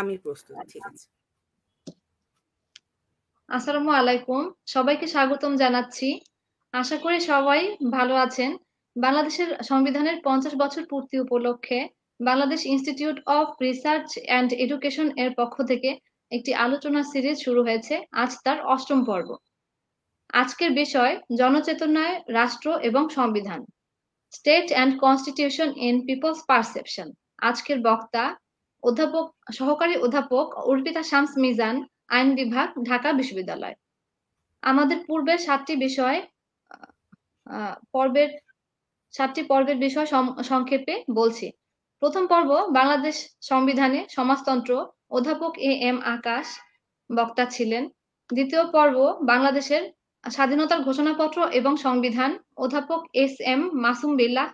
আমি প্রস্তুত। ঠিক আছে। আসসালামু আলাইকুম, সবাইকে স্বাগতম জানাচ্ছি। আশা করি সবাই ভালো আছেন। বাংলাদেশের সংবিধানের 50 বছর পূর্তি উপলক্ষে Bangladesh institute of research and education এর পক্ষ থেকে একটি আলোচনা সিরিজ শুরু হয়েছে, আজ তার 8ম পর্ব। আজকের বিষয় জনচেতনায় রাষ্ট্র এবং সংবিধান, state and constitution in people's perception. আজকের বক্তা সহকারী অধ্যাপক অর্পিতা শামস মিজান, আইন বিভাগ, ঢাকা বিশ্ববিদ্যালয়। আমাদের পূর্বের 7টি পর্বের বিষয় সংক্ষেপে বলছি। প্রথম পর্ব বাংলাদেশ সংবিধানে সমাজতন্ত্র, অধ্যাপক এম আকাশ বক্তা ছিলেন। দ্বিতীয় পর্ব বাংলাদেশের স্বাধীনতার ঘোষণাপত্র এবং সংবিধান, অধ্যাপক এম মাসুম বিল্লাহ।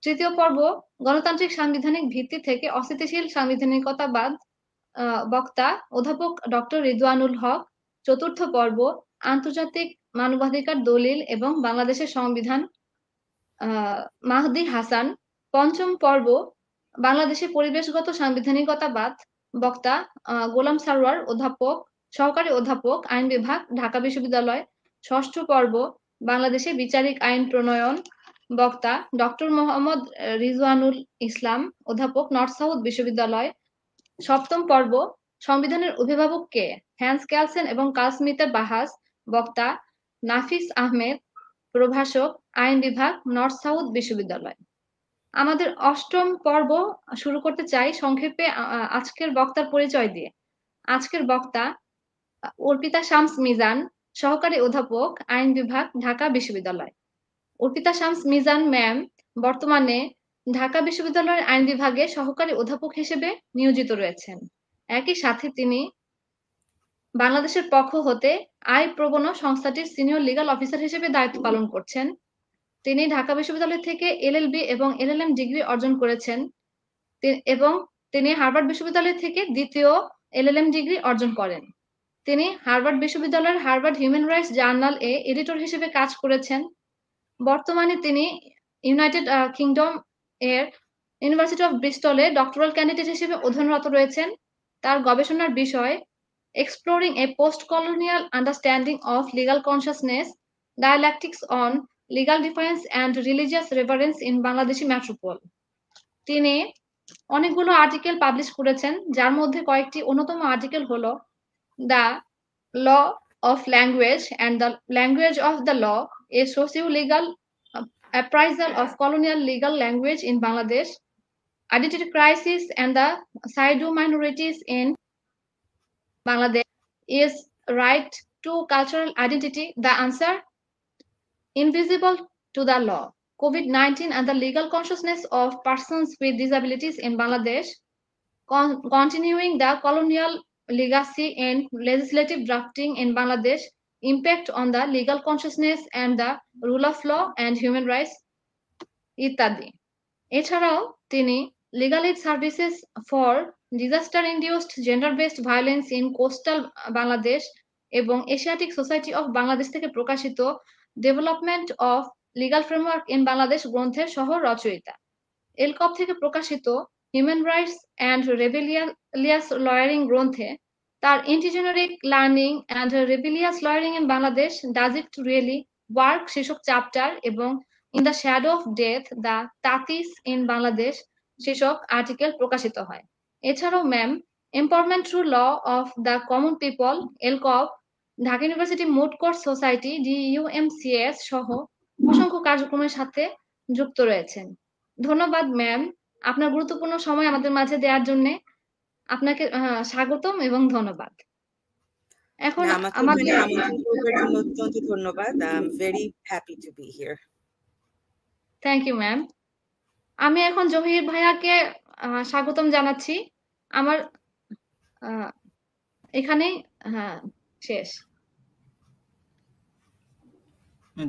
তৃতীয় পর্ব গণতান্ত্রিক সাংবিধানিক ভিত্তি থেকে অস্থিতিশীল সাংবিধানিকতাবাদ, বক্তা অধ্যাপক ডক্টর রিদওয়ানুল হক। চতুর্থ পর্ব আন্তর্জাতিক মানবাধিকার দলিল এবং বাংলাদেশের সংবিধান, মাহদি হাসান। পঞ্চম পর্ব বাংলাদেশের পরিবেশগত সাংবিধানিকতাবাদ, বক্তা গোলাম সারোয়ার, সহকারী অধ্যাপক, আইন বিভাগ, ঢাকা বিশ্ববিদ্যালয়। ষষ্ঠ পর্ব বাংলাদেশে বিচারিক আইন প্রণয়ন, বক্তা ডক্টর মোহাম্মদ রিজওয়ানুল ইসলাম, অধ্যাপক, নর্থ সাউথ বিশ্ববিদ্যালয়। সপ্তম পর্ব সংবিধানের অভিভাবক কে, হ্যান্স ক্যালসেন এবং কার্ল স্মিথের বাহাস, বক্তা নাফিস আহমেদ, প্রভাষক, আইন বিভাগ, নর্থ সাউথ বিশ্ববিদ্যালয়। আমাদের 8ম পর্ব শুরু করতে চাই সংক্ষেপে আজকের বক্তার পরিচয় দিয়ে। আজকের বক্তা অর্পিতা শামস মিজান, সহকারী অধ্যাপক, আইন বিভাগ, ঢাকা বিশ্ববিদ্যালয়। অর্পিতা শামস মিজান ম্যাম বর্তমানে ঢাকা বিশ্ববিদ্যালয়ের আইন বিভাগে সহকারী অধ্যাপক হিসেবে নিয়োজিত রয়েছেন। একই সাথে তিনি বাংলাদেশের পক্ষ হতে আয় প্রবণ সংস্থাটির সিনিয়র লিগ্যাল অফিসার হিসেবে দায়িত্ব পালন করছেন। তিনি ঢাকা বিশ্ববিদ্যালয় থেকে এলএলবি এবং এলএলএম ডিগ্রি অর্জন করেছেন এবং তিনি হার্ভার্ড বিশ্ববিদ্যালয় থেকে দ্বিতীয় এলএলএম ডিগ্রি অর্জন করেন। তিনি হার্ভার্ড বিশ্ববিদ্যালয়ের হার্ভার্ড হিউম্যান রাইটস জার্নাল এ এডিটর হিসেবে কাজ করেছেন। বর্তমানে তিনি ইউনাইটেড কিংডম এর ইউনিভার্সিটি অফ ব্রিস্টলে ডক্টরাল ক্যান্ডিডেট হিসেবে অধ্যয়নরত রয়েছেন। তার গবেষণার বিষয় exploring a post colonial understanding of legal consciousness, dialectics on legal difference and religious reference in Bangladeshi metropole. তিনি অনেকগুলো আর্টিকেল পাবলিশ করেছেন, যার মধ্যে কয়েকটি অন্যতম আর্টিকেল হলো the law of language and the language of the law, a socio legal appraisal of colonial legal language in Bangladesh, identity crisis and the Saidu minorities in Bangladesh, is right to cultural identity the answer, invisible to the law, COVID-19 and the legal consciousness of persons with disabilities in Bangladesh, continuing the colonial legacy in legislative drafting in Bangladesh, impact on the legal consciousness and the rule of law and human rights ইত্যাদি। এছাড়াও তিনি legal aid services for disaster induced gender based violence in coastal Bangladesh এবং Asiatic society of Bangladesh থেকে প্রকাশিত development of legal framework in Bangladesh গ্রন্থের সহ রচয়িতা। এলকপ থেকে প্রকাশিত human rights and rebellious lawyering গ্রন্থে তার intergeneric learning and rebellious lawyering in Bangladesh does it really work শীর্ষক চ্যাপ্টার এবং in the shadow of death the tatis in Bangladesh শীর্ষক আর্টিকেল প্রকাশিত হয়। এছাড়াও ma'am empowerment through law of the common people, ELCOP, Dhaka university moot court society DUMCS সহ অসংখ্য কার্যক্রমের সাথে যুক্ত রয়েছেন। ধন্যবাদ ম্যাম, আপনার গুরুত্বপূর্ণ সময় আমাদের মাঝে দেওয়ার জন্য আপনাকে স্বাগতম এবং ধন্যবাদ। এখন আমাকে আমন্ত্রণ করার জন্য অত্যন্ত ধন্যবাদ। I am very happy to be here. Thank you ma'am. আমি এখন জহির ভাইয়াকে স্বাগতম জানাচ্ছি। আমার এখানেই শেষ।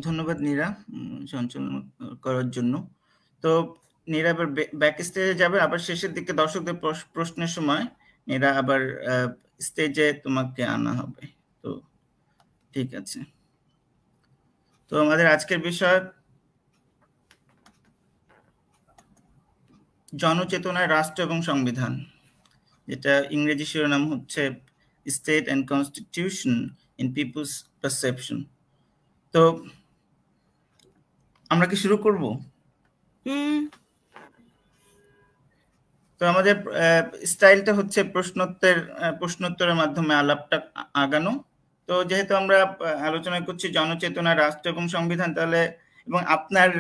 ধন্যবাদ নীরা সঞ্চালন করার জন্য। তো নীরা আবার ব্যাক স্টেজে যাবে, আবার শেষের দিকে দর্শকদের প্রশ্নের সময় নীরা আবার স্টেজে তোমাকে আনা হবে। তো ঠিক আছে, তো আমাদের আজকের বিষয় জনচেতনায় রাষ্ট্র এবং সংবিধান, যেটা ইংরেজি শিরোনাম হচ্ছে state and constitution in people's perception. তো আমরা কি শুরু করব? তো আমাদের স্টাইলটা হচ্ছে প্রশ্নোত্তরের মাধ্যমে আলাপটা আগানো। তো যেহেতু আমরা আলোচনা করছি জনচেতনা, রাষ্ট্র এবং সংবিধান, তাহলে এবং আপনার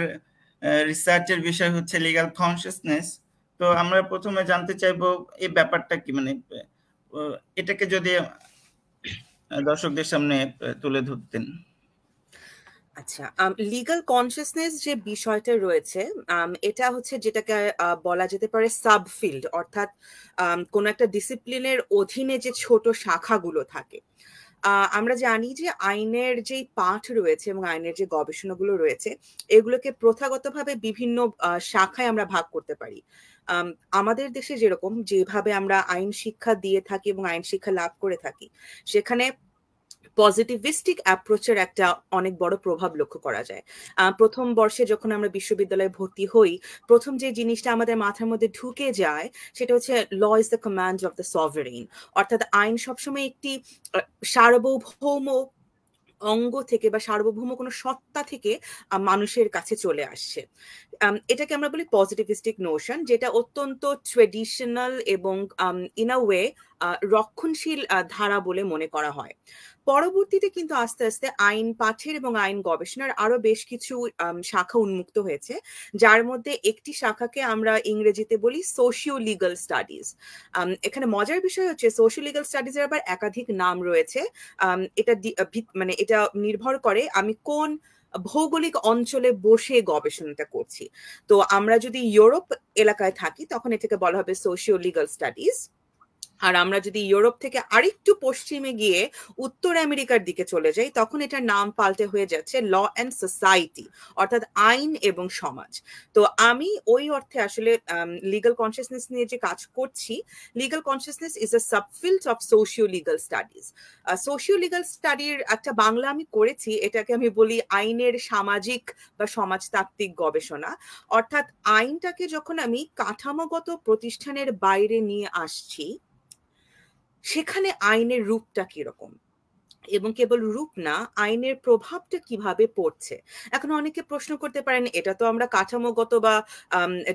রিসার্চের বিষয় হচ্ছে লিগ্যাল কনসিয়াসনেস, তো আমরা প্রথমে জানতে চাইবো এই ব্যাপারটা কি, মানে এটাকে যদি দর্শকদের সামনে তুলে ধরতেন। আচ্ছা, লিগ্যাল কনসিয়াসনেস যে বিষয়টা রয়েছে, এটা হচ্ছে যেটাকে বলা যেতে পারে সাবফিল্ড, অর্থাৎ কোন একটা ডিসিপ্লিনের অধীনে যে ছোট শাখাগুলো থাকে। আমরা জানি যে আইনের যে পাঠ রয়েছে এবং আইনের যে গবেষণাগুলো রয়েছে, এগুলোকে প্রথাগতভাবে বিভিন্ন শাখায় আমরা ভাগ করতে পারি। আমাদের দেশে যেভাবে আমরা আইন শিক্ষা দিয়ে থাকি এবং আইন শিক্ষা লাভ করে থাকি, সেখানে পজিটিভিস্টিক অ্যাপ্রোচের একটা অনেক বড় প্রভাব লক্ষ্য করা যায়। প্রথম বর্ষে যখন আমরা বিশ্ববিদ্যালয়ে ভর্তি হই, প্রথম যে জিনিসটা আমাদের মাথার মধ্যে ঢুকে যায় সেটা হচ্ছে law is the command of the sovereign, অর্থাৎ আইন সবসময় একটি সার্বভৌম অঙ্গ থেকে বা সার্বভৌম কোনো সত্তা থেকে মানুষের কাছে চলে আসছে। এটাকে আমরা বলি পজিটিভিস্টিক নোশন, যেটা অত্যন্ত ট্রেডিশনাল এবং ইন আ ওয়ে রক্ষণশীল ধারা বলে মনে করা হয়। পরবর্তীতে কিন্তু আস্তে আস্তে আইন পাঠের এবং আইন গবেষণার আরো বেশ কিছু শাখা উন্মুক্ত হয়েছে, যার মধ্যে একটি শাখাকে আমরা ইংরেজিতে বলি সোশিও লিগাল স্টাডিজ। এখানে মজার বিষয় হচ্ছে সোশিও লিগাল স্টাডিজের আবার একাধিক নাম রয়েছে। এটা মানে এটা নির্ভর করে আমি কোন ভৌগোলিক অঞ্চলে বসে গবেষণাটা করছি। তো আমরা যদি ইউরোপ এলাকায় থাকি তখন এটাকে বলা হবে সোশিও লিগাল স্টাডিজ, আর আমরা যদি ইউরোপ থেকে আরেকটু পশ্চিমে গিয়ে উত্তর আমেরিকার দিকে চলে যাই তখন এটার নাম পাল্টে হয়ে যাচ্ছে ল অ্যান্ড সোসাইটি, অর্থাৎ আইন এবং সমাজ। তো আমি ওই অর্থে আসলে লিগাল কনসিয়াসনেস নিয়ে যে কাজ করছি, legal consciousness is a subfield of socio legal studies. Socio legal স্টাডির একটা বাংলা আমি করেছি, এটাকে আমি বলি আইনের সামাজিক বা সমাজতাত্ত্বিক গবেষণা। অর্থাৎ আইনটাকে যখন আমি কাঠামোগত প্রতিষ্ঠানের বাইরে নিয়ে আসছি, সেখানে আইনের রূপটা কিরকম, এবং কেবল রূপ না, আইনের প্রভাবটা কিভাবে পড়ছে। এখন অনেকে প্রশ্ন করতে পারেন, এটা তো আমরা কাঠামোগত বা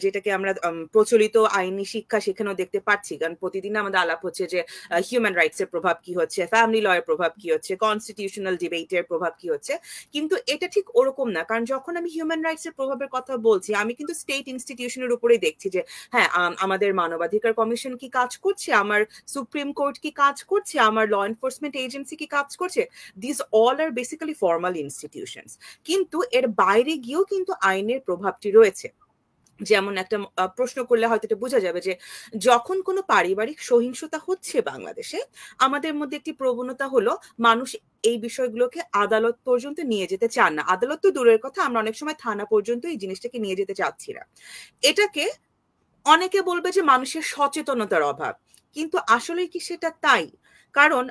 যেটাকে আমরা প্রচলিত আইনি শিক্ষা সেখানেও দেখতে পাচ্ছি, কারণ প্রতিদিন আমাদের আলাপ হচ্ছে যে হিউম্যান রাইটস এর প্রভাব কি হচ্ছে, ফ্যামিলি ল এর প্রভাব কি হচ্ছে, কনস্টিটিউশনাল ডিবেটের প্রভাব কি হচ্ছে। কিন্তু এটা ঠিক ওরকম না, কারণ যখন আমি হিউম্যান রাইটস এর প্রভাবের কথা বলছি, আমি কিন্তু স্টেট ইনস্টিটিউশনের উপরেই দেখছি যে হ্যাঁ, আমাদের মানবাধিকার কমিশন কি কাজ করছে, আমার সুপ্রিম কোর্ট কি কাজ করছে, আমার ল এনফোর্সমেন্ট এজেন্সি কি কাজ করছে। This all are basically formal institutions, কিন্তু এর বাইরে গিয়েও কিন্তু আইনের প্রভাবটি রয়েছে। যেমন একটা প্রশ্ন করলে হয়তো এটা বোঝা যাবে যে যখন কোনো পারিবারিক সহিংসতা হচ্ছে বাংলাদেশে, আমাদের মধ্যে একটি প্রবণতা হলো মানুষ এই বিষয়গুলোকে আদালত পর্যন্ত নিয়ে যেতে চান না। আদালত তো দূরের কথা, আমরা অনেক সময় থানা পর্যন্ত এই জিনিসটাকে নিয়ে যেতে চাচ্ছি না। এটাকে অনেকে বলবে যে মানুষের সচেতনতার অভাব, কিন্তু আসলে কি সেটা তাই? কারণ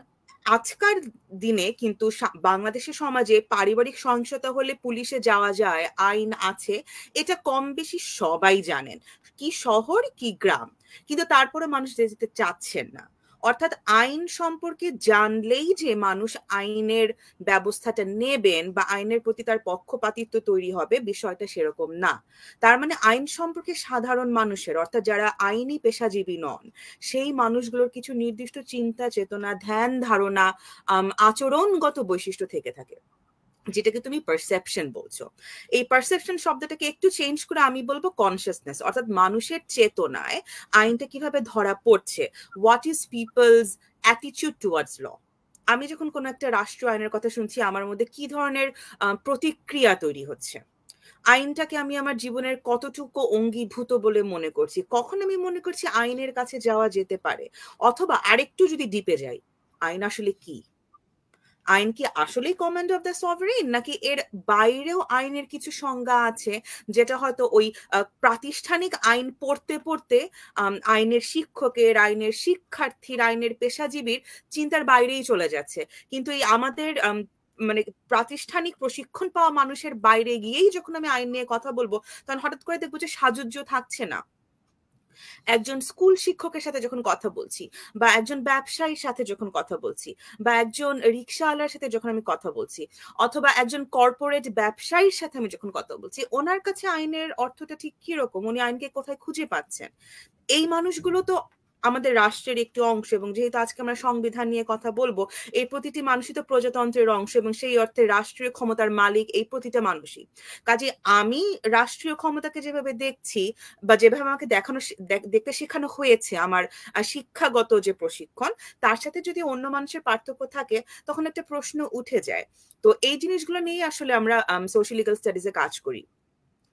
আজকার দিনে কিন্তু বাংলাদেশের সমাজে পারিবারিক সহিংসতা হলে পুলিশে যাওয়া যায়, আইন আছে, এটা কম বেশি সবাই জানেন, কি শহর কি গ্রাম, কিন্তু তারপরে মানুষ যেতে চাচ্ছেন না। অর্থাৎ আইন সম্পর্কে জানলেই যে মানুষ আইনের ব্যবস্থাটা নেবেন বা আইনের প্রতি তার পক্ষপাতিত্ব তৈরি হবে, বিষয়টা সেরকম না। তার মানে আইন সম্পর্কে সাধারণ মানুষের, অর্থাৎ যারা আইনি পেশাজীবী নন, সেই মানুষগুলোর কিছু নির্দিষ্ট চিন্তা চেতনা, ধ্যান ধারণা, আচরণগত বৈশিষ্ট্য থেকে থাকে, যেটাকে তুমি পারসেপশন বলছো। এই পারসেপশন শব্দটাকে একটু চেঞ্জ করে আমি বলবো কনসিয়াসনেস, অর্থাৎ মানুষের চেতনায় আইনটা কিভাবে ধরা পড়ছে, what is people's attitude towards law. আমি যখন কোনো একটা রাষ্ট্র আইনের কথা শুনছি, আমার মধ্যে কি ধরনের প্রতিক্রিয়া তৈরি হচ্ছে, আইনটাকে আমি আমার জীবনের কতটুকু অঙ্গীভূত বলে মনে করছি, কখন আমি মনে করছি আইনের কাছে যাওয়া যেতে পারে, অথবা আরেকটু যদি ডিপে যাই, আইন আসলে কি, আইন কি আসলেই কমান্ড অফ দ্য সভারেইন, নাকি এর বাইরেও আইনের কিছু সংজ্ঞা আছে যেটা হয়তো ওই প্রাতিষ্ঠানিক আইন পড়তে পড়তে আইনের শিক্ষকের, আইনের শিক্ষার্থীর, আইনের পেশাজীবীর চিন্তার বাইরেই চলে যাচ্ছে। কিন্তু এই আমাদের মানে প্রাতিষ্ঠানিক প্রশিক্ষণ পাওয়া মানুষের বাইরে গিয়েই যখন আমি আইন নিয়ে কথা বলবো, তখন হঠাৎ করে দেখবো যে সাজুজ্য থাকছে না। একজন স্কুল শিক্ষকের সাথে যখন কথা বলছি, বা একজন ব্যবসায়ীর সাথে যখন কথা বলছি, বা একজন রিক্সাওয়ালার সাথে যখন আমি কথা বলছি, অথবা একজন কর্পোরেট ব্যবসায়ীর সাথে আমি যখন কথা বলছি, ওনার কাছে আইনের অর্থটা ঠিক কিরকম, উনি আইনকে কোথায় খুঁজে পাচ্ছেন? এই মানুষগুলো তো আমাদের রাষ্ট্রের একটি অংশ, এবং যেহেতু আজকে আমরা সংবিধান নিয়ে কথা বলবো, এই প্রতিটি মানুষই তো প্রজাতন্ত্রের অংশ, এবং সেই অর্থে রাষ্ট্রীয় ক্ষমতার মালিক এই প্রতিটা মানুষই। কাজে আমি রাষ্ট্রীয় ক্ষমতাকে যেভাবে দেখছি, বা যেভাবে আমাকে দেখতে শেখানো হয়েছে, আমার শিক্ষাগত যে প্রশিক্ষণ, তার সাথে যদি অন্য মানুষের পার্থক্য থাকে, তখন একটা প্রশ্ন উঠে যায়। তো এই জিনিসগুলো নিয়ে আসলে আমরা সোশ্যাল লিগাল স্টাডিজে কাজ করি,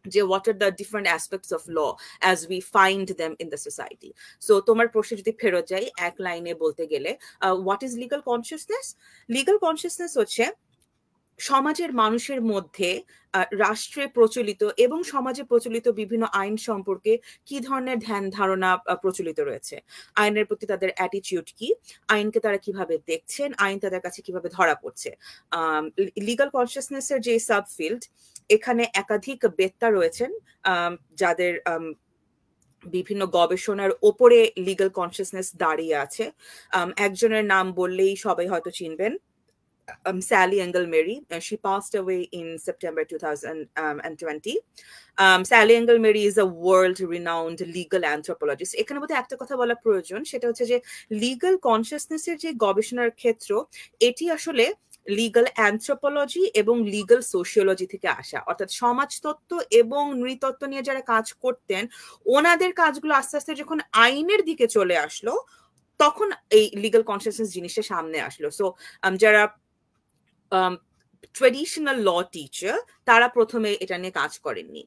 যে what are the different aspects of law as we find them in the society. So তোমার প্রশ্নে যদি ফেরত যাই এক লাইনে বলতে গেলে, what is legal consciousness? Legal consciousness হচ্ছে সমাজের মানুষের মধ্যে রাষ্ট্রে প্রচলিত এবং সমাজে প্রচলিত বিভিন্ন আইন সম্পর্কে কি ধরনের ধ্যান ধারণা প্রচলিত রয়েছে, আইনের প্রতি তাদের অ্যাটিটিউড কি, আইনকে তারা কিভাবে দেখছেন, আইন তাদের কাছে কিভাবে ধরা পড়ছে। লিগাল কনসিয়াসনেসের যে সাবফিল্ড, এখানে একাধিক বেত্তা রয়েছেন যাদের বিভিন্ন গবেষণার ওপরে লিগাল কনসিয়াসনেস দাঁড়িয়ে আছে। একজনের নাম বললেই সবাই হয়তো চিনবেন, Sally Engelmary. She passed away in September 2020. Sally Engelmary is a world-renowned legal anthropologist. এখানে বোধহয় একটা কথা বলা প্রয়োজন, সেটা হচ্ছে যে লিগাল কনসিয়াসনেসের যে গবেষণার ক্ষেত্র, এটি আসলে লিগাল অ্যানথ্রোপোলজি এবং লিগাল সোশিওলজি থেকে আসা, অর্থাৎ সমাজতত্ত্ব এবং নৃতত্ত্ব নিয়ে যারা কাজ করতেন, ওনাদের কাজগুলো আস্তে আস্তে যখন আইনের দিকে চলে আসলো, তখন এই লিগাল কনসিয়াসনেস জিনিসটা সামনে আসলো। সো যারা ট্রেডিশনাল ল টিচার, তারা প্রথমে এটা নিয়ে কাজ করেননি।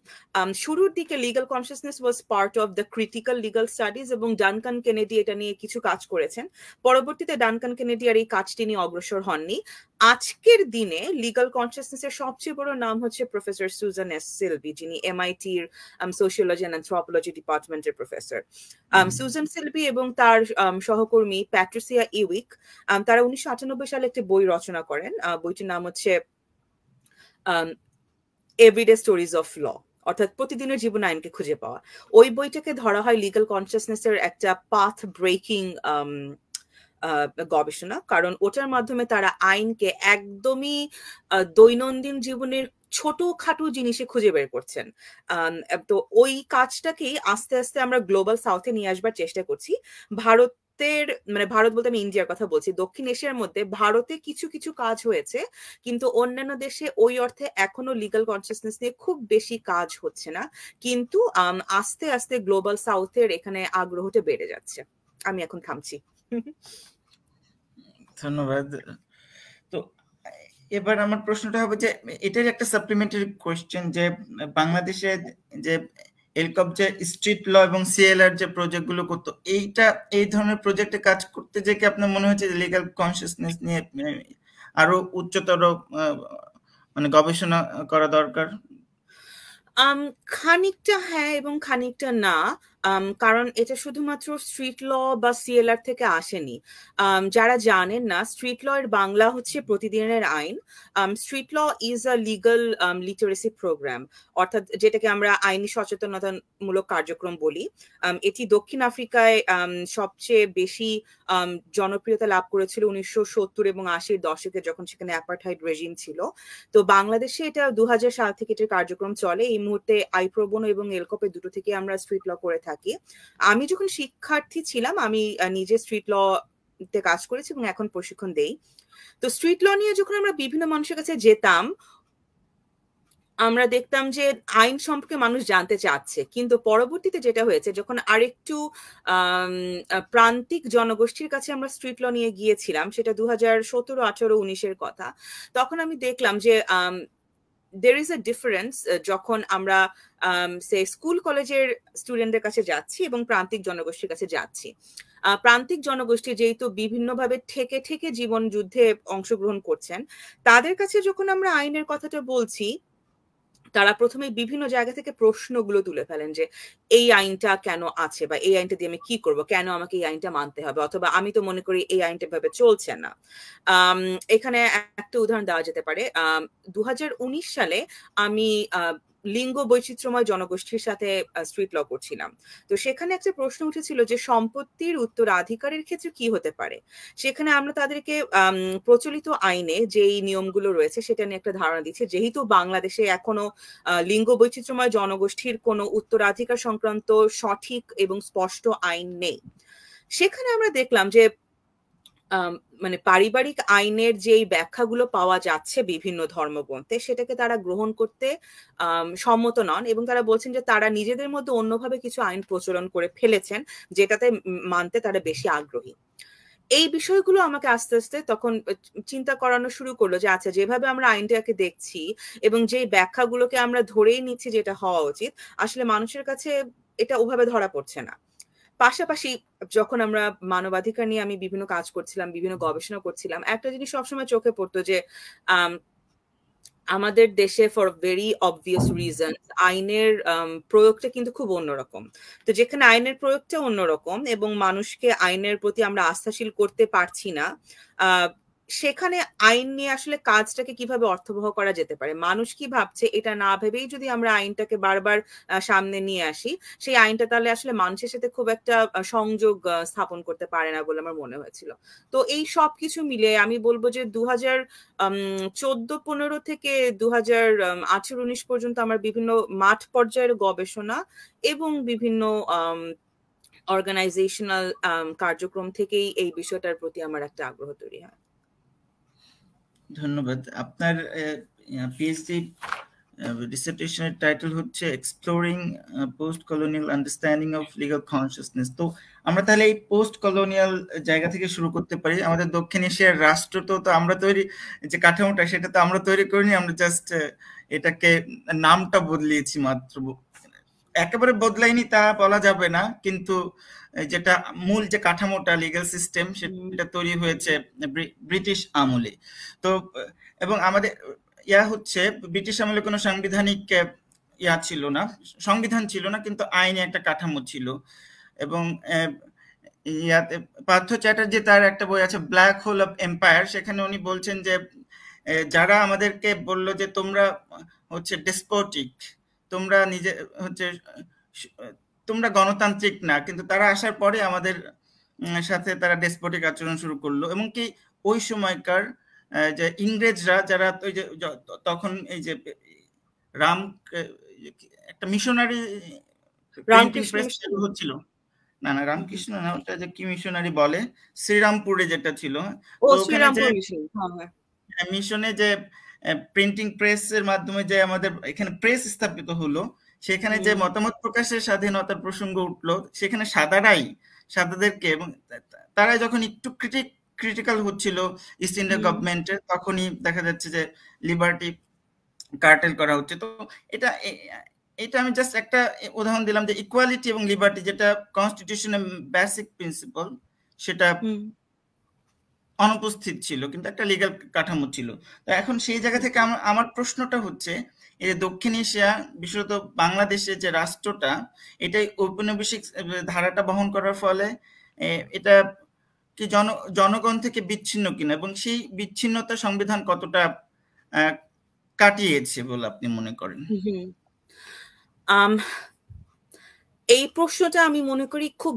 শুরুর দিকে legal consciousness was part of the critical legal studies, এবং ডানকান কেনেডি এটা নিয়ে কিছু কাজ করেছেন। পরবর্তীতে ডানকান কেনেডি আর এই কাজটি নিয়ে অগ্রসর হননি। আজকের দিনে লিগাল কনসিয়াসনেসের সবচেয়ে বড় নাম হচ্ছে প্রফেসর সুজান এস সিলবি, যিনি MIT-র সোশিওলজি অ্যান্ড অ্যানথ্রোপোলজি ডিপার্টমেন্টের প্রফেসর। সুজান সিলবি এবং তার সহকর্মী প্যাট্রিসিয়া ইউইক, তারা 1998 সালে একটি বই রচনা করেন। বইটির নাম হচ্ছে এভরিডে স্টোরিজ অফ ল, অর্থাৎ প্রতিদিনের জীবন আইনকে খুঁজে পাওয়া। ওই বইটাকে ধরা হয় লিগাল কনসিয়াসনেসের একটা পাথ ব্রেকিং গবেষণা, কারণ ওটার মাধ্যমে তারা আইনকে একদমই দৈনন্দিন জীবনের ছোটখাটো জিনিসে খুঁজে বের করছেন। তো ওই কাজটাকেই আস্তে আস্তে আমরা গ্লোবাল সাউথে নিয়ে আসবার চেষ্টা করছি। মানে ভারত বলতে আমি ইন্ডিয়ার কথা বলছি, দক্ষিণ এশিয়ার মধ্যে ভারতে কিছু কিছু কাজ হয়েছে, কিন্তু অন্যান্য দেশে ওই অর্থে এখনো লিগাল কনসিয়াসনেস নিয়ে খুব বেশি কাজ হচ্ছে না, কিন্তু আস্তে আস্তে গ্লোবাল সাউথের এখানে আগ্রহটা বেড়ে যাচ্ছে। আমি এখন থামছি। ধন্যবাদ। তো এবার আমার প্রশ্নটা হবে যে এটার একটা সাপ্লিমেন্টারি কোয়েশ্চেন, যে বাংলাদেশে যে এলকপ যে স্ট্রিট ল এবং CLR যে প্রজেক্ট গুলো করতো, এই ধরনের প্রজেক্টে কাজ করতে যে কি আপনার মনে হচ্ছে যে লিগাল কনসিয়াসনেস নিয়ে আরো উচ্চতর মানে গবেষণা করা দরকার? খানিকটা হ্যাঁ এবং খানিকটা না, কারণ এটা শুধুমাত্র স্ট্রিট ল বা CLR থেকে আসেনি। যারা জানেন না, স্ট্রিট ল এর বাংলা হচ্ছে প্রতিদিনের আইন। Street law is a legal literacy programme, অর্থাৎ যেটাকে আমরা আইনি সচেতনতামূলক কার্যক্রম বলি। এটি দক্ষিণ আফ্রিকায় সবচেয়ে বেশি জনপ্রিয়তা লাভ করেছিল 1970 এবং 80-এর দশকে, যখন সেখানে অ্যাপার্থাইড রেজিম ছিল। তো বাংলাদেশে এটা 2000 সাল থেকে এটার কার্যক্রম চলে। এই মুহূর্তে আইপ্রোবোনো এবং এলকপে দুটো থেকে আমরা স্ট্রিট ল করে থাকি। আমি যখন শিক্ষার্থী ছিলাম, আমি নিজে স্ট্রিট ল তে কাজ করেছি এবং এখন প্রশিক্ষণ দেই। তো স্ট্রিট ল নিয়ে যখন আমরা বিভিন্ন মানুষের কাছে যেতাম, আমরা দেখতাম যে আইন সম্পর্কে মানুষ জানতে চাচ্ছে, কিন্তু পরবর্তীতে যেটা হয়েছে, যখন আরেকটু প্রান্তিক জনগোষ্ঠীর কাছে আমরা স্ট্রিট ল নিয়ে গিয়েছিলাম, সেটা 2017, 18, 19-এর কথা, তখন আমি দেখলাম যে there is a difference যখন আমরা স্কুল কলেজের স্টুডেন্টদের কাছে যাচ্ছি এবং প্রান্তিক জনগোষ্ঠীর কাছে যাচ্ছি। প্রান্তিক জনগোষ্ঠী যেহেতু বিভিন্নভাবে ঠেকে ঠেকে জীবন যুদ্ধে অংশগ্রহণ করছেন, তাদের কাছে যখন আমরা আইনের কথাটা বলছি, তারা প্রথমে বিভিন্ন জায়গা থেকে প্রশ্নগুলো তুলে ফেলেন যে এই আইনটা কেন আছে, বা এই আইনটা দিয়ে আমি কি করব, কেন আমাকে এই আইনটা মানতে হবে, অথবা আমি তো মনে করি এই আইনটা ভাবে চলছে না। এখানে একটা উদাহরণ দেওয়া যেতে পারে। 2019 সালে আমি লিঙ্গ বৈচিত্র্যময় জনগোষ্ঠীর সাথে স্ট্রিট ল করছিলাম। তো সেখানে একটা প্রশ্ন উঠেছিল যে সম্পত্তির উত্তরাধিকারের ক্ষেত্রে কি হতে পারে। সেখানে আমরা তাদেরকে প্রচলিত আইনে যেই নিয়মগুলো রয়েছে সেটা নিয়ে একটা ধারণা দিচ্ছি। যেহেতু বাংলাদেশে এখনো লিঙ্গ বৈচিত্র্যময় জনগোষ্ঠীর কোনো উত্তরাধিকার সংক্রান্ত সঠিক এবং স্পষ্ট আইন নেই, সেখানে আমরা দেখলাম যে মানে পারিবারিক আইনের যেই ব্যাখ্যাগুলো পাওয়া যাচ্ছে বিভিন্ন ধর্মগ্রন্থে সেটাকে তারা গ্রহণ করতে সম্মত নন, এবং তারা বলছেন যে তারা নিজেদের মধ্যে অন্যভাবে কিছু আইন প্রচলন করে ফেলেছেন যেটাতে মানতে তারা বেশি আগ্রহী। এই বিষয়গুলো আমাকে আস্তে আস্তে তখন চিন্তা করানো শুরু করলো যে আচ্ছা, যেভাবে আমরা আইনটাকে দেখছি এবং যেই ব্যাখ্যাগুলোকে আমরা ধরেই নিচ্ছি যেটা হওয়া উচিত, আসলে মানুষের কাছে এটা ওভাবে ধরা পড়ছে না। পাশাপাশি যখন আমরা মানবাধিকার নিয়ে আমি বিভিন্ন কাজ করছিলাম, বিভিন্ন গবেষণা করছিলাম, একটা জিনিস সবসময় চোখে পড়তো যে আমাদের দেশে ফর ভেরি অবভিয়াস রিজন আইনের প্রয়োগটা কিন্তু খুব অন্যরকম। তো যেখানে আইনের প্রয়োগটা অন্যরকম এবং মানুষকে আইনের প্রতি আমরা আস্থাশীল করতে পারছি না, সেখানে আইন নিয়ে আসলে কাজটাকে কিভাবে অর্থবহ করা যেতে পারে, মানুষ কি ভাবছে এটা না ভেবেই যদি আমরা আইনটাকে বারবার সামনে নিয়ে আসি, সেই আইনটা তাহলে আসলে মানুষের সাথে খুব একটা সংযোগ স্থাপন করতে পারে না বলে আমার মনে হয়েছিল। তো এই সব কিছু মিলে আমি বলবো যে 2014-15 থেকে 2018-19 পর্যন্ত আমার বিভিন্ন মাঠ পর্যায়ের গবেষণা এবং বিভিন্ন অর্গানাইজেশনাল কার্যক্রম থেকেই এই বিষয়টার প্রতি আমার একটা আগ্রহ তৈরি হয়। ধন্যবাদ। আপনার পিএইচডি ডিসার্টেশনের টাইটেল হচ্ছে exploring post colonial understanding of legal consciousness. তো আমরা তাহলে এই পোস্ট কলোনিয়াল জায়গা থেকে শুরু করতে পারি। আমাদের দক্ষিণ এশিয়ার রাষ্ট্র তো আমরা তৈরি, যে কাঠামোটা সেটা তো আমরা তৈরি করিনি, আমরা জাস্ট এটাকে নামটা বদলিয়েছি মাত্র। একেবারে বদলাইনি তা বলা যাবে না, কিন্তু যেটা মূল যে কাঠামোটা লিগ্যাল সিস্টেম সেটা তৈরি হয়েছে ব্রিটিশ আমলে। তো এবং আমাদের হচ্ছে ব্রিটিশ আমলে কোনো সাংবিধানিক ছিল না, সংবিধান ছিল না, কিন্তু আইনে একটা কাঠামো ছিল। এবং পার্থ চ্যাটার্জি তার একটা বই আছে ব্ল্যাক হোল অফ এম্পায়ার, সেখানে উনি বলছেন যে যারা আমাদেরকে বলল যে তোমরা হচ্ছে ডেসপোটিক, তোমরা নিজে হচ্ছে তোমরা গণতান্ত্রিক না, কিন্তু তারা আসার পরে আমাদের সাথে তারা ডেসপোটিক আচরণ শুরু করলো। এবং কি ওই সময়কার যে ইংরেজরা যারা ওই যে তখন এই যে রাম একটা মিশনারি প্রিন্টিং প্রেস চালু হচ্ছিল, না রামকৃষ্ণ না, ওটা যে কি মিশনারি বলে, শ্রীরামপুরে যেটা ছিল, তো ওখানে যে মিশনে যে প্রিন্টিং প্রেসের মাধ্যমে যে আমাদের এখানে প্রেস স্থাপিত হলো, সেখানে যে মতামত প্রকাশের স্বাধীনতার প্রসঙ্গ উঠলো, সেখানে সাদাদেরকে এবং তারা যখন একটু ক্রিটিক্যাল হচ্ছিল ইস্ট ইন্ডিয়া গভর্নমেন্টের, তখনই দেখা যাচ্ছে যে লিবার্টি কার্টেল করা হচ্ছে। তো এটা আমি জাস্ট একটা উদাহরণ দিলাম যে ইকুয়ালিটি এবং লিবার্টি, যেটা কনস্টিটিউশনের বেসিক প্রিন্সিপাল, সেটা অনুপস্থিত ছিল, কিন্তু একটা লিগ্যাল কাঠামো ছিল। তো এখন সেই জায়গা থেকে আমার প্রশ্নটা হচ্ছে, এই যে দক্ষিণ এশিয়া বিশেষত বাংলাদেশের যে রাষ্ট্রটা, এটাই ঔপনিবেশিক ধারাটা বহন করার ফলে এটা কি জনগণ থেকে বিচ্ছিন্ন কিনা, এবং সেই বিচ্ছিন্নতা সংবিধান কতটা কাটিয়েছে বলে আপনি মনে করেন? এই প্রশ্নটা আমি মনে করি খুব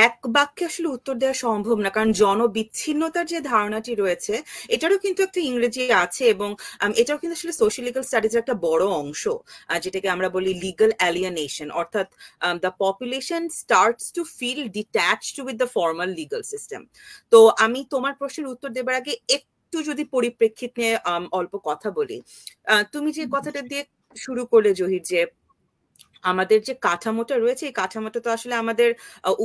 এক বাক্যে আসলে উত্তর দেওয়া সম্ভব না, কারণ জনবিচ্ছিন্নতার যে ধারণাটি রয়েছে এটারও কিন্তু একটা ইংরেজি আছে, এবং এটাও কিন্তু আসলে সোশ্যাল লিগাল স্টাডিজের একটা বড় অংশ, যেটাকে আমরা বলি লিগাল অ্যালিয়েনেশন, অর্থাৎ the population starts to feel detached with the formal legal system. তো আমি তোমার প্রশ্নের উত্তর দেবার আগে একটু যদি পরিপ্রেক্ষিত নিয়ে অল্প কথা বলি। তুমি যে কথাটা দিয়ে শুরু করলে জহির, যে আমাদের যে কাঠামোটা রয়েছে, এই কাঠামোটা তো আসলে আমাদের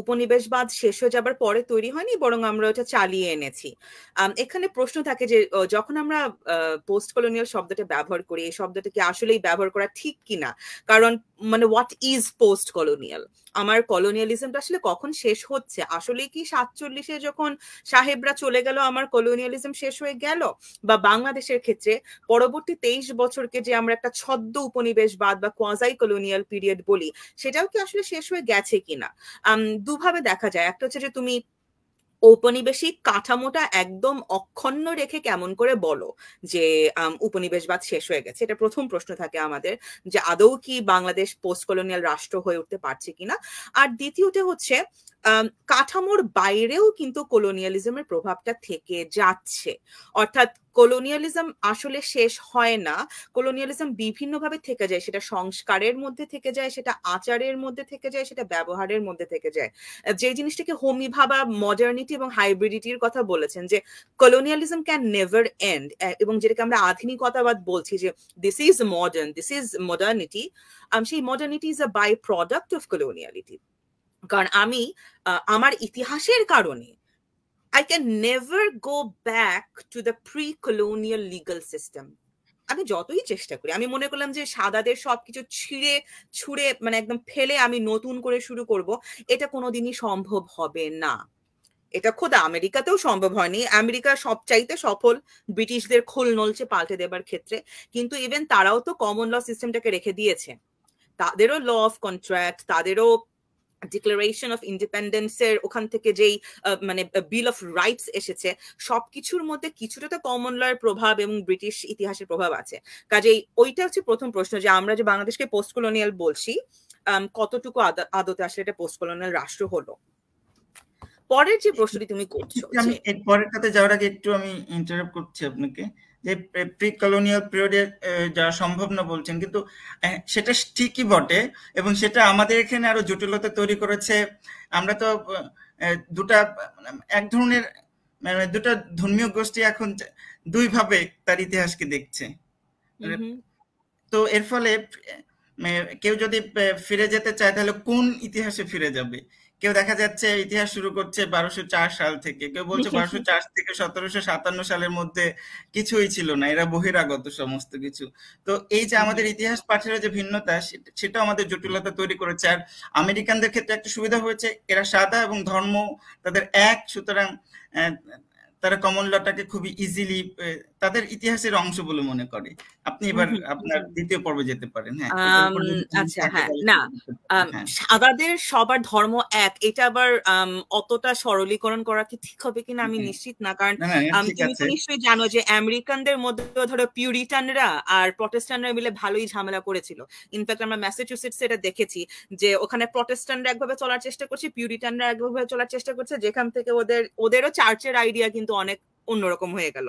উপনিবেশবাদ শেষ হয়ে যাবার পরে তৈরি হয়নি, বরং আমরা ওটা চালিয়ে এনেছি। এখানে প্রশ্ন থাকে যে যখন আমরা পোস্ট কলোনিয়াল শব্দটা ব্যবহার করি, এই শব্দটা কি আসলেই ব্যবহার করা ঠিক কিনা, কারণ মানে হোয়াট ইজ পোস্ট কলোনিয়াল, আমার কলোনিয়ালিজমটা আসলে কখন শেষ হচ্ছে? আসলে কি 47-এ যখন সাহেবরা চলে গেল আমার কলোনিয়ালিজম শেষ হয়ে গেল, বা বাংলাদেশের ক্ষেত্রে পরবর্তী 23 বছরকে যে আমরা একটা ছদ্ম উপনিবেশবাদ বা কোয়াজাই কলোনিয়াল পিরিয়ড বলি, সেটাও কি আসলে শেষ হয়ে গেছে কিনা? দুভাবে দেখা যায়। একটা হচ্ছে যে তুমি ঔপনিবেশিক কাঠামোটা একদম অক্ষুণ্ণ রেখে কেমন করে বলো যে উপনিবেশবাদ শেষ হয়ে গেছে? এটা প্রথম প্রশ্ন থাকে আমাদের, যে আদৌ কি বাংলাদেশ পোস্ট কলোনিয়াল রাষ্ট্র হয়ে উঠতে পারছে কিনা। আর দ্বিতীয়টা হচ্ছে কাঠামোর বাইরেও কিন্তু কলোনিয়ালিজমের প্রভাবটা থেকে যাচ্ছে, অর্থাৎ কলোনিয়ালিজম আসলে শেষ হয় না, কলোনিয়ালিজম বিভিন্নভাবে থেকে যায়, সেটা সংস্কারের মধ্যে থেকে যায়, সেটা আচারের মধ্যে থেকে যায়, সেটা ব্যবহারের মধ্যে থেকে যায়। যে জিনিসটাকে হোমি ভাবা মডার্নিটি এবং হাইব্রিডিটির কথা বলেছেন, যে কলোনিয়ালিজম ক্যান নেভার এন্ড, এবং যেটাকে আমরা আধুনিকতাবাদ বলছি যে this is modern, this is modernity, সেই modernity is a by product of coloniality. কারণ আমি আমার ইতিহাসের কারণে I can never go back to the pre-colonial legal system. আমি যতই চেষ্টা করি, আমি মনে করলাম যে সাদাদের সবকিছু ছিঁড়ে ছুঁড়ে মানে একদম ফেলে আমি নতুন করে শুরু করব, এটা কোনোদিনই সম্ভব হবে না। এটা খোদ আমেরিকাতেও সম্ভব হয়নি। আমেরিকা সবচাইতে সফল ব্রিটিশদের খোল নলচে পাল্টে দেবার ক্ষেত্রে, কিন্তু ইভেন তারাও তো কমন ল সিস্টেমটাকে রেখে দিয়েছে। তাদেরও ল অফ কন্ট্রাক্ট, তাদেরও ডিক্লারেশন অফ ইন্ডিপেন্ডেন্সের ওখান থেকে যেই মানে বিল অফ রাইটস এসেছে, সবকিছুর মধ্যে কিছুটা তো কমন লয়ের প্রভাব এবং ব্রিটিশ ইতিহাসের প্রভাব আছে। কাজেই ওইটা হচ্ছে প্রথম প্রশ্ন, যে আমরা যে বাংলাদেশকে পোস্ট কলোনিয়াল বলছি, কতটুকু আদতে আসলে এটা পোস্ট কলোনিয়াল রাষ্ট্র হলো। পরের যে প্রশ্নটি তুমি করছো, আমি এর পরেরটাতে যাওয়ার আগে একটু আমি ইন্টারাপ্ট করছি আপনাকে, যে প্রি কলোনিয়াল পিরিয়ডে যাওয়া সম্ভব না বলছেন, কিন্তু সেটা ঠিকই বটে, এবং সেটা আমাদের এখানে আরো জটিলতা তৈরি করেছে। আমরা তো দুটা এক ধরনের মানে দুটা ধর্মীয় গোষ্ঠী এখন দুই ভাবে তার ইতিহাসকে দেখছে। তো এর ফলে কেউ যদি ফিরে যেতে চায় তাহলে কোন ইতিহাসে ফিরে যাবে? কেউ দেখা যাচ্ছে ইতিহাস শুরু করছে 1204 সাল থেকে, কেউ বলছে 1204 থেকে 1757 সালের মধ্যে কিছুই ছিল না, এরা বহিরাগত সমস্ত কিছু। তো এই যে আমাদের ইতিহাস পাঠের যে ভিন্নতা, সেটা আমাদের জটিলতা তৈরি করেছে। আর আমেরিকানদের ক্ষেত্রে একটা সুবিধা হয়েছে, এরা সাদা এবং ধর্ম তাদের এক, সুতরাং তারা কমন লটাকে খুবই ইজিলি তাদের ইতিহাসের অংশ বলে মনে করে। আপনি এবার আপনার দ্বিতীয় পর্বে যেতে পারেন। হ্যাঁ, আচ্ছা, হ্যাঁ, না সাদাদের সবার ধর্ম এক, এটা আবার অতটা সরলীকরণ করা কি ঠিক হবে কিনা আমি নিশ্চিত না। কারণ তুমি তো নিশ্চয়ই জানো যে আমেরিকানদের মধ্যে ধরো পিউরিটানরা আর প্রটেস্ট্যান্টরা মিলে ভালোই ঝামেলা করেছিল। ইনফ্যাক্ট আমরা ম্যাসাচুসেটস এটা দেখেছি যে ওখানে প্রটেস্ট্যান্টরা একভাবে চলার চেষ্টা করছে, পিউরিটানরা একভাবে চলার চেষ্টা করছে, যেখান থেকে ওদেরও চার্চের আইডিয়া কিন্তু অনেক অন্যরকম হয়ে গেল।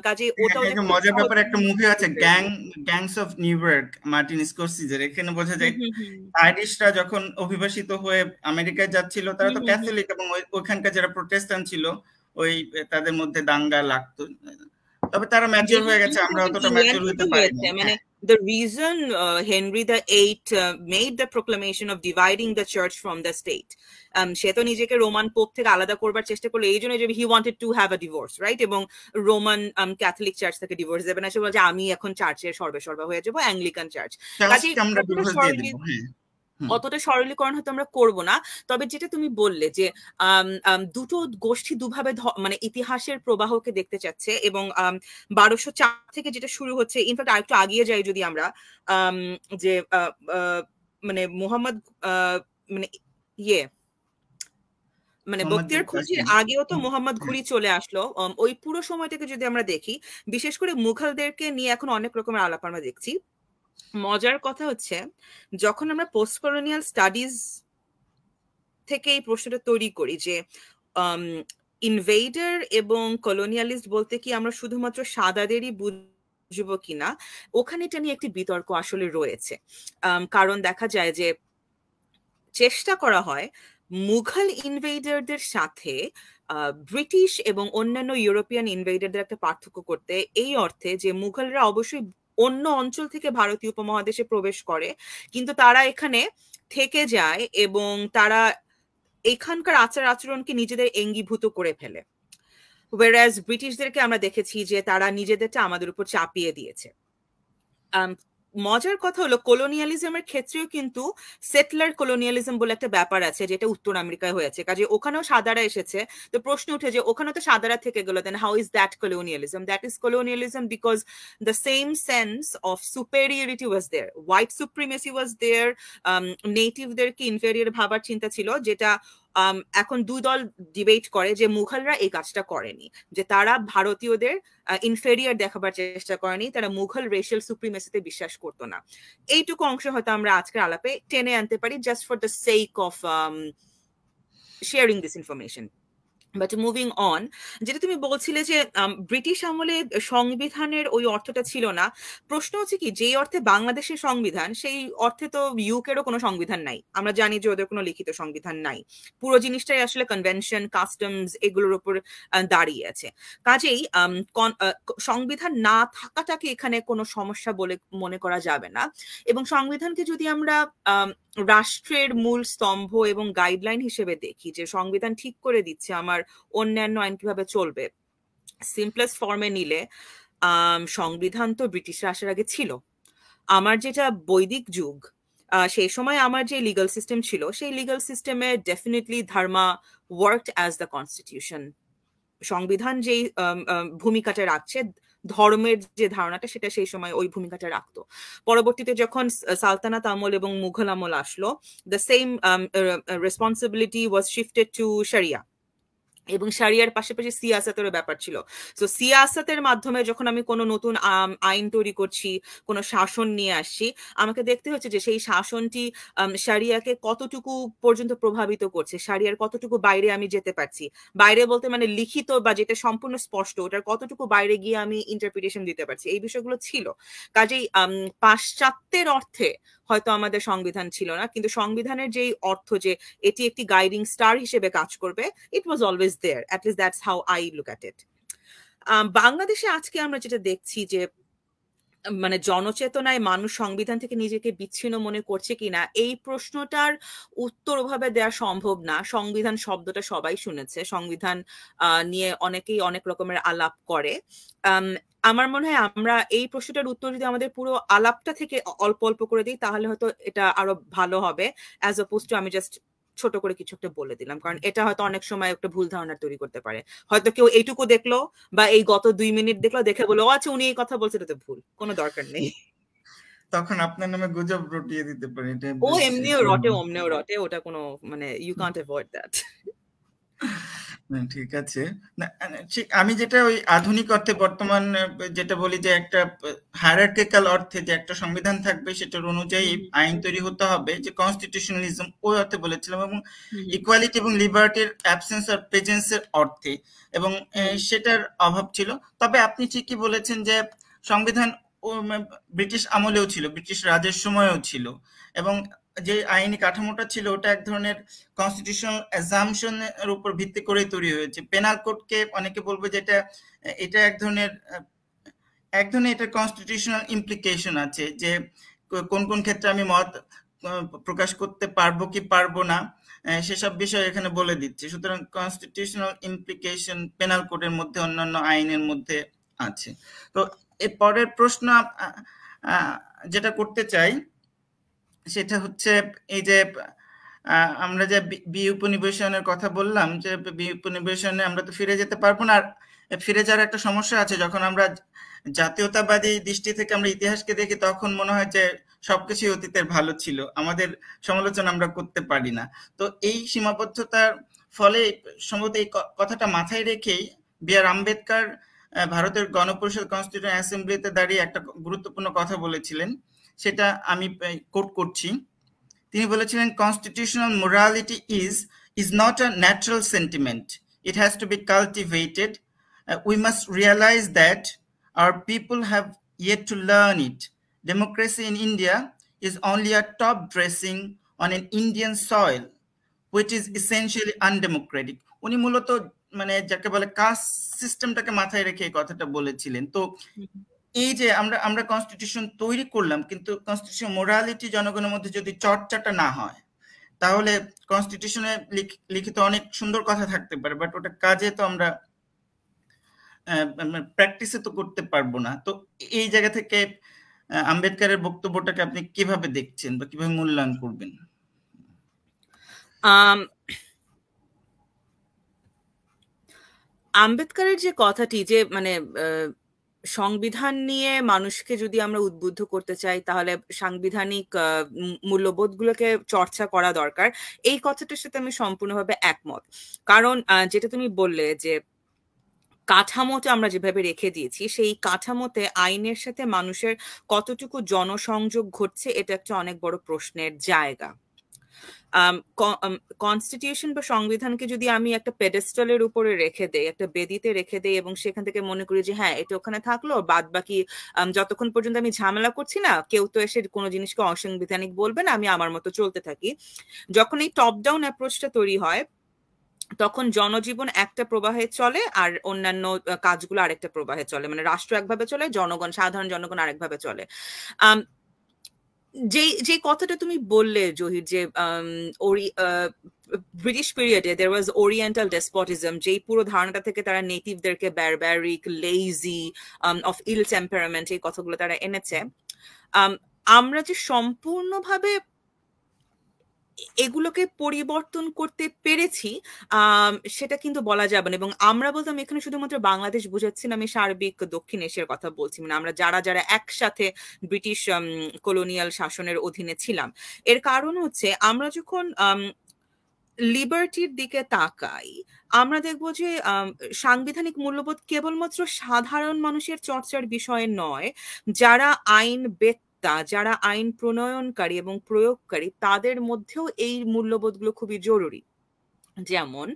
কাজে ওটাও একটা মজার ব্যাপার, একটা মুভি আছে gangs of New York, Martin স্করসিজের। এখানে বোঝা যায় আইরিশরা যখন অভিবাসিত হয়ে আমেরিকায় যাচ্ছিল, তারা তো ক্যাথলিক, এবং ওখানকার যারা প্রোটেস্ট্যান্ট ছিল ওই তাদের মধ্যে দাঙ্গা লাগতো। তবে তারা ম্যাচিউর হয়ে গেছে, আমরা অতটা ম্যাচিউর হতে পারিনি। মানে the reason Henry VIII made the proclamation of dividing the church from the state, সে তো নিজেকে রোমান পোপ থেকে আলাদা করবার চেষ্টা করলো এই জন্য যে he wanted to have a divorce, right? এবং রোমান ক্যাথলিক চার্চ থেকে ডিভোর্স দেবে না, সে বলছে আমি এখন চার্চের সর্বে হয়ে যাবো, অ্যাংলিকান চার্চ। অতটা সরলীকরণ হয়তো আমরা করব না। তবে যেটা তুমি বললে যে দুটো গোষ্ঠী দুভাবে মানে ইতিহাসের প্রবাহকে দেখতে চাচ্ছে, এবং 1204 থেকে যেটা শুরু হচ্ছে, ইনফ্যাক্ট আরেকটু আগিয়ে যাই যদি আমরা, যে মানে মোহাম্মদ মানে মানে বখতিয়ার খলজির আগেও তো মোহাম্মদ ঘুরি চলে আসলো। ওই পুরো সময়টাকে যদি আমরা দেখি, বিশেষ করে মুঘলদেরকে নিয়ে এখন অনেক রকমের আলাপ আমরা দেখছি। মজার কথা হচ্ছে, যখন আমরা পোস্ট কলোনিয়াল স্টাডিজ থেকে এই প্রশ্নটা তৈরি করি যে ইনভেডার এবং কলোনিয়ালিস্ট বলতে কি আমরা শুধুমাত্র সাদাদেরই বুঝবো কিনা, ওখানে এটা নিয়ে একটি বিতর্ক আসলে রয়েছে। কারণ দেখা যায় যে চেষ্টা করা হয় মুঘল ইনভেডারদের সাথে ব্রিটিশ এবং অন্যান্য ইউরোপিয়ান ইনভেডারদের একটা পার্থক্য করতে, এই অর্থে যে মুঘলরা অবশ্যই অন্য অঞ্চল থেকে ভারতীয় উপমহাদেশে প্রবেশ করে, কিন্তু তারা এখানে থেকে যায় এবং তারা এখানকার আচার আচরণকে নিজেদের এঙ্গীভূত করে ফেলে। whereas ব্রিটিশদেরকে আমরা দেখেছি যে তারা নিজেদেরটা আমাদের উপর চাপিয়ে দিয়েছে। মজার কথা হলো কলোনিয়ালিজমের ক্ষেত্রেও কিন্তু সেটলার কলোনিয়ালিজম বলে একটা ব্যাপার আছে, যেটা উত্তর আমেরিকায় হয়েছে। কাজে ওখানেও সাদারা এসেছে, তো প্রশ্ন উঠে যে ওখানে তো সাদারা থেকে গেল, then how is that colonialism? That is colonialism because the same sense of superiority was there, white supremacy was there, নেটিভদেরকে ইনফেরিয়র ভাবার চিন্তা ছিল, যেটা এখন দুই দল ডিবেট করে যে মুঘলরা এই কাজটা করেনি, যে তারা ভারতীয়দের ইনফেরিয়ার দেখাবার চেষ্টা করেনি, তারা মুঘল রেশিয়াল সুপ্রিমেসিতে বিশ্বাস করতো না। এইটুকু অংশ হয়তো আমরা আজকের আলাপে টেনে আনতে পারি just for the sake of sharing this information. But moving on, যেটা তুমি বলছিলে যে ব্রিটিশ আমলে সংবিধানের ওই অর্থটা ছিল না, প্রশ্ন হচ্ছে কি যেই অর্থে বাংলাদেশের সংবিধান সেই অর্থে তো ইউকেরও কোনো সংবিধান নাই। আমরা জানি যে ওদের কোনো লিখিত সংবিধান নাই, পুরো জিনিসটাই আসলে কনভেনশন, কাস্টমস এগুলোর উপর দাঁড়িয়ে আছে। কাজেই সংবিধান না থাকাটাকে এখানে কোনো সমস্যা বলে মনে করা যাবে না। এবং সংবিধানকে যদি আমরা রাষ্ট্রের মূল স্তম্ভ এবং গাইডলাইন হিসেবে দেখি, যে সংবিধান ঠিক করে দিচ্ছে আমার অন্যান্য আইন কিভাবে চলবে, সিম্পলেস্ট ফর্মে নিলে সংবিধান তো ব্রিটিশরা আসার আগে ছিল। আমার যেটা বৈদিক যুগ, সেই সময় আমার যে লিগাল সিস্টেম ছিল, সেই লিগাল সিস্টেমে definitely Dharma worked as the constitution. সংবিধান যেই ভূমিকাটা রাখছে, ধর্মের যে ধারণাটা, সেটা সেই সময় ওই ভূমিকাটা রাখতো। পরবর্তীতে যখন সালতানাত আমল এবং মুঘল আমল আসলো, the same responsibility was shifted to শরিয়া, এবং শরিয়ার পাশাপাশি সিয়াসতেরও ব্যাপার ছিল। তো সিয়াসতের মাধ্যমে যখন আমি কোনো নতুন আইন তৈরি করছি, কোনো শাসন নিয়ে আসছি, আমাকে দেখতে হচ্ছে যে সেই শাসনটি শরিয়াকে কতটুকু পর্যন্ত প্রভাবিত করছে, শরিয়ার কতটুকু বাইরে আমি যেতে পারছি। বাইরে বলতে মানে লিখিত বা যেটা সম্পূর্ণ স্পষ্ট, ওটার কতটুকু বাইরে গিয়ে আমি ইন্টারপ্রিটেশন দিতে পারছি, এই বিষয়গুলো ছিল। কাজেই পাশ্চাত্যের অর্থে হয়তো আমাদের সংবিধান ছিল না, কিন্তু সংবিধানের যেই অর্থ যে এটি একটি গাইডিং স্টার হিসেবে কাজ করবে, it was always there. At least that's how I look at it. বাংলাদেশে আজকে আমরা যেটা দেখছি যে মানে জনচেতনায় মানুষ সংবিধান থেকে নিজেকে বিচ্ছিন্ন মনে করছে কিনা, এই প্রশ্নটার উত্তর ওভাবে দেওয়া সম্ভব না। সংবিধান শব্দটা সবাই শুনেছে, সংবিধান নিয়ে অনেকেই অনেক রকমের আলাপ করে। আমার মনে হয় আমরা এই প্রশ্নটার উত্তর যদি আমাদের পুরো আলাপটা থেকে অল্প অল্প করে দিই, তাহলে হয়তো এটা আরো ভালো হবে, অ্যাজ অপোজ টু আমি জাস্ট ছোট করে কিছু একটা বলে দিলাম। কারণ এটা হয়তো অনেক সময় একটা ভুল ধারণা তৈরি করতে পারে। হয়তো কেউ এইটুকু দেখলো বা এই গত 2 মিনিট দেখলো, দেখে বলো আচ্ছা উনি এই কথা বলছে, এটা তো ভুল, কোনো দরকার নেই। তখন আপনার নামে গুজব রটিয়ে দিতে পারে। ও এমনিও রটে, অমনেও রটে, ওটা কোনো মানে ইউ কান্ট অ্যাভয়েড দ্যাট। ঠিক আছে। আমি যেটা ওই আধুনিক অর্থে বর্তমান যেটা বলি যে একটা হায়ারার্কিক্যাল অর্থে যে একটা সংবিধান থাকবে, সেটার অনুযায়ী আইন তৈরি হতে হবে, যে কনস্টিটিউশনালিজম ওই অর্থে বলেছিলাম, এবং ইকুয়ালিটি এবং লিবার্টির অ্যাবসেন্স আর প্রেজেন্সের অর্থে, এবং সেটার অভাব ছিল। তবে আপনি ঠিকই বলেছেন যে সংবিধান ব্রিটিশ আমলেও ছিল, ব্রিটিশ রাজের সময়ও ছিল, এবং যে আইনি কাঠামোটা ছিল ওটা এক ধরনের কনস্টিটিউশনাল অ্যাজাম্পশনের উপর ভিত্তি করে তৈরি হয়েছে। পেনাল কোডকে অনেকে বলবে যে এটা এক ধরনের এটা কনস্টিটিউশনাল ইমপ্লিকেশন আছে, যে কোন কোন ক্ষেত্রে আমি মত প্রকাশ করতে পারবো কি পারবো না, সেসব বিষয় এখানে বলে দিচ্ছে। সুতরাং কনস্টিটিউশনাল ইমপ্লিকেশন পেনাল কোডের মধ্যে, অন্যান্য আইনের মধ্যে আছে। তো এর পরের প্রশ্ন যেটা করতে চাই সেটা হচ্ছে এই যে আমরা যে বিউপনিবেশনের কথা বললাম, যে বিউপনিবেশনে আমরা তো ফিরে যেতে পারবো না। আর ফিরে যাওয়ার একটা সমস্যা আছে, যখন আমরা জাতীয়তাবাদী দৃষ্টি থেকে আমরা ইতিহাসকে দেখি, তখন মনে হয় যে সবকিছুই অতীতের ভালো ছিল, আমাদের সমালোচনা আমরা করতে পারি না। তো এই সীমাবদ্ধতার ফলে সম্ভবত এই কথাটা মাথায় রেখেই বি.আর. আম্বেদকর ভারতের গণপরিষদ কনস্টিটিউয়েন্ট অ্যাসেম্বলিতে দাঁড়িয়ে একটা গুরুত্বপূর্ণ কথা বলেছিলেন, সেটা আমি কোট করছি। তিনি বলেছিলেন, constitutional morality is not a natural sentiment, it has to be cultivated. We must realize that our people have yet to learn it. Democracy in India is only a top dressing on an Indian soil, which is essentially undemocratic. উনি মূলত মানে যাকে বলে caste সিস্টেমটাকে মাথায় রেখে এই কথাটা বলেছিলেন। তো এই যে আমরা কনস্টিটিউশন তৈরি করলাম, কিন্তু কনস্টিটিউশন মোরালিটি জনগণের মধ্যে যদি চর্চাটা না হয়, তাহলে কনস্টিটিউশনে লিখিত অনেক সুন্দর কথা থাকতে পারে, বাট ওটা কাজে তো আমরা প্র্যাকটিসে তো করতে পারবো না। তো এই জায়গা থেকে আম্বেদকরের বক্তব্যটাকে আপনি কিভাবে দেখছেন বা কিভাবে মূল্যায়ন করবেন? আম্বেদকরের যে কথাটি, যে মানে সংবিধান নিয়ে মানুষকে যদি আমরা উদ্বুদ্ধ করতে চাই তাহলে সাংবিধানিক মূল্যবোধগুলোকে চর্চা করা দরকার। এই কথাটার সাথে আমি সম্পূর্ণভাবে একমত। কারণ যেটা তুমি বললে যে কাঠামোটা আমরা যেভাবে রেখে দিয়েছি, সেই কাঠামোতে আইনের সাথে মানুষের কতটুকু জনসংযোগ ঘটছে, এটা একটা অনেক বড় প্রশ্নের জায়গা। কনস্টিটিউশন বা সংবিধানকে যদি আমি একটা পেডেস্টালের উপরে রেখে দেই, একটা বেদিতে রেখে দেই, এবং সেখান থেকে মনে করি যে হ্যাঁ এটা ওখানে থাকলো, বাদ বাকি যতক্ষণ পর্যন্ত আমি ঝামেলা করছি না, কেউ তো এসে কোনো জিনিসকে অসাংবিধানিক বলবে না, আমি আমার মতো চলতে থাকি। যখন এই টপ ডাউন অ্যাপ্রোচটা তৈরি হয়, তখন জনজীবন একটা প্রবাহে চলে আর অন্যান্য কাজগুলো আরেকটা প্রবাহে চলে। মানে রাষ্ট্র একভাবে চলে, জনগণ, সাধারণ জনগণ আরেকভাবে চলে। যে কথাটা তুমি বললে জহির, যে ব্রিটিশ পিরিয়ডে দেয়ার ওয়াজ ওরিয়েন্টাল ডেসপটিজম, যেই পুরো ধারণাটা থেকে তারা নেটিভদেরকে ব্যারব্যারিক, লেজি, অফ ইল টেম্পারামেন্ট, এই কথাগুলো তারা এনেছে। আমরা যে সম্পূর্ণভাবে এগুলোকে পরিবর্তন করতে পেরেছি সেটা কিন্তু বলা যাবে না। এবং আমরা বলতে আমি এখানে শুধুমাত্র বাংলাদেশ বুঝাচ্ছি না, আমি সার্বিক দক্ষিণ এশিয়ার কথা বলছি। মানে আমরা যারা যারা একসাথে ব্রিটিশ কলোনিয়াল শাসনের অধীনে ছিলাম, এর কারণ হচ্ছে আমরা যখন লিবার্টির দিকে তাকাই, আমরা দেখব যে সাংবিধানিক মূল্যবোধ কেবলমাত্র সাধারণ মানুষের চর্চার বিষয় নয়, যারা আইন যারা আইন প্রণয়নকারী এবং প্রয়োগকারী, তাদের মধ্যেও এই মূল্যবোধগুলো খুবই জরুরি। যেমন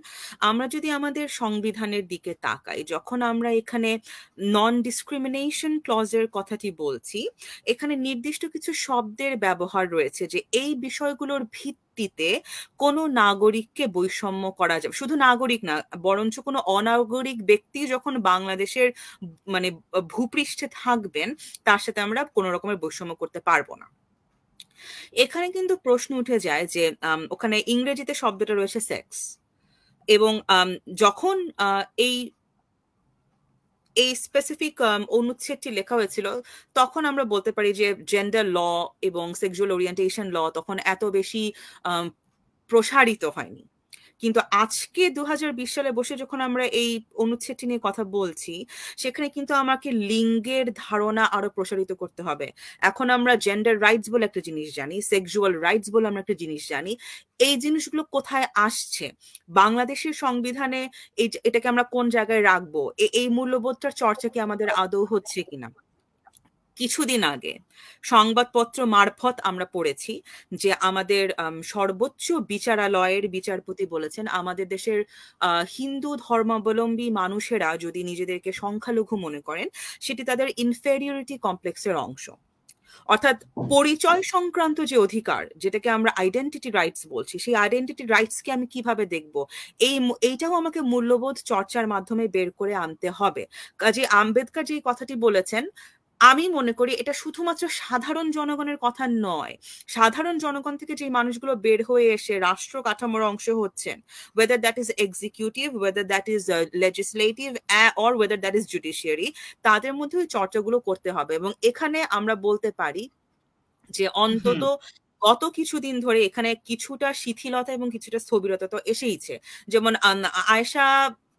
আমরা যদি আমাদের সংবিধানের দিকে তাকাই, যখন আমরা এখানে নন ডিসক্রিমিনেশন ক্লজের কথাটি বলছি, এখানে নির্দিষ্ট কিছু শব্দের ব্যবহার রয়েছে যে এই বিষয়গুলোর ভিত্তিতে কোনো নাগরিককে বৈষম্য করা যাবে। শুধু নাগরিক না, বরঞ্চ কোনো অনাগরিক ব্যক্তি যখন বাংলাদেশের মানে ভূপৃষ্ঠে থাকবেন, তার সাথে আমরা কোনো রকমের বৈষম্য করতে পারবো না। এখানে কিন্তু প্রশ্ন উঠে যায় যে ওখানে ইংরেজিতে শব্দটা রয়েছে সেক্স, এবং যখন এই স্পেসিফিক অনুচ্ছেদটি লেখা হয়েছিল, তখন আমরা বলতে পারি যে জেন্ডার ল এবং সেক্সুয়াল ওরিয়েন্টেশন ল তখন এত বেশি প্রসারিত হয়নি। কিন্তু আজকে 2020 সালে বসে যখন আমরা এই অনুচ্ছেদটি নিয়ে কথা বলছি, সেখানে কিন্তু আমাকে লিঙ্গের ধারণা আরো প্রসারিত করতে হবে। এখন আমরা জেন্ডার রাইটস বলে একটা জিনিস জানি, সেক্সুয়াল রাইটস বলে আমরা একটা জিনিস জানি। এই জিনিসগুলো কোথায় আসছে? বাংলাদেশের সংবিধানে এটাকে আমরা কোন জায়গায় রাখবো? এই মূল্যবোধটার চর্চা কি আমাদের আদৌ হচ্ছে কিনা? কিছুদিন আগে সংবাদপত্র মারফত আমরা পড়েছি যে আমাদের সর্বোচ্চ বিচারালয়ের বিচারপতি বলেছেন আমাদের দেশের হিন্দু ধর্মাবলম্বী মানুষেরা যদি নিজেদেরকে সংখ্যালঘু মনে করেন, সেটি তাদের ইনফেরিয়রিটি কমপ্লেক্সের অংশ। অর্থাৎ পরিচয় সংক্রান্ত যে অধিকার, যেটাকে আমরা আইডেন্টিটি রাইটস বলছি, সেই আইডেন্টিটি রাইটসকে আমি কিভাবে দেখব, এইটাও আমাকে মূল্যবোধ চর্চার মাধ্যমে বের করে আনতে হবে। কাজে আম্বেদকর যে কথাটি বলেছেন, আমি মনে করি এটা শুধুমাত্র সাধারণ জনগণের কথা নয়। সাধারণ জনগণ থেকে যে মানুষগুলো বের হয়ে এসে রাষ্ট্র কাঠামোর অংশ হচ্ছেন, whether that is executive, whether that is legislative, or whether that is judiciary, তাদের মধ্যে ওই চর্চাগুলো করতে হবে। এবং এখানে আমরা বলতে পারি যে অন্তত গত কিছুদিন ধরে এখানে কিছুটা শিথিলতা এবং কিছুটা স্থবিরতা তো এসেইছে। যেমন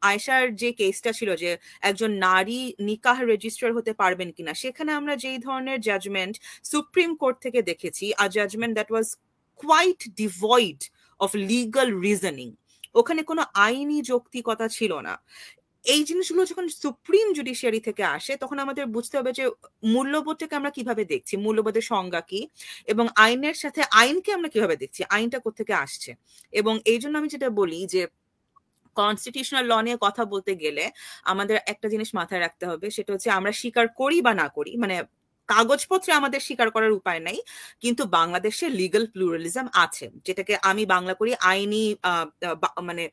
আয়েশার যে কেসটা ছিল যে একজন নারী নিকাহ রেজিস্ট্রার হতে পারবেন কিনা, সেখানে আমরা যেই ধরনের জাজমেন্ট সুপ্রিম কোর্ট থেকে দেখেছি, a judgement that was quite devoid of legal reasoning, ওখানে কোনো আইনি যৌক্তিকতা ছিল না। এই জিনিসগুলো যখন সুপ্রিম জুডিশিয়ারি থেকে আসে, তখন আমাদের বুঝতে হবে যে মূল্যবোধটাকে আমরা কিভাবে দেখছি, মূল্যবোধের সংজ্ঞা কি, এবং আইনের সাথে আইনকে আমরা কিভাবে দেখছি, আইনটা কোত্থেকে আসছে। এবং এই জন্য আমি যেটা বলি যে কনস্টিটিউশনাল ল নিয়ে কথা বলতে গেলে আমাদের একটা জিনিস মাথায় রাখতে হবে, সেটা হচ্ছে আমরা স্বীকার করি বা না করি, মানে কাগজপত্রে আমাদের স্বীকার করার উপায় নাই, কিন্তু বাংলাদেশে লিগাল প্লুরালিজম আছে, যেটাকে আমি বাংলা করি আইনি মানে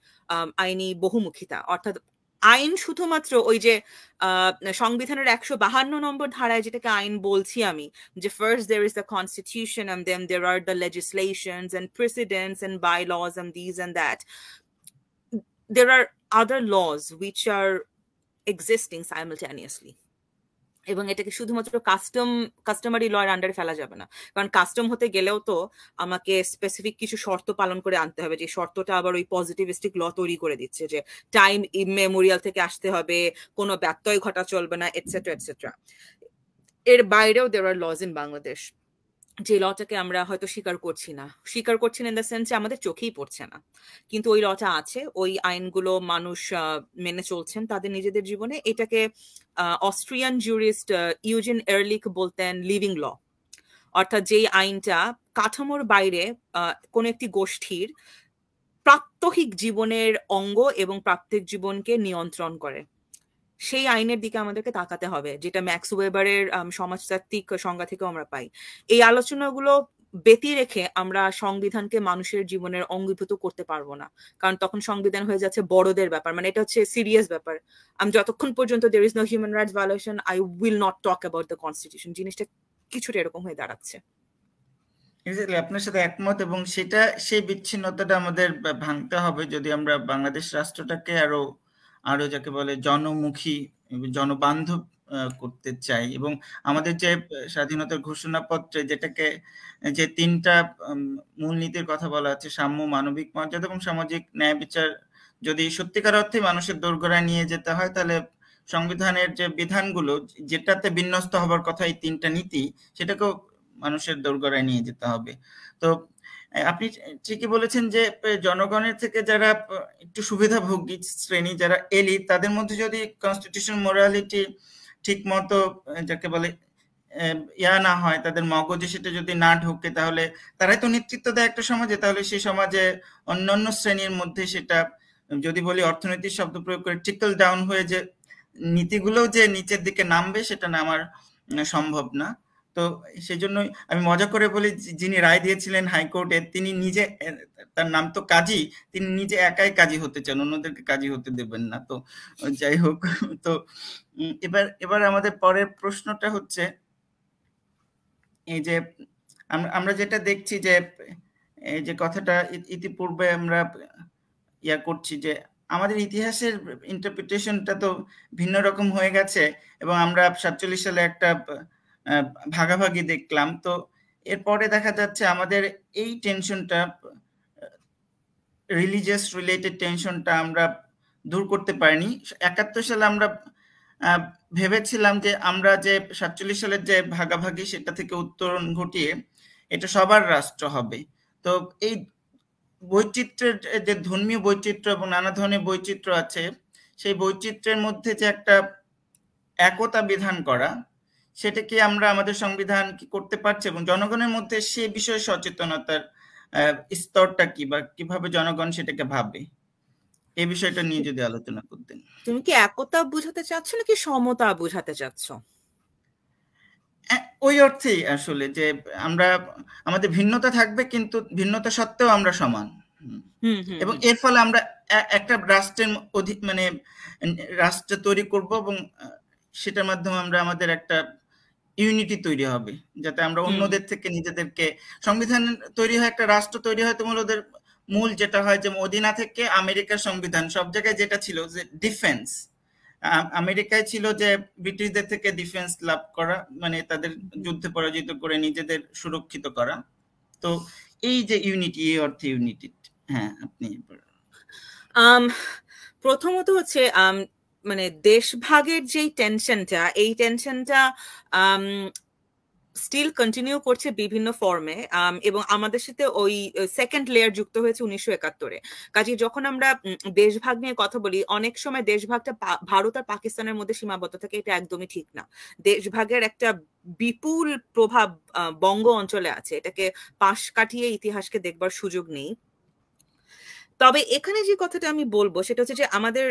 আইনি বহুমুখিতা। অর্থাৎ আইন শুধুমাত্র ওই যে সংবিধানের 152 নম্বর ধারায় যেটাকে আইন বলছি আমি, যে first there is the constitution and then there are the legislations and precedents and bylaws and these and that. There are other laws which are existing simultaneously. এবং এটাকে শুধুমাত্র কাস্টমারি লয়ের আন্ডারে ফেলা যাবে না, কারণ কাস্টম হতে গেলেও তো আমাকে স্পেসিফিক কিছু শর্ত পালন করে আনতে হবে, যে শর্তটা আবার ওই পজিটিভিস্টিক ল তৈরি করে দিচ্ছে যে টাইম ইমেমোরিয়াল থেকে আসতে হবে, কোনো ব্যত্যয় ঘটা চলবে না, এটসেট্রা এটসেট্রা। এর বাইরেও দেয়ার আর লজ ইন বাংলাদেশ, যে লটাকে আমরা হয়তো স্বীকার করছি না ইন দ্য সেন্স আমাদের চোখেই পড়ছে না, কিন্তু ওই লটা আছে, ওই আইনগুলো মানুষ মেনে চলছেন তাদের নিজেদের জীবনে। এটাকে অস্ট্রিয়ান জুরিস্ট ইউজিন এরলিখ বলতেন লিভিং ল, অর্থাৎ যেই আইনটা কাঠামোর বাইরে কোন একটি গোষ্ঠীর প্রাত্যহিক জীবনের অঙ্গ এবং প্রাত্যহিক জীবনকে নিয়ন্ত্রণ করে, সেই আইনের দিকে আমাদেরকে তাকাতে হবে, যেটা ম্যাক্স ওয়েবারের সমাজতাত্ত্বিক সংজ্ঞা থেকেও আমরা পাই। এই আলোচনাগুলো ব্যতি রেখে আমরা সংবিধানকে মানুষের জীবনের অঙ্গীভূত করতে পারবো না, কারণ তখন সংবিধান হয়ে যাচ্ছে বড়দের ব্যাপার, মানে এটা হচ্ছে সিরিয়াস ব্যাপার। আমি যতক্ষণ পর্যন্ত there is no human rights violation I will not talk about the constitution, জিনিসটা কিছুটা এরকম হয়ে দাঁড়াচ্ছে। আপনার সাথে একমত, এবং সেটা সেই বিচ্ছিন্নতাটা আমাদের ভাঙতে হবে যদি আমরা বাংলাদেশ রাষ্ট্রটাকে আরো যাকে বলে জনমুখী জনবান্ধব করতে চাই। এবং আমাদের যে স্বাধীনতার ঘোষণাপত্রে যেটাকে যে 3টা মূলনীতির কথা বলা আছে, সাম্য, মানবিক মর্যাদা এবং সামাজিক ন্যায় বিচার, যদি সত্যিকার অর্থে মানুষের দোরগোড়ায় নিয়ে যেতে হয়, তাহলে সংবিধানের যে বিধানগুলো যেটাতে বিন্যস্ত হবার কথা এই 3টা নীতি, সেটাকেও মানুষের দোরগোড়ায় নিয়ে যেতে হবে। তো আপনি ঠিকই বলেছেন যে জনগণের থেকে যারা একটু সুবিধাভোগী শ্রেণী, যারা এলিট, তাদের মধ্যে যদি কনস্টিটিউশন মোরালিটি ঠিক মতো যাকে বলে না হয়, তাদের মগজে সেটা যদি না ঢোকে, তাহলে তারাই তো নেতৃত্ব দেয় একটা সমাজে, তাহলে সেই সমাজে অন্যান্য শ্রেণীর মধ্যে সেটা, যদি বলি অর্থনৈতিক শব্দ প্রয়োগ করে, ট্রিকল ডাউন হয়ে যে নীতিগুলো যে নিচের দিকে নামবে, সেটা নামার সম্ভব না। তো সেই জন্যই আমি মজা করে বলি, যিনি রায় দিয়েছিলেন হাইকোর্টে, তিনি নিজে, তার নাম তো কাজী, তিনি নিজে একাই কাজী হতে চান, অন্যদেরকে কাজী হতে দেবেন না। তো যাই হোক, তো এবার আমাদের পরের প্রশ্নটা হচ্ছে এই যে আমরা যেটা দেখছি যে এই যে কথাটা ইতিপূর্বে আমরা করছি যে আমাদের ইতিহাসের ইন্টারপ্রিটেশনটা তো ভিন্ন রকম হয়ে গেছে, এবং আমরা 47 সালে একটা ভাগাভাগি দেখলাম। তো এরপরে দেখা যাচ্ছে আমাদের এই টেনশনটা, রিলিজিয়াস রিলেটেড টেনশনটা আমরা দূর করতে পারিনি। 71 সালে আমরা ভেবেছিলাম যে আমরা যে 47 সালের যে ভাগাভাগি, সেটা থেকে উত্তরণ ঘটিয়ে এটা সবার রাষ্ট্র হবে। তো এই বৈচিত্র্যের যে ধর্মীয় বৈচিত্র্য এবং নানা ধরনের বৈচিত্র্য আছে, সেই বৈচিত্র্যের মধ্যে যে একটা একতা বিধান করা, সেটা কি আমরা আমাদের সংবিধান কি করতে পারছে, এবং জনগণের মধ্যে সে বিষয়ে সচেতনতার স্তরটা কি, বা কিভাবে জনগণ সেটাকে ভাবে, এই বিষয়টা নিয়ে যদি আলোচনা করতেন। তুমি কি একতা বুঝাতে চাচ্ছ নাকি সমতা বুঝাতে চাচ্ছ? ওই অর্থেই আসলে যে আমরা, আমাদের ভিন্নতা থাকবে কিন্তু ভিন্নতা সত্ত্বেও আমরা সমান, এবং এর ফলে আমরা একটা রাষ্ট্রের মানে রাষ্ট্র তৈরি করব, এবং সেটার মাধ্যমে আমরা আমাদের একটা ইউনিটি তৈরি হবে, যাতে আমরা অন্যদের থেকে নিজেদেরকে, সংবিধান তৈরি হয়, একটা রাষ্ট্র তৈরি হয় তোমার ওদের মূল যেটা হয় যে মদিনা থেকে আমেরিকার সংবিধান, সব জায়গায় যেটা ছিল যে ডিফেন্স, আমেরিকায় ছিল যে ব্রিটিশদের থেকে ডিফেন্স লাভ করা, মানে তাদের যুদ্ধে পরাজিত করে নিজেদের সুরক্ষিত করা। তো এই যে ইউনিটি, এই অর্থে ইউনিটি। হ্যাঁ, আপনি প্রথমত হচ্ছে মানে দেশভাগের যেই টেনশনটা, এই টেনশনটা স্টিল কন্টিনিউ করছে বিভিন্ন ফর্মে, এবং আমাদের সাথে ওই সেকেন্ড লেয়ার যুক্ত হয়েছে 1971-এ। কাজে যখন আমরা দেশভাগ নিয়ে কথা বলি, অনেক সময় দেশভাগটা ভারত আর পাকিস্তানের মধ্যে সীমাবদ্ধ থাকে, এটা একদমই ঠিক না। দেশভাগের একটা বিপুল প্রভাব বঙ্গ অঞ্চলে আছে, এটাকে পাশ কাটিয়ে ইতিহাসকে দেখবার সুযোগ নেই। তবে এখানে যে কথাটা আমি বলবো সেটা হচ্ছে যে আমাদের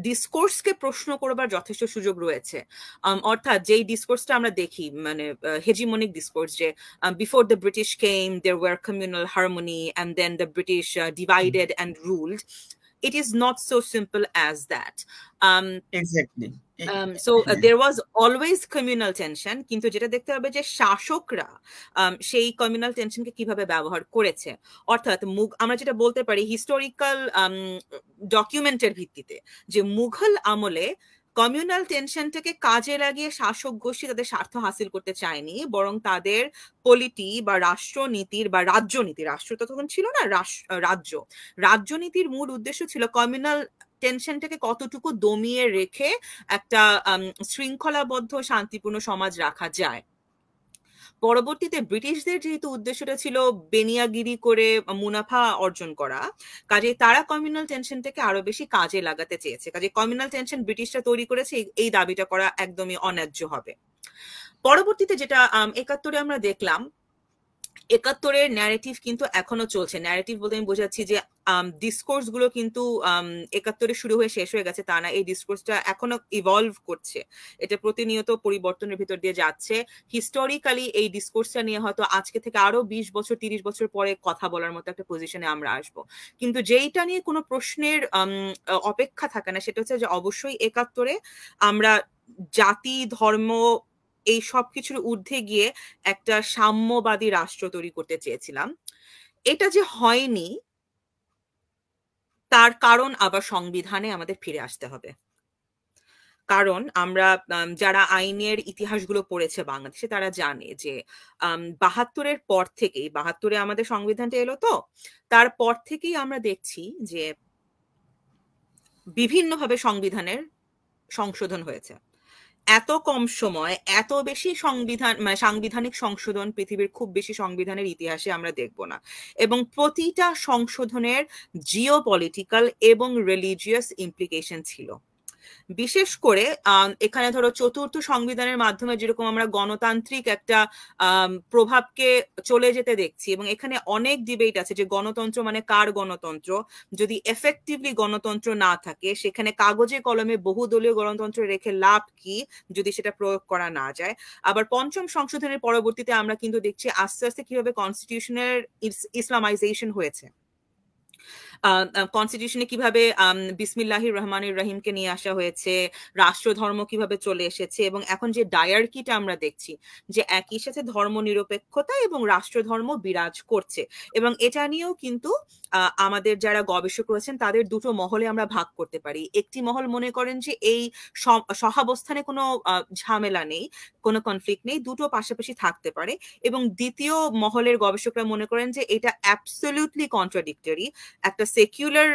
ডিসকোর্সকে প্রশ্ন করবার যথেষ্ট সুযোগ রয়েছে। অর্থাৎ যেই ডিসকোর্সটা আমরা দেখি, মানে হেজিমনিক ডিসকোর্স, যে before the British came there were communal harmony and then the British divided and ruled, it is not so simple as that. Exactly. So there was always communal tension, কিন্তু যেটা দেখতে হবে যে শাসকরা সেই communal টেনশনকে কিভাবে ব্যবহার করেছে। অর্থাৎ আমরা যেটা বলতে পারি হিস্টোরিক্যাল ডকুমেন্টের ভিত্তিতে, যে মুঘল আমলে কমিউনাল টেনশনটাকে কাজে লাগিয়ে শাসক গোষ্ঠী তাদের স্বার্থ হাসিল করতে চায়নি, বরং তাদের পলিটি বা রাষ্ট্রনীতির বা রাজ্যনীতি, রাষ্ট্র তো তখন ছিল না, রাজ্যনীতির মূল উদ্দেশ্য ছিল কমিউনাল টেনশনটাকে কতটুকু দমিয়ে রেখে একটা শৃঙ্খলাবদ্ধ শান্তিপূর্ণ সমাজ রাখা যায়। পরবর্তীতে ব্রিটিশদের যেহেতু উদ্দেশ্যটা ছিল বেনিয়াগিরি করে মুনাফা অর্জন করা, কাজে তারা কমিউনাল টেনশনটাকে আরো বেশি কাজে লাগাতে চেয়েছে। কাজে কমিউনাল টেনশন ব্রিটিশরা তৈরি করেছে, এই দাবিটা করা একদমই অন্যায্য হবে। পরবর্তীতে যেটা ৭১-এ আমরা দেখলাম, ৭১-এর ন্যারেটিভ কিন্তু এখনো চলছে। ন্যারেটিভ বলতে আমি বোঝাচ্ছি যে ডিসকোর্স গুলো কিন্তু ৭১-এ শুরু হয়ে শেষ হয়ে গেছে তা না, এই ডিসকোর্সটা এখনো ইভলভ করছে, এটা প্রতিনিয়ত পরিবর্তনের ভিতর দিয়ে যাচ্ছে। হিস্টোরিক্যালি এই ডিসকোর্সটা নিয়ে হয়তো আজকে থেকে আরো ২০ বছর ৩০ বছর পরে কথা বলার মতো একটা পজিশনে আমরা আসব, কিন্তু যেইটা নিয়ে কোনো প্রশ্নের অপেক্ষা থাকে না সেটা হচ্ছে যে অবশ্যই ৭১-এ আমরা জাতি ধর্ম এই সব কিছুর ঊর্ধ্বে গিয়ে একটা সাম্যবাদী রাষ্ট্র তৈরি করতে চেয়েছিলাম। এটা যে হয়নি তার কারণ আবার সংবিধানে আমাদের ফিরে আসতে হবে। কারণ আমরা যারা আইনের ইতিহাসগুলো পড়েছে বাংলাদেশে তারা জানে যে ৭২-এর পর থেকেই, ৭২-এ আমাদের সংবিধানটা এলো, তো তারপর থেকেই আমরা দেখছি যে বিভিন্নভাবে সংবিধানের সংশোধন হয়েছে। এত কম সময় এত বেশি সাংবিধানিক সংশোধন পৃথিবীর খুব বেশি সংবিধানের ইতিহাসে আমরা দেখব না, এবং প্রতিটা সংশোধনের জিওপলিটিক্যাল এবং রিলিজিয়াস ইমপ্লিকেশন ছিল। বিশেষ করে এখানে ধরো চতুর্থ সংবিধানের মাধ্যমে যেরকম আমরা গণতান্ত্রিক একটা প্রভাবকে চলে যেতে দেখছি, এবং এখানে অনেক ডিবেট আছে যে গণতন্ত্র মানে কার গণতন্ত্র, যদি এফেক্টিভলি গণতন্ত্র না থাকে সেখানে কাগজে কলমে বহুদলীয় গণতন্ত্র রেখে লাভ কি যদি সেটা প্রয়োগ করা না যায়। আবার পঞ্চম সংশোধনের পরবর্তীতে আমরা কিন্তু দেখছি আস্তে আস্তে কিভাবে কনস্টিটিউশনের ইসলামাইজেশন হয়েছে, কনস্টিটিউশনে কিভাবে বিসমিল্লাহির রহমানির রহিমকে নিয়ে আসা হয়েছে, রাষ্ট্রধর্ম কিভাবে চলে এসেছে, এবং এখন যে ডায়ার্কিটা আমরা দেখছি যে একই সাথে ধর্ম নিরপেক্ষতা এবং রাষ্ট্রধর্ম বিরাজ করছে, এবং এটা নিয়েও কিন্তু আমাদের যারা গবেষক রয়েছেন তাদের দুটো মহলে আমরা ভাগ করতে পারি। একটি মহল মনে করেন যে এই সহাবস্থানে কোনো ঝামেলা নেই, কোনো কনফ্লিক্ট নেই, দুটো পাশাপাশি থাকতে পারে, এবং দ্বিতীয় মহলের গবেষকরা মনে করেন যে এটা অ্যাবসলিউটলি কন্ট্রাডিক্টরি, একটা সেকুলার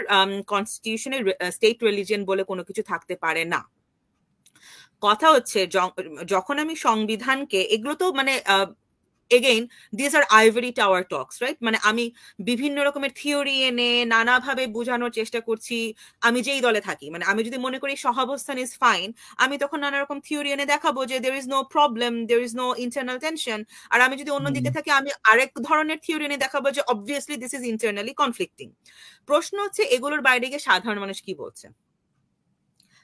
কনস্টিটিউশনের স্টেট রিলিজিয়ন বলে কোনো কিছু থাকতে পারে না। কথা হচ্ছে যখন আমি সংবিধানকে, এগুলো তো মানে again this are ivory tower talks, right, মানে আমি বিভিন্ন রকমের থিওরি এনে নানাভাবে বোঝানোর চেষ্টা করছি, আমি যেই দলে থাকি, মানে আমি যদি মনে করি সহাবস্থান ইজ ফাইন, আমি তখন নানা রকম থিওরি এনে দেখাবো যে there is no problem, there is no internal tension, আর আমি যদি অন্যদিকে থাকি আমি আরেক ধরনের থিওরি এনে দেখাবো যে obviously this is internally conflicting. প্রশ্ন হচ্ছে এগুলোর বাইরে গিয়ে সাধারণ মানুষ কি বলছে।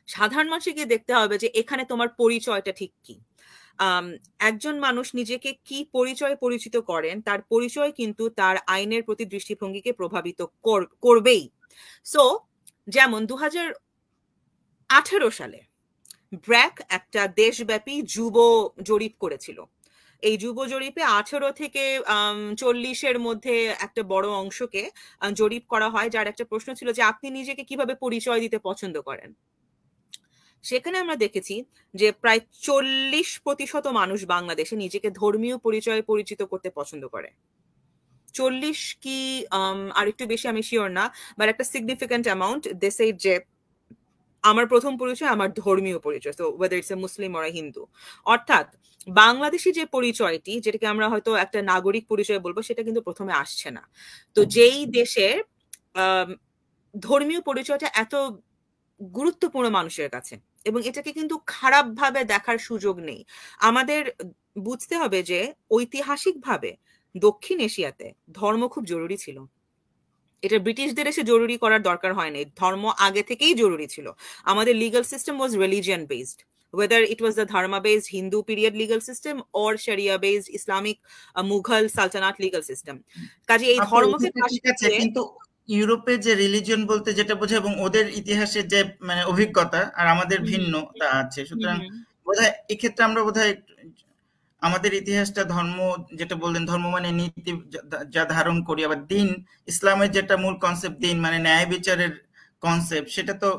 সাধারণ মানুষকে গিয়ে দেখতে হবে যে এখানে তোমার পরিচয়টা ঠিক কি। একজন মানুষ নিজেকে কি পরিচয়ে পরিচিত করেন তার পরিচয় কিন্তু তার আইনের প্রতি দৃষ্টিভঙ্গিকে প্রভাবিত করবেই। সো যেমন 2018 সালে ব্র্যাক একটা দেশব্যাপী যুব জরিপ করেছিল। এই যুব জরিপে 18 থেকে 40-এর মধ্যে একটা বড় অংশকে জরিপ করা হয়, যার একটা প্রশ্ন ছিল যে আপনি নিজেকে কিভাবে পরিচয় দিতে পছন্দ করেন। সেখানে আমরা দেখেছি যে প্রায় 40% মানুষ বাংলাদেশে নিজেকে ধর্মীয় পরিচয়ে পরিচিত করতে পছন্দ করে। 40 কি আরেকটু বেশি আমি শিওর না, বাট একটা সিগনিফিক্যান্ট অ্যামাউন্ট দেশে যে আমার প্রথম পরিচয় আমার ধর্মীয় পরিচয়, তো whether it's a Muslim or Hindu. অর্থাৎ বাংলাদেশি যে পরিচয়টি, যেটাকে আমরা হয়তো একটা নাগরিক পরিচয় বলবো, সেটা কিন্তু প্রথমে আসছে না। তো যেই দেশের ধর্মীয় পরিচয়টা এত গুরুত্বপূর্ণ মানুষের কাছে, এবং এটাকে কিন্তু খারাপ ভাবে দেখার সুযোগ নেই। আমাদের বুঝতে হবে যে ঐতিহাসিকভাবে দক্ষিণ এশিয়াতে ধর্ম খুব জরুরি ছিল। এটা ব্রিটিশদের এসে জরুরি করার দরকার হয়নি, ধর্ম আগে থেকেই জরুরি ছিল। আমাদের legal system was religion based, whether it was the dharma based Hindu period legal system or sharia based Islamic Mughal Sultanate legal system। কাজে এই ধর্মকে কিন্তু ইউরোপে যে রিলিজিয়ন বলতে যেটা বোঝায় এবং ওদের ইতিহাসের যে মানে অভিজ্ঞতা আর আমাদের ভিন্ন তা আছে, সুতরাং বোধহয় এক্ষেত্রে আমরা বোধহয় আমাদের ইতিহাসটা ধর্ম যেটা বললেন, ধর্ম মানে নীতি যা ধারণ করি, আবার দিন ইসলামের যেটা মূল কনসেপ্ট দিন মানে ন্যায় বিচারের কনসেপ্ট, সেটা তো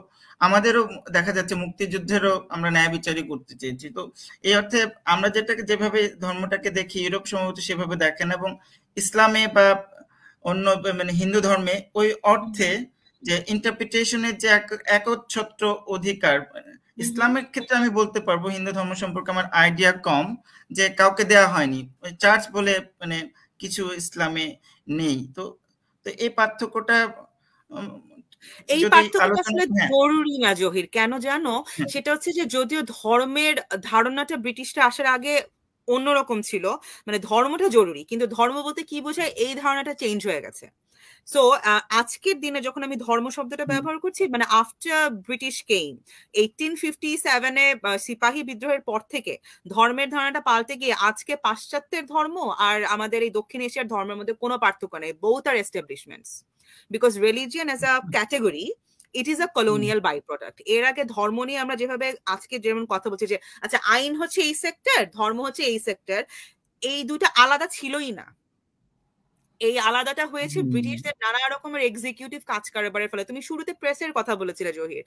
আমাদেরও দেখা যাচ্ছে মুক্তিযুদ্ধেরও আমরা ন্যায় বিচারই করতে চেয়েছি। তো এই অর্থে আমরা যেভাবে ধর্মটাকে দেখি, ইউরোপ সম্ভবত সেভাবে দেখেন, এবং ইসলামে বা অন্য মানে হিন্দু ধর্মে ওই অর্থে যে ইন্টারপ্রিটেশনের যে একচ্ছত্র অধিকার, ইসলামের ক্ষেত্রে আমি বলতে পারবো হিন্দু ধর্ম সম্পর্কে আমার আইডিয়া কম, যে কাউকে দেওয়া হয়নি, চার্চ বলে মানে কিছু ইসলামে নেই। তো তো এই পার্থক্যটা এই পার্থক্যটা আসলে জরুরি না জহির, কেন জানো? সেটা হচ্ছে যে যদিও ধর্মের ধারণাটা ব্রিটিশরা আসার আগে অন্যরকম ছিল, মানে ধর্মটা জরুরি, কিন্তু ধর্ম বলতে কি বোঝায় এই ধারণাটা চেঞ্জ হয়ে গেছে। সো আজকের দিনে যখন আমি ধর্ম শব্দটা ব্যবহার করছি, মানে আফটার ব্রিটিশ কেম 1857-এ সিপাহী বিদ্রোহের পর থেকে ধর্মের ধারণাটা পাল্টে গিয়ে আজকে পাশ্চাত্যের ধর্ম আর আমাদের এই দক্ষিণ এশিয়ার ধর্মের মধ্যে কোনো পার্থক্য নেই, both are establishments, because religion as a category it is a colonial byproduct. এর আগে ধর্ম নিয়ে আমরা যেভাবে আজকে যেমন কথা বলছি যে আচ্ছা আইন হচ্ছে এই সেক্টর, ধর্ম হচ্ছে এই সেক্টর, এই দুটো আলাদা ছিলই না। এই আলাদাটা হয়েছে ব্রিটিশদের নানা রকমের এক্সিকিউটিভ কাজ কারবারের ফলে। তুমি শুরুতে প্রেসের কথা বলেছিলে জহির,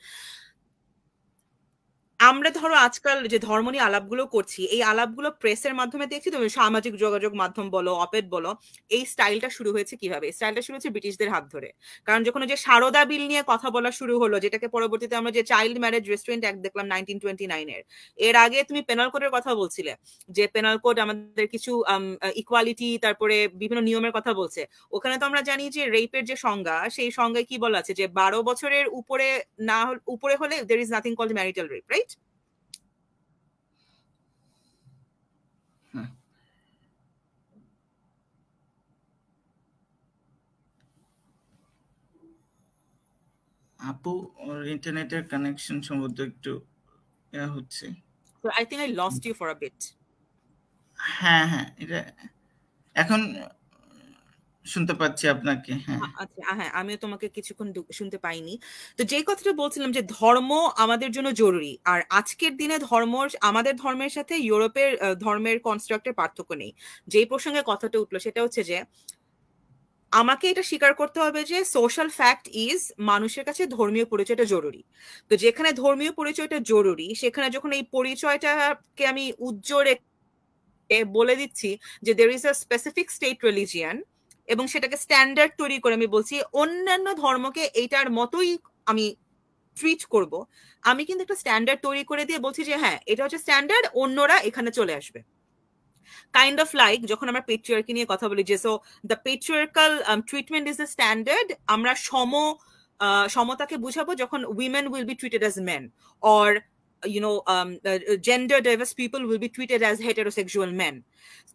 আমরা ধরো আজকাল যে ধর্ম নিয়ে আলাপগুলো করছি, এই আলাপগুলো প্রেসের মাধ্যমে দেখছি, তুমি সামাজিক যোগাযোগ মাধ্যম বলো, অপেড বলো, এই স্টাইলটা শুরু হয়েছে কিভাবে? স্টাইলটা শুরু হয়েছে ব্রিটিশদের হাত ধরে। কারণ যখন যে সারদা বিল নিয়ে কথা বলা শুরু হলো, যেটাকে পরবর্তীতে আমরা যে চাইল্ড ম্যারেজ রেস্টুরেন্ট অ্যাক্ট দেখলাম 1929-এর, এর আগে তুমি পেনাল কোডের কথা বলছিলে, যে পেনাল কোড আমাদের কিছু ইকুয়ালিটি তারপরে বিভিন্ন নিয়মের কথা বলছে। ওখানে তো আমরা জানি যে রেপের যে সংজ্ঞা, সেই সংজ্ঞায় কি বলা আছে যে 12 বছরের উপরে হলে there is nothing called marital rape, right? আপু ইন্টারনেটের কানেকশন সম্ভবত একটু হচ্ছে। So I think I lost you for a bit. হ্যাঁ হ্যাঁ, এটা এখন শুনতে পাচ্ছি আপনাকে। হ্যাঁ আচ্ছা, হ্যাঁ আমিও তোমাকে কিছুক্ষণ শুনতে পাইনি। তো যে কথাটা বলছিলাম যে ধর্ম আমাদের জন্য জরুরি, আর আজকের দিনে আমাদের ধর্মের সাথে ইউরোপের ধর্মের কনস্ট্রাক্টের পার্থক্য নেই। যেই প্রসঙ্গে কথাটা উঠলো সেটা হচ্ছে যে আমাকে এটা স্বীকার করতে হবে যে সোশ্যাল ফ্যাক্ট ইজ মানুষের কাছে ধর্মীয় পরিচয়টা জরুরি। তো যেখানে ধর্মীয় পরিচয়টা জরুরি, সেখানে যখন এই পরিচয়টাকে আমি উজ্জ্বল বলে দিচ্ছি যে there is a specific state religion, এবং সেটাকে স্ট্যান্ডার্ড তৈরি করে আমি বলছি অন্যান্য ধর্মকে এইটার মতোই আমি ট্রিট করব, আমি কিন্তু একটা স্ট্যান্ডার্ড তৈরি করে দিয়ে বলছি যে হ্যাঁ এটা হচ্ছে স্ট্যান্ডার্ড, অন্যরা এখানে চলে আসবে। কাইন্ড অফ লাইক যখন আমরা পেট্রিয়ার্কি নিয়ে কথা বলি যে so the patriarchal treatment is the standard, আমরা সমতাকে বুঝাবো যখন women will be treated as men, or gender diverse people will be treated as heterosexual men.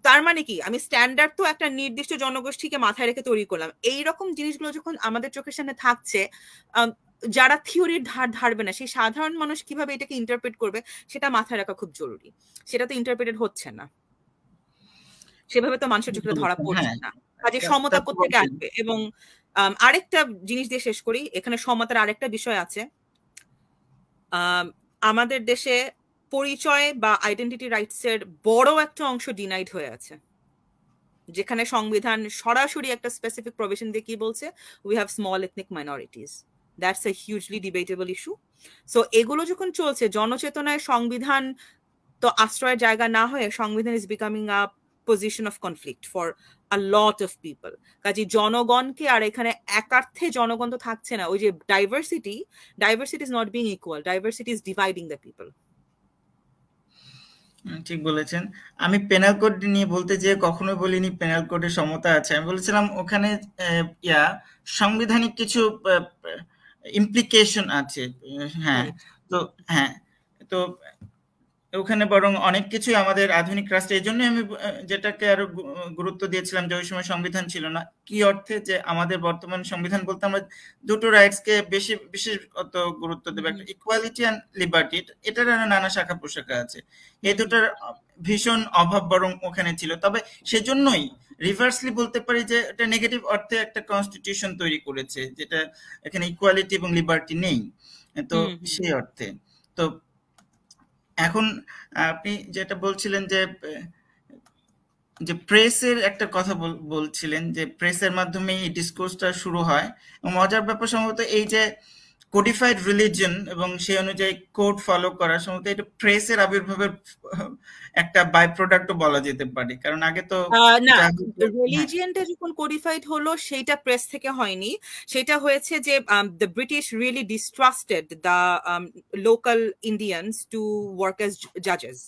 তার মানে কি আমি স্ট্যান্ডার্ড তো একটা নির্দিষ্ট জনগোষ্ঠীকে মাথায় রেখে তৈরি করলাম। এইরকম জিনিসগুলো যখন আমাদের চোখের সামনে থাকছে, যারা থিওরির ধারবে না, সেই সাধারণ মানুষ কিভাবে এটাকে ইন্টারপ্রেট করবে সেটা মাথায় রাখা খুব জরুরি। সেটা তো ইন্টারপ্রেটেড হচ্ছে না, সেভাবে তো মানুষের চোখে ধরা পড়ছে না। কাজে সমতা কোত্থেকে আসবে? এবং আরেকটা জিনিস দিয়ে শেষ করি, এখানে সমতার আরেকটা বিষয় আছে। আমাদের দেশে পরিচয় বা আইডেন্টিটি রাইটস এর বড় একটা অংশ ডিনাইড হয়ে আছে, যেখানে সংবিধান সরাসরি একটা স্পেসিফিক প্রভিশন দিয়ে কি বলছে, we have small ethnic minorities, that's a hugely debatable issue. So এগুলো যখন চলছে, জনচেতনায় সংবিধান তো আশ্রয়ের জায়গা না হয়ে সংবিধান is becoming a position of conflict for a lot of people. কাজে জনগণকে, আর এখানে একার্থে জনগণ তো থাকছে না, ওই যে diversity is not being equal, diversity is dividing the people. ঠিক বলেছেন। আমি পেনাল কোড নিয়ে বলতে যেয়ে কখনোই বলিনি পেনাল কোডের সমতা আছে, আমি বলেছিলাম ওখানে সাংবিধানিক কিছু ইমপ্লিকেশন আছে। হ্যাঁ, তো ওখানে বরং অনেক কিছুই আমাদের আধুনিক রাষ্ট্রে, এই জন্য আমি যেটাকে আরো গুরুত্ব দিয়েছিলাম যে ওই সময় সংবিধান ছিল না। কি অর্থে? যে আমাদের বর্তমান সংবিধান বলতে আমরা দুটো রাইটসকে বিশেষত গুরুত্ব দেবো, একটা ইকুয়ালিটি অ্যান্ড লিবার্টি, এটার নানা শাখা প্রশাখা আছে, এই দুটার ভীষণ অভাব বরং ওখানে ছিল। তবে সেজন্যই রিভার্সলি বলতে পারি যে এটা নেগেটিভ অর্থে একটা কনস্টিটিউশন তৈরি করেছে, যেটা এখানে ইকুয়ালিটি এবং লিবার্টি নেই। তো সেই অর্থে তো এখন আপনি যেটা বলছিলেন যে প্রেসের একটা কথা বলছিলেন, যে প্রেসের মাধ্যমে এই ডিসকোর্সটা শুরু হয়। মজার ব্যাপার সম্ভবত এই যে কোডিফাইড রিলিজন এবং সেই অনুযায়ী কোড ফলো করা সম্ভবত এটা প্রেসের আবির্ভাবের একটা বাই প্রোডাক্টও বলা যেতে পারে, কারণ আগে তো না, রিলিজিয়নটা যখন কোডিফাইড হলো সেটা প্রেস থেকে হয়নি, সেটা হয়েছে যে the British really distrusted the local Indians to work as জাজেস।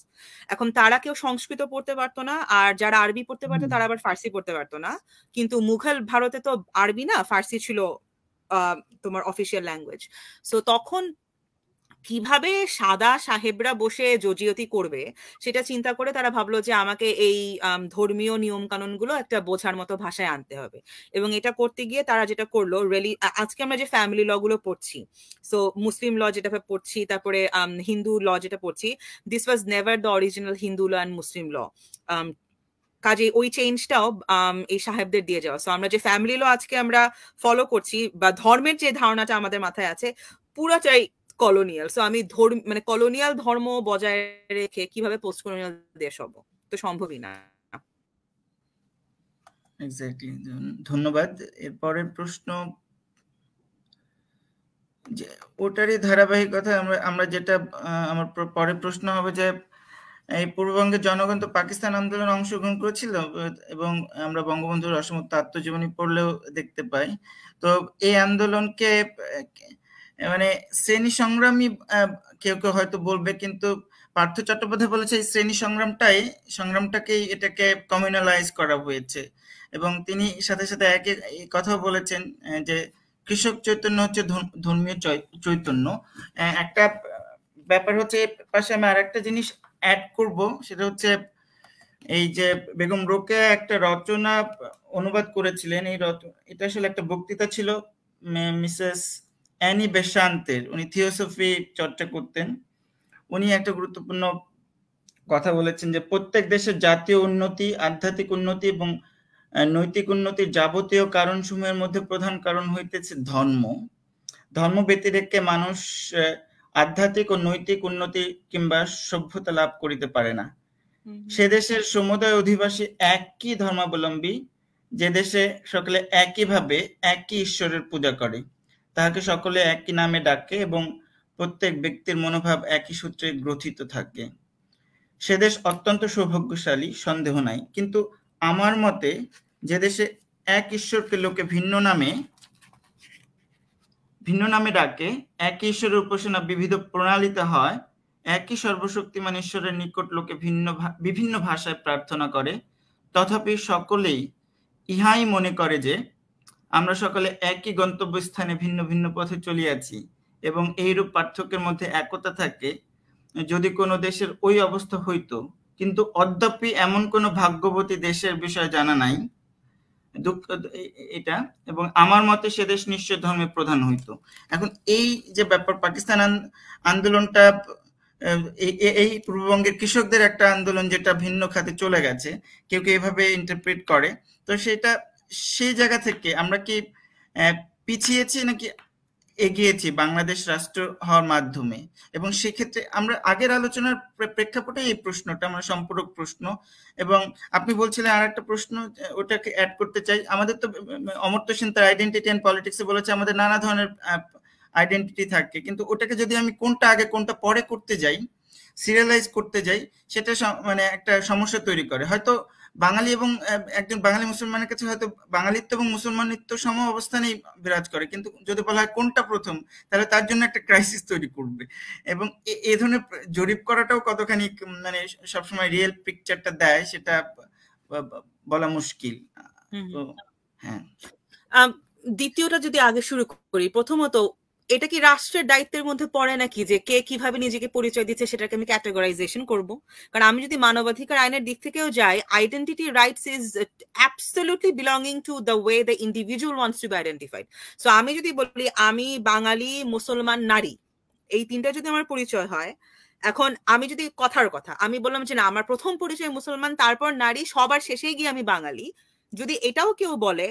এখন তারা কেউ সংস্কৃত পড়তে পারতো না, আর যারা আরবি পড়তে পারতো তারা আবার ফার্সি পড়তে পারতো না, কিন্তু মুঘল ভারতে তো আরবি না ফার্সি ছিল তোমার অফিসিয়াল ল্যাঙ্গুয়েজ। সো তখন কিভাবে সাদা সাহেবরা বসে জজিয়তি করবে সেটা চিন্তা করে তারা ভাবলো যে আমাকে এই ধর্মীয় নিয়ম কানুন গুলো একটা বোঝার মতো ভাষায় আনতে হবে, এবং এটা করতে গিয়ে তারা যেটা করলো আজকে আমরা যে ফ্যামিলি ল গুলো পড়ছি, সো মুসলিম ল যেটা পড়ছি, তারপরে হিন্দু ল যেটা পড়ছি, this was never the original Hindu law and Muslim law. কাজে ওই চেঞ্জটাও এই সাহেবদের দিয়ে যাওয়া। সো আমরা যে ফ্যামিলি ল আজকে আমরা ফলো করছি বা ধর্মের যে ধারণাটা আমাদের মাথায় আছে পুরাটাই কলোনিয়াল। সো আমি মানে কলোনিয়াল ধর্ম বজায় রেখে কিভাবে পোস্ট কলোনিয়াল দেশ হব, তো সম্ভবই না। এক্স্যাক্টলি, ধন্যবাদ। এরপরের প্রশ্ন যে ওটারই ধারাবাহিকতা আমরা যেটা আমার পরের প্রশ্ন হবে যে এই পূর্ববঙ্গের জনগণ তো পাকিস্তান আন্দোলনে অংশগ্রহণ করেছিল এবং আমরা বঙ্গবন্ধুর অসমর্থ আত্মজীবনী পড়লেও দেখতে পাই। তো এই আন্দোলনকে মানে শ্রেণী সংগ্রামী কেউ কেউ হয়তো বলবে, কিন্তু পার্থ চট্টোপাধ্যায় বলেছে এই শ্রেণী সংগ্রামটাকেই এটাকে কমিউনালাইজ করা হয়েছে, এবং তিনি সাথে সাথে একই কথাও বলেছেন যে কৃষক চৈতন্য হচ্ছে ধর্মীয় চৈতন্য। একটা ব্যাপার হচ্ছে পাশে আমি আর একটা জিনিস অ্যাড করব, সেটা হচ্ছে এই যে বেগম রোকেয়া একটা রচনা অনুবাদ করেছিলেন, এটা আসলে একটা বক্তৃতা ছিল মিসেস অ্যানি বেসান্তের। উনি থিওসফি চর্চা করতেন। উনি একটা গুরুত্বপূর্ণ কথা বলেছেন যে প্রত্যেক দেশের জাতীয় উন্নতি, আধ্যাত্মিক উন্নতি এবং নৈতিক উন্নতির যাবতীয় কারণসমূহের মধ্যে প্রধান কারণ হইতেছে ধর্ম। ধর্ম ব্যতিরেকে মানুষ আধ্যাত্মিক ও নৈতিক উন্নতি কিংবা সভ্যতা লাভ করিতে পারে না। সে দেশের সমুদায় অধিবাসী একই ধর্মাবলম্বী, যে দেশে সকলে একইভাবে একই ঈশ্বরের পূজা করে, তাহাকে সকলে একই নামে ডাকে এবং প্রত্যেক ব্যক্তির মনোভাব একই সূত্রে গ্রথিত থাকে। সে দেশ অত্যন্ত সৌভাগ্যশালী, সন্দেহ নাই। কিন্তু আমার মতে যে দেশে এক ঈশ্বরকে লোকে ভিন্ন নামে ডাকে, একই ঈশ্বরের উপাসনা বিবিধ প্রণালীতে হয়, একই সর্বশক্তিমান ঈশ্বরের নিকট লোকে বিভিন্ন ভাষায় প্রার্থনা করে, তথাপি সকলেই ইহাই মনে করে যে আমরা সকলে একই গন্তব্যস্থানে ভিন্ন ভিন্ন পথে চলিয়াছি, এবং এইরূপ পার্থক্যের মধ্যে একতা থাকে। যদি কোনো দেশের ওই অবস্থা হইতো, কিন্তু অদ্যাপি এমন কোনো ভাগ্যবতী দেশের বিষয়ে জানা নাই এটা, এবং আমার মতে সে দেশ নিশ্চয় ধর্মের প্রধান হইতো। এখন এই যে ব্যাপার, পাকিস্তান আন্দোলনটা এই পূর্ববঙ্গের কৃষকদের একটা আন্দোলন যেটা ভিন্ন খাতে চলে গেছে, কেউ কেউ এভাবে ইন্টারপ্রেট করে। তো সেটা সেই জায়গা থেকে আমরা কি পিছিয়েছি নাকি এগিয়েছি বাংলাদেশ রাষ্ট্র হওয়ার মাধ্যমে? এবং সেক্ষেত্রে আমরা আগের আলোচনার প্রেক্ষাপটে এই প্রশ্নটা আমার সম্পূরক প্রশ্ন। এবং আপনি বলছিলেন আর একটা প্রশ্ন, ওটাকে অ্যাড করতে চাই। আমাদের তো অমর্ত্য সেন তার আইডেন্টিটি অ্যান্ড পলিটিক্সে বলেছে আমাদের নানা ধরনের আইডেন্টিটি থাকে, কিন্তু ওটাকে যদি আমি কোনটা আগে কোনটা পরে করতে যাই, সিরিয়ালাইজ করতে যাই, সেটা মানে একটা সমস্যা তৈরি করে। হয়তো বাঙালি এবং একজন বাঙালি মুসলমানের কাছে হয়তো বাঙালিত্ব এবং মুসলমানিত্ব সম অবস্থানেই বিরাজ করে, কিন্তু যদি বলা হয় কোনটা প্রথম, তাহলে তার জন্য একটা ক্রাইসিস তৈরি করবে। এবং এই ধরনের জরিপ করাটাও কতখানি মানে সবসময় রিয়েল পিকচারটা দেয় সেটা বলা মুশকিল। তো হ্যাঁ, দ্বিতীয়টা যদি আগে শুরু করি, প্রথমত এটা কি রাষ্ট্রের দায়িত্বের মধ্যে পড়ে নাকি যে কে কিভাবে নিজেকে পরিচয় দিচ্ছে সেটাকে আমি ক্যাটেগরাইজেশন করব? কারণ আমি যদি মানবাধিকার আইনের দিক থেকেও যাই, identity rights is absolutely belonging to the way the individual wants to B identified. So আমি যদি বলি আমি বাঙালি, মুসলমান, নারী, এই তিনটা যদি আমার পরিচয় হয়, এখন আমি যদি কথার কথা আমি বললাম যে না আমার প্রথম পরিচয় মুসলমান, তারপর নারী, সবার শেষে গিয়ে আমি বাঙালি, যদি এটাও কেউ বলে,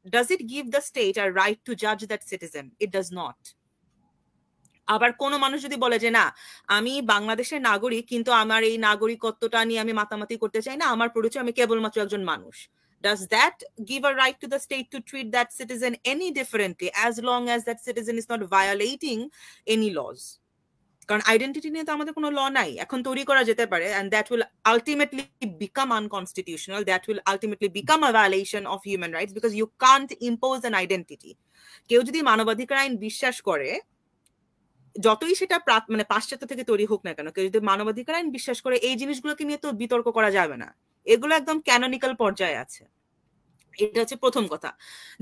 does it give the state a right to judge that citizen? It does not. আবার কোনো মানুষ যদি বলে যে না আমি বাংলাদেশের নাগরিক, কিন্তু আমার এই নাগরিকত্বটা নিয়ে আমি মাতামাতি করতে চাই না, আমার পরিচয় আমি কেবলমাত্র একজন মানুষ, Does that give a right to the state to treat that citizen any differently as long as that citizen is not violating any laws? কারণ আইডেন্টিটি নিয়ে তো আমাদের কোনো ল নাই, এখন তৈরি করা যেতে পারে, and that will ultimately become unconstitutional, that will ultimately become a violation of human rights because you can't impose an identity. কেউ যদি মানবাধিকার আইন বিশ্বাস করে, যতই সেটা মানে পাশ্চাত্য থেকে তৈরি হোক না কেন, কেউ যদি মানবাধিকার আইন বিশ্বাস করে, এই জিনিসগুলোকে নিয়ে তো বিতর্ক করা যাবে না, এগুলো একদম ক্যানোনিক্যাল পর্যায়ে আছে। এটা হচ্ছে প্রথম কথা।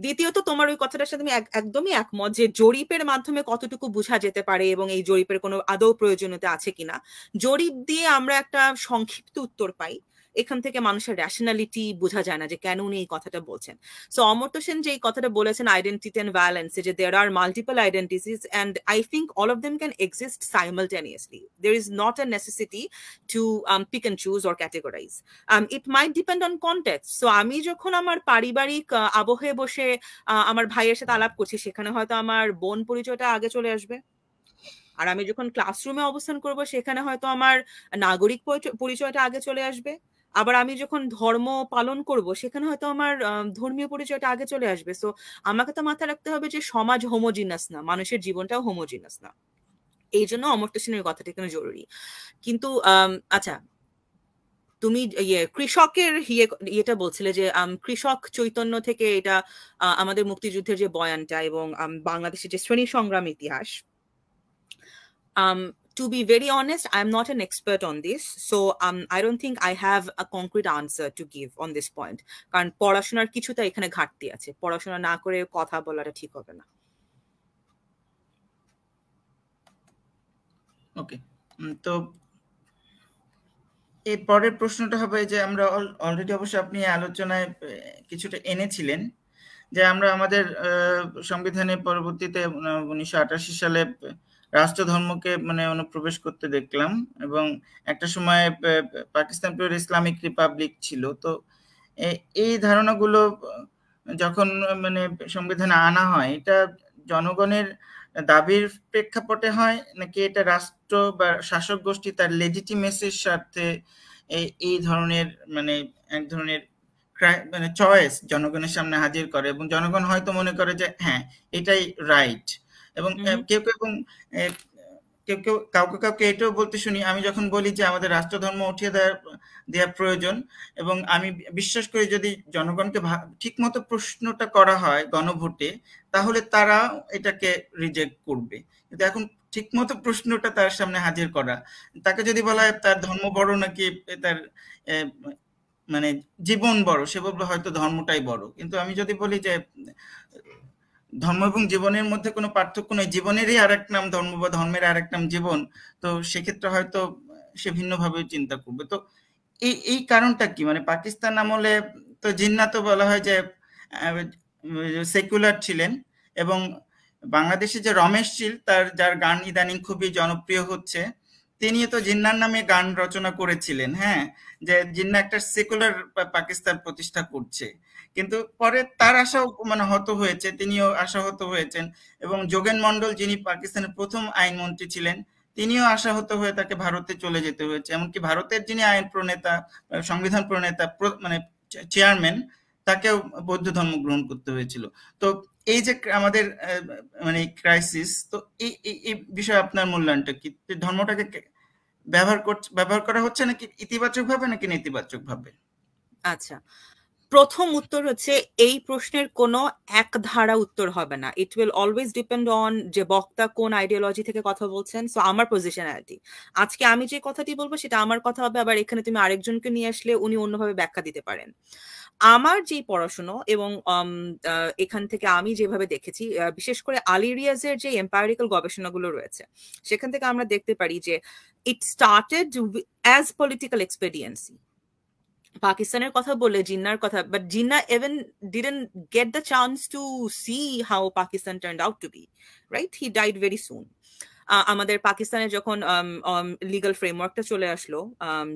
দ্বিতীয়ত, তোমার ওই কথাটার সাথে আমি একদমই একমত যে জরিপের মাধ্যমে কতটুকু বোঝা যেতে পারে এবং এই জরিপের কোনো আদৌ প্রয়োজনীয়তা আছে কিনা। জরিপ দিয়ে আমরা একটা সংক্ষিপ্ত উত্তর পাই, এখান থেকে মানুষের র্যাশনালিটি বোঝা যায় না যে কেন উনি এই কথাটা বলছেন। সো অমর্ত্য সেন যে এই কথাটা বলেছেন আইডেন্টিটি অ্যান্ড ভায়োলেন্স, যে there are multiple identities and I think all of them can exist simultaneously. There is not a necessity to pick and choose or categorise. It might depend on context. So আমি যখন আমার পারিবারিক আবহে বসে আমার ভাইয়ের সাথে আলাপ করছি, সেখানে হয়তো আমার বোন পরিচয়টা আগে চলে আসবে। আর আমি যখন ক্লাসরুমে অবস্থান করব, সেখানে হয়তো আমার নাগরিক পরিচয়টা আগে চলে আসবে। আবার আমি যখন ধর্ম পালন করব, সেখানে হয়তো আমার ধর্মীয় পরিচয়টা আগে চলে আসবে। সো আমাকে তো মাথায় রাখতে হবে যে সমাজ হোমোজিনাস না, মানুষের জীবনটাও হোমোজিনাস না। এই জন্য অমর্ত্য সেনের কথাটা এখানে জরুরি। কিন্তু আচ্ছা, তুমি কৃষকের ইয়েটা বলছিলে যে কৃষক চৈতন্য থেকে এটা আমাদের মুক্তিযুদ্ধের যে বয়ানটা এবং বাংলাদেশের যে শ্রেণী সংগ্রাম ইতিহাস, to be very honest, I'm not an expert on this, so I don't think I have a concrete answer to give on this point. কারণ পড়াশোনার কিছুটা এখানে ঘাটতি আছে, পড়াশোনা না করে কথা বলাটা ঠিক হবে না। ওকে, তো এই পরের প্রশ্নটা হবে যে আমরা অলরেডি অবশ্য আপনি আলোচনায় কিছুটা এনেছিলেন যে আমরা আমাদের সংবিধানে পরবর্তীতে 1988 সালে রাষ্ট্রধর্মকে মানে অনুপ্রবেশ করতে দেখলাম এবং একটা সময় পাকিস্তান পিওর ইসলামিক রিপাবলিক ছিল। তো এই ধারণাগুলো যখন মানে সংবিধানে আনা হয়, এটা জনগণের দাবির প্রেক্ষাপটে হয় নাকি এটা রাষ্ট্র বা শাসক গোষ্ঠী তার লেজিটিমেসির স্বার্থে এই ধরনের মানে এক ধরনের মানে চয়েস জনগণের সামনে হাজির করে এবং জনগণ হয়তো মনে করে যে হ্যাঁ এটাই রাইট। এবং কেউ কাউকে এটাও বলতে শুনি, আমি যখন বলি যে আমাদের রাষ্ট্রধর্ম উঠিয়ে দেওয়া প্রয়োজন এবং আমি বিশ্বাস করি যদি জনগণকে ঠিক মতো প্রশ্নটা করা হয় গণভোটে, তাহলে তারা এটাকে রিজেক্ট করবে। কিন্তু এখন ঠিক মতো প্রশ্নটা তার সামনে হাজির করা, তাকে যদি বলা হয় তার ধর্ম বড় নাকি তার মানে জীবন বড়, সে বলবে হয়তো ধর্মটাই বড়। কিন্তু আমি যদি বলি যে ধর্ম এবং জীবনের মধ্যে কোনো পার্থক্য নেই, জীবনেরই আরেক নাম ধর্ম বা ধর্মের আরেক নাম জীবন, তো সেক্ষেত্রে হয়তো সে ভিন্নভাবে চিন্তা করবে। তো এই কারণটা কি? মানে পাকিস্তান আমলে তো জিন্নাহ তো বলা হয় যে সেকুলার ছিলেন এবং বাংলাদেশে যে রমেশ শীল যার গান ইদানিং খুবই জনপ্রিয় হচ্ছে, তিনিও তো জিন্নাহর নামে গান রচনা করেছিলেন, হ্যাঁ, যে জিন্নাহ একটা সেকুলার পাকিস্তান প্রতিষ্ঠা করছে। কিন্তু পরে তার আশাও মানে হত হয়েছে, তিনিও আশাহত হয়েছেন এবং যোগেন মন্ডল যিনি পাকিস্তানের প্রথম আইনমন্ত্রী ছিলেন, তিনিও আশাহত হয়ে তাকে ভারতে চলে যেতে হয়েছে। এমনকি ভারতের যিনি আইন প্রণেতা, সংবিধান প্রণেতা মানে চেয়ারম্যান, তাকেও বৌদ্ধ ধর্ম গ্রহণ করতে হয়েছিল। তো এই যে আমাদের মানে ক্রাইসিস, তো এই বিষয়ে আপনার মূল্যায়নটা কি? ধর্মটাকে ব্যবহার করা হচ্ছে নাকি ইতিবাচক ভাবে নাকি নেতিবাচক ভাবে? আচ্ছা, প্রথম উত্তর হচ্ছে এই প্রশ্নের কোনো এক ধারা উত্তর হবে না। It will always depend on যে বক্তা কোন আইডিওলজি থেকে কথা বলছেন। সো আমার পজিশনালিটি, আজকে আমি যে কথাটি বলবো সেটা আমার কথা হবে, আবার এখানে তুমি আরেকজনকে নিয়ে আসলে উনি অন্যভাবে ব্যাখ্যা দিতে পারেন। আমার যে পড়াশোনা এবং এখান থেকে আমি যেভাবে দেখেছি, বিশেষ করে আলী রিয়াজের যে এম্পায়ারিক্যাল গবেষণাগুলো রয়েছে, সেখান থেকে আমরা দেখতে পারি যে ইট স্টার্টেড অ্যাজ পলিটিক্যাল এক্সপেডিয়েন্সি। পাকিস্তানের কথা বলে জিন্নাহর কথা, but Jinnah even didn't get the chance to see how Pakistan turned out to be, right? He died very soon. আমাদের পাকিস্তানে যখন লিগাল ফ্রেমওয়ার্কটা চলে আসলো,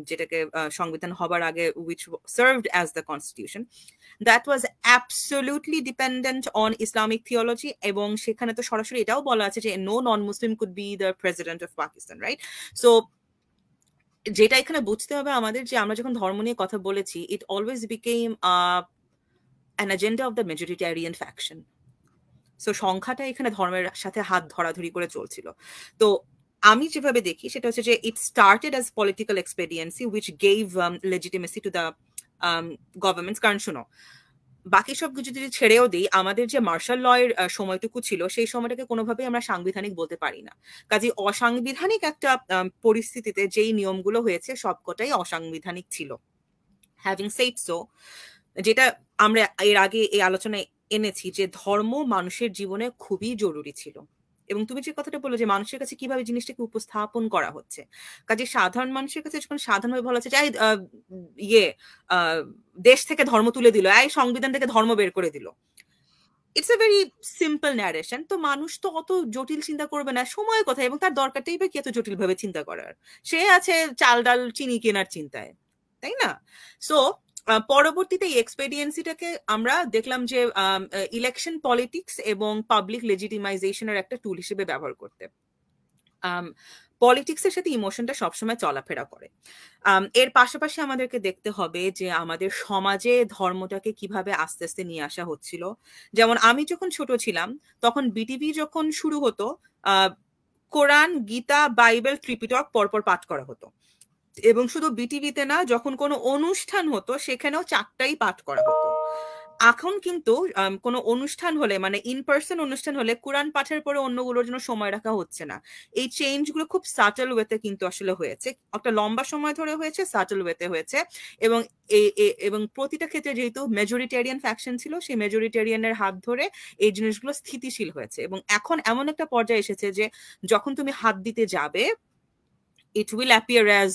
যেটাকে সংবিধান হবার আগে, which served as the constitution, that was absolutely dependent on Islamic theology, এবং সেখানে তো সরাসরি এটাও বলা আছে যে no non-Muslim could be the president of Pakistan, right? So যেটা এখানে বুঝতে হবে আমাদের, যে আমরা যখন ধর্ম নিয়ে কথা বলেছি, ইট always became an agenda of the majoritarian faction. So সংখ্যাটা এখানে ধর্মের সাথে হাত ধরাধরি করে চলছিল। তো আমি যেভাবে দেখি সেটা হচ্ছে যে it started as political expediency which gave legitimacy to the governments. কারণ শোনো, বাকি সব কিছু যদি ছেড়েও দিই, আমাদের যে মার্শাল লয়ের সময়টুকু ছিল সেই সময়টাকে কোনোভাবেই আমরা সাংবিধানিক বলতে পারি না। কাজে অসাংবিধানিক একটা পরিস্থিতিতে যেই নিয়মগুলো হয়েছে সবকটাই অসাংবিধানিক ছিল। হ্যাভিং সেড সো, যেটা আমরা এর আগে এই আলোচনায় এনেছি যে ধর্ম মানুষের জীবনে খুবই জরুরি ছিল। এবং তুমি যে কথাটা বললে যে মানুষের কাছে কিভাবে জিনিসটাকে উপস্থাপন করা হচ্ছে, কাজে সাধারণ মানুষের কাছে যখন সাধারণভাবে বলা হচ্ছে যে দেশ থেকে ধর্ম তুলে দিল, এই সংবিধান থেকে ধর্ম বের করে দিল, it's a very simple narration. তো মানুষ তো অত জটিল চিন্তা করবে না, সময় কোথায়, এবং তার দরকারটাই বা কি এত জটিল ভাবে চিন্তা করার? সে আছে চাল ডাল চিনি কেনার চিন্তায়, তাই না? সো পরবর্তীতে এই এক্সপেডিয়েন্সিটাকে আমরা দেখলাম যে ইলেকশন পলিটিক্স এবং পাবলিক লেজিটিমাইজেশনের একটা টুল হিসেবে ব্যবহার করতে। পলিটিক্সের সাথে ইমোশনটা সবসময় চলাফেরা করে। এর পাশাপাশি আমাদেরকে দেখতে হবে যে আমাদের সমাজে ধর্মটাকে কিভাবে আস্তে আস্তে নিয়ে আসা হচ্ছিল। যেমন আমি যখন ছোট ছিলাম তখন বিটিভি যখন শুরু হতো, কোরআন, গীতা, বাইবেল, ত্রিপিটক পরপর পাঠ করা হতো। এবং শুধু বিটিভিতে না, যখন কোনো অনুষ্ঠান হতো সেখানেও 4টাই পাঠ করা হতো। এখন কিন্তু কোনো অনুষ্ঠান হলে, মানে ইন পার্সন অনুষ্ঠান হলে, কোরআন পাঠের পরে অন্যগুলোর জন্য সময় রাখা হচ্ছে না। এই চেঞ্জগুলো খুব সাটল ওয়েতে কিন্তু আসলে হয়েছে, একটা লম্বা সময় ধরে হয়েছে, সাটল ওয়েতে হয়েছে। এবং প্রতিটা ক্ষেত্রে যেহেতু মেজরিটেরিয়ান ফ্যাকশন ছিল, সেই মেজরিটেরিয়ানের হাত ধরে এই জিনিসগুলো স্থিতিশীল হয়েছে। এবং এখন এমন একটা পর্যায়ে এসেছে যে যখন তুমি হাত দিতে যাবে, it will appear as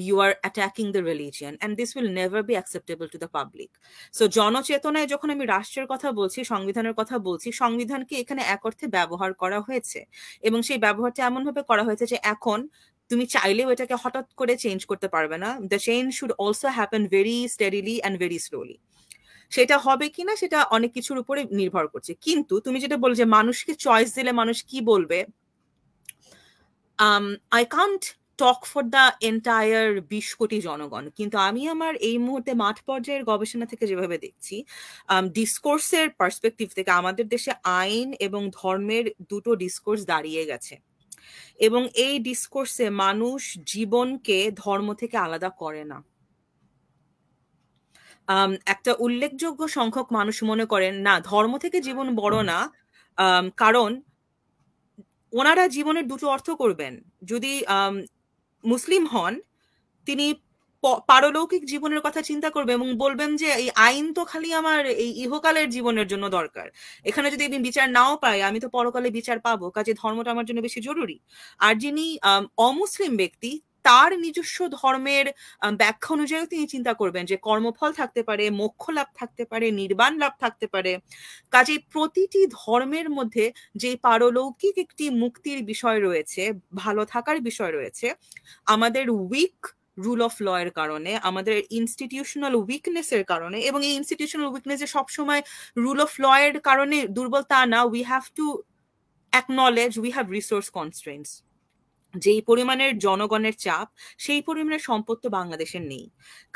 you are attacking the religion, and this will never be acceptable to the public. So জনচেতনায় যখন আমি রাষ্ট্রের কথা বলছি, সংবিধানের কথা বলছি, সংবিধানকে এখানে এক অর্থে ব্যবহার করা হয়েছে, এবং সেই ব্যবহারটা এমনভাবে করা হয়েছে যে এখন তুমি চাইলেও এটাকে হঠাৎ করে চেঞ্জ করতে পারবে না। The change should also happen very steadily and very slowly. সেটা হবে কিনা সেটা অনেক কিছুর উপরে নির্ভর করছে। কিন্তু তুমি যেটা বল যে মানুষকে চয়েস দিলে মানুষ কি বলবে, I can't talk for the entire 20 কোটি জনগণ, কিন্তু আমি আমার এই মুহূর্তে মাঠ পর্যায়ের গবেষণা থেকে যেভাবে দেখছি, ডিসকোর্সের পার্সপেক্টিভ থেকে আমাদের দেশে আইন এবং ধর্মের দুটো ডিসকোর্স দাঁড়িয়ে গেছে। এবং এই ডিসকোর্সে মানুষ জীবনকে ধর্ম থেকে আলাদা করে না। একটা উল্লেখযোগ্য সংখ্যক মানুষ মনে করেন না, ধর্ম থেকে জীবন বড় না, কারণ ওনারা জীবনের দুটো অর্থ করবেন। যদি মুসলিম হন, তিনি পারলৌকিক জীবনের কথা চিন্তা করবে এবং বলবেন যে এই আইন তো খালি আমার এই ইহকালের জীবনের জন্য দরকার, এখানে যদি আমি বিচার নাও পাই আমি তো পরকালে বিচার পাবো, কাজে ধর্মটা আমার জন্য বেশি জরুরি। আর যিনি অমুসলিম ব্যক্তি, তার নিজস্ব ধর্মের ব্যাখ্যা অনুযায়ী তিনি চিন্তা করবেন যে কর্মফল থাকতে পারে, মোক্ষ লাভ থাকতে পারে, নির্বাণ লাভ থাকতে পারে। কাজে প্রতিটি ধর্মের মধ্যে যে পারলৌকিক একটি মুক্তির বিষয় রয়েছে, ভালো থাকার বিষয় রয়েছে, আমাদের উইক রুল অফ ল এর কারণে, আমাদের ইনস্টিটিউশনাল উইকনেসের কারণে, এবং এই ইনস্টিটিউশনাল উইকনেসে সবসময় রুল অফ ল এর কারণে দুর্বল তা না, we have to acknowledge we have resource constraints. যেই পরিমাণের জনগণের চাপ, সেই পরিমাণের সম্পদ তো বাংলাদেশের নেই।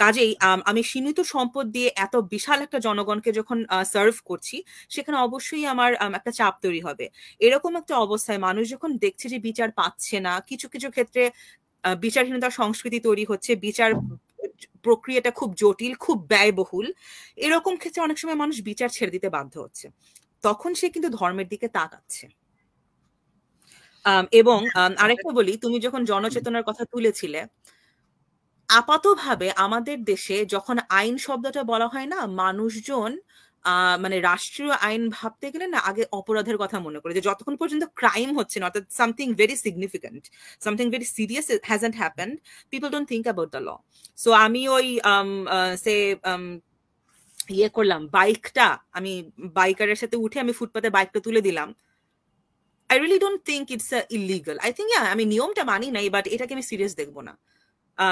কাজেই আমি সীমিত সম্পদ দিয়ে এত বিশাল একটা জনগণকে যখন সার্ভ করছি, সেখানে অবশ্যই আমার একটা চাপ তৈরি হবে। এরকম একটা অবস্থায় মানুষ যখন দেখছে যে বিচার পাচ্ছে না, কিছু কিছু ক্ষেত্রে বিচারহীনতার সংস্কৃতি তৈরি হচ্ছে, বিচার প্রক্রিয়াটা খুব জটিল, খুব ব্যয়বহুল, এরকম ক্ষেত্রে অনেক সময় মানুষ বিচার ছেড়ে দিতে বাধ্য হচ্ছে। তখন সে কিন্তু ধর্মের দিকে তাকাচ্ছে। এবং আরেকটা বলি, তুমি যখন জনচেতনার কথা তুলেছিলে, আপাতভাবে আমাদের দেশে যখন আইন শব্দটা বলা হয় না, মানুষজন মানে রাষ্ট্রীয় আইন ভাবতে গেলে না আগে অপরাধের কথা মনে করে, যে যতক্ষণ পর্যন্ত ক্রাইম হচ্ছে না, অর্থাৎ something very significant, something very serious hasn't happened, people don't think about the law. So আমি ওই ইয়ে করলাম, বাইকটা, আমি বাইকারের সাথে উঠে আমি ফুটপাতে বাইকটা তুলে দিলাম, I really don't think it's illegal. I think আমি নিয়মটা মানি নাই, বাট এটাকে আমি সিরিয়াস দেখবো না।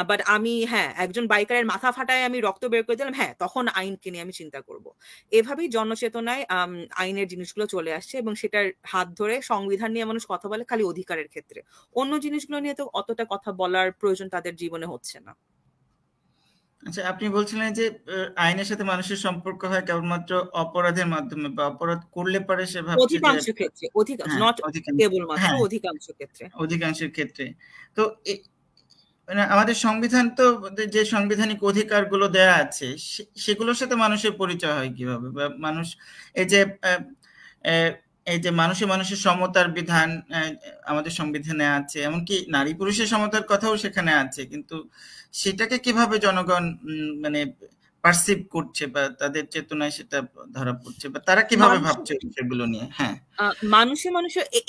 বাট আমি একজন বাইকারের মাথা ফাটায় আমি রক্ত বের করে দিলাম, তখন আইনকে নিয়ে আমি চিন্তা করব। এভাবেই জনচেতনায় আইনের জিনিসগুলো চলে আসছে, এবং সেটার হাত ধরে সংবিধান নিয়ে মানুষ কথা বলে খালি অধিকারের ক্ষেত্রে, অন্য জিনিসগুলো নিয়ে তো অতটা কথা বলার প্রয়োজন তাদের জীবনে হচ্ছে না। আচ্ছা, আপনি বলছিলেন যে আইনের সাথে মানুষের সম্পর্ক হয় কেবলমাত্র অপরাধের মাধ্যমে, বা অপরাধ করলে পরে সে ভাবছে যে অধিকাংশ ক্ষেত্রে, অধিকাংশ, হ্যাঁ নট অধিকাংশ, কেবলমাত্র, হ্যাঁ অধিকাংশ ক্ষেত্রে। অধিকাংশের ক্ষেত্রে। তো মানে আমাদের সংবিধান তো, যে সাংবিধানিক অধিকারগুলো দেয়া আছে সেগুলোর সাথে মানুষের পরিচয় হয় কিভাবে? বা মানুষ এই যে আহ, আহ, এই যে মানুষের সমতার বিধান আমাদের সংবিধানে আছে, এমনকি নারী পুরুষের সমতার কথাও সেখানে আছে, কিন্তু সেটাকে কিভাবে জনগণ মানে পারসিভ করছে, বা তাদের চেতনায় সেটা ধরা পড়ছে, বা তারা কিভাবে মানুষ ভাবছে সেগুলো নিয়ে? হ্যাঁ, মানুষে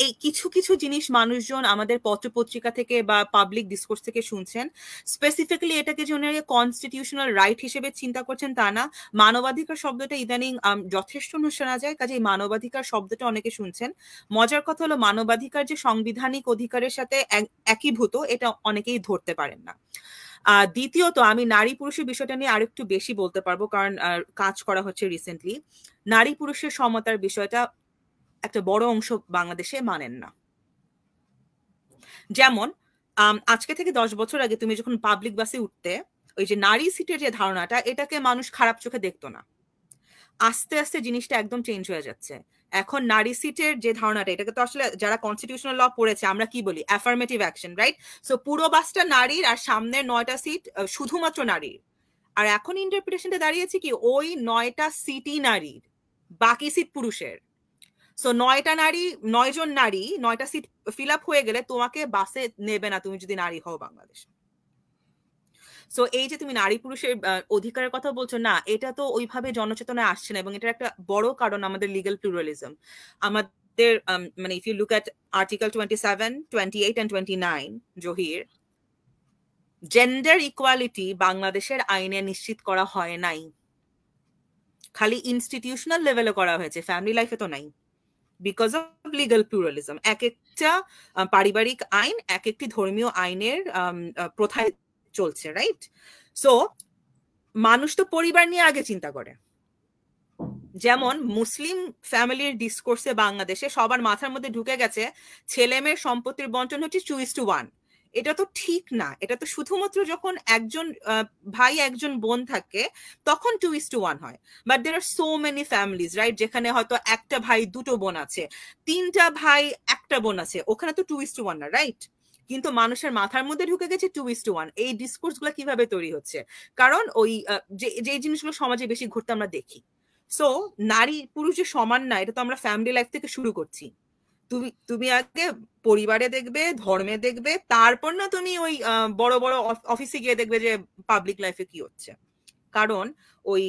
এই কিছু কিছু জিনিস মানুষজন আমাদের পত্রপত্রিকা থেকে বা পাবলিক ডিসকোর্স থেকে শুনছেন, স্পেসিফিক্যালি এটাকে যে কনস্টিটিউশনাল রাইট হিসেবে চিন্তা করছেন তা না। মানবাধিকার শব্দটা ইদানিং যথেষ্ট শোনা যায়, কাজে মানবাধিকার শব্দটা অনেকে শুনছেন। মজার কথা হলো মানবাধিকার যে সাংবিধানিক অধিকারের সাথে একীভূত, এটা অনেকেই ধরতে পারেন না। দ্বিতীয়ত, আমি নারী পুরুষের বিষয়টা নিয়ে আরেকটু বেশি বলতে পারবো, কারণ কাজ করা হচ্ছে রিসেন্টলি। নারী পুরুষের সমতার বিষয়টা একটা বড় অংশ বাংলাদেশে মানেন না। যেমন আজকে থেকে 10 বছর আগে তুমি যখন পাবলিক বাসে উঠতে, ওই যে নারী সিটের যে ধারণাটা, এটাকে মানুষ খারাপ চোখে দেখতো না। আস্তে আস্তে জিনিসটা একদম চেঞ্জ হয়ে যাচ্ছে। এখন নারী সিটের যে ধারণাটা, এটাকে তো আসলে যারা কনস্টিটিউশনাল ল পড়েছে আমরা কি বলি, অ্যাফার্মেটিভ অ্যাকশন, রাইট? সো পুরো বাসটা নারীর, আর সামনের 9টা সিট শুধুমাত্র নারীর। আর এখন ইন্টারপ্রিটেশনটা দাঁড়িয়েছে কি, ওই 9টা সিটই নারীর, বাকি সিট পুরুষের। সো 9 জন নারী 9টা সিট ফিল আপ হয়ে গেলে তোমাকে বাসে নেবে না তুমি যদি নারী হও বাংলাদেশে। সো এই যে তুমি নারী পুরুষের অধিকারের কথা বলছো না, এটা তো ওইভাবে জনচেতনায় আসছে না, এবং এটার একটা বড় কারণ আমাদের লিগ্যাল প্লুরালিজম। আমাদের মানে if you look at article 27, 28 and 29, Zahir, gender equality বাংলাদেশের আইনে নিশ্চিত করা হয় নাই, খালি ইনস্টিটিউশনাল লেভেলে করা হয়েছে, ফ্যামিলি লাইফে তো নাই, বিকজ অফ লিগাল প্লুরালিজম। এক একটা পারিবারিক আইন এক একটি ধর্মীয় আইনের প্রথায় চলছে, রাইট? সো মানুষ তো পরিবার নিয়ে আগে চিন্তা করে। যেমন মুসলিম ফ্যামিলির ডিসকোর্সে বাংলাদেশে সবার মাথার মধ্যে ঢুকে গেছে ছেলে মেয়ের সম্পত্তির বন্টন হচ্ছে 2:1। এটা তো ঠিক না। এটা তো শুধুমাত্র যখন একজন ভাই একজন বোন থাকে তখন 2:1 হয়। But there are so many families, right, যেখানে হয়তো একটা ভাই দুটো বোন আছে, 3টা ভাই একটা বোন আছে, ওখানে তো 2:1 না, রাইট? কিন্তু মানুষের মাথার মধ্যে ঢুকে গেছে 2:1। এই ডিসকোর্স গুলো কিভাবে তৈরি হচ্ছে? কারণ ওই যে জিনিসগুলো সমাজে বেশি ঘুরতে আমরা দেখি। সো নারী পুরুষ যে সমান না, এটা তো আমরা ফ্যামিলি লাইফ থেকে শুরু করছি। তুমি আগে পরিবারে দেখবে, ধর্মে দেখবে, তারপর না তুমি ওই বড় বড় অফিসে গিয়ে দেখবে যে পাবলিক লাইফে কি হচ্ছে। কারণ ওই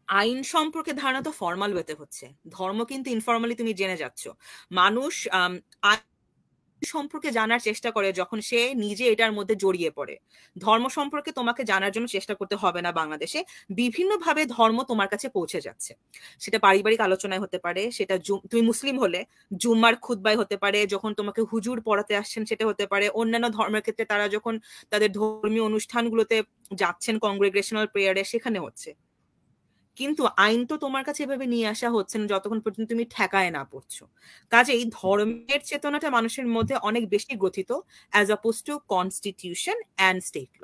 আইন সম্পর্কে ধারণা তো ফর্মাল ওয়েতে হচ্ছে, ধর্ম কিন্তু ইনফর্মালি তুমি জেনে যাচ্ছ। মানুষ সম্পর্কে জানার চেষ্টা করে যখন সে নিজে এটার মধ্যে জড়িয়ে পড়ে। ধর্ম সম্পর্কে তোমাকে জানার জন্য চেষ্টা করতে হবে না। বাংলাদেশে বিভিন্নভাবে ধর্ম তোমার কাছে পৌঁছে যাচ্ছে। সেটা পারিবারিক আলোচনায় হতে পারে, সেটা তুমি মুসলিম হলে জুম্মার খুতবায় হতে পারে, যখন তোমাকে হুজুর পড়াতে আসছেন সেটা হতে পারে, অন্যান্য ধর্মের ক্ষেত্রে তারা যখন তাদের ধর্মীয় অনুষ্ঠানগুলোতে যাচ্ছেন কংগ্রেগেশনাল প্রেয়ারে, সেখানে হচ্ছে। কিন্তু আইন তো তোমার কাছে এভাবে নিয়ে আসা হচ্ছে না যতক্ষণ পর্যন্ত তুমি ঠেকায় না পড়ছো। কাজেই ধর্মের চেতনাটা মানুষের মধ্যে অনেক বেশি গ্রথিত as oppose to constitution and state law.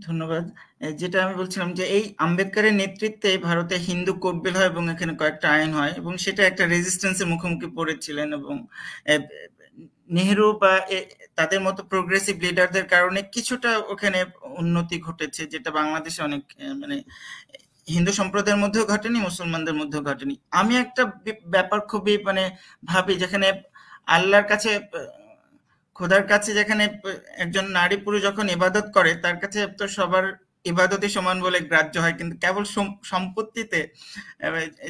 ধন্যবাদ। যেটা আমি বলছিলাম যে এই আম্বেদকরের নেতৃত্বে ভারতে হিন্দু কোড বিল হয় এবং এখানে কয়েকটা আইন হয়, এবং সেটা একটা রেজিস্ট্যান্সের মুখোমুখি পড়েছিলেন, এবং নেহেরু বা তাদের মতো প্রোগ্রেসিভ লিডারদের কারণে কিছুটা ওখানে উন্নতি ঘটেছে, যেটা বাংলাদেশে অনেক মানে হিন্দু সম্প্রদায়ের মধ্যেও ঘটেনি, মুসলমানদের মধ্যেও ঘটেনি। আমি একটা ব্যাপার খুবই মানে ভাবি, যেখানে আল্লাহর কাছে, খোদার কাছে যেখানে একজন নারী পুরুষ যখন ইবাদত করে, তার কাছে তো সবার ইবাদতই সমান বলে গ্রাহ্য হয়, কিন্তু কেবল সম্পত্তিতে,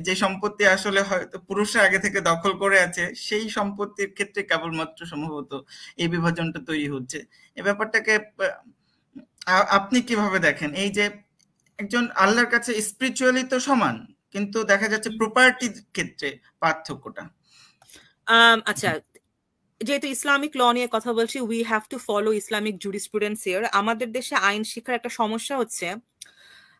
যে সম্পত্তি আসলে হয়তো পুরুষরা আগে থেকে দখল করে আছে, সেই সম্পত্তির ক্ষেত্রে কেবলমাত্র সম্ভবত এই বিভাজনটা তৈরি হচ্ছে। এই ব্যাপারটাকে আপনি কিভাবে দেখেন? এই যে একজন আল্লাহর কাছে স্পিরিচুয়ালি তো সমান, কিন্তু দেখা যাচ্ছে প্রপার্টির ক্ষেত্রে পার্থক্যটা। আচ্ছা, যেহেতু ইসলামিক ল নিয়ে কথা বলছি, we have to follow Islamic jurisprudence here. আমাদের দেশে আইন শিক্ষার একটা সমস্যা হচ্ছে,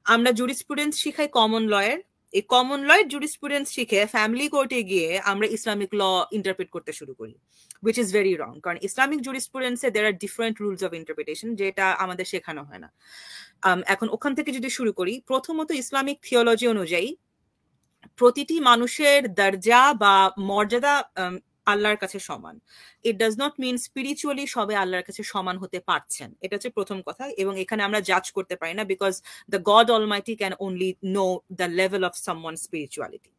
আমরা জুরিসপ্রুডেন্স শিখাই কমন লয়ের, এই কমন ল জুরিসপ্রুডেন্স শিখে ফ্যামিলি কোর্টে গিয়ে আমরা ইসলামিক ল ইন্টারপ্রেট করতে শুরু করি, which is very wrong, কারণ Islamic জুরিসপ্রুডেন্সে there are different rules of interpretation যেটা আমাদের শেখানো হয় না। এখন ওখান থেকে যদি শুরু করি, প্রথমত ইসলামিক থিওলজি অনুযায়ী প্রতিটি মানুষের দরজা বা মর্যাদা আল্লাহর কাছে সমান। It does not mean spiritually সবাই আল্লাহর কাছে সমান হতে পারছেন, এটা হচ্ছে প্রথম কথা। এবং এখানে আমরা জাজ করতে পারি না, because the god Almighty can only know the level of someone spirituality.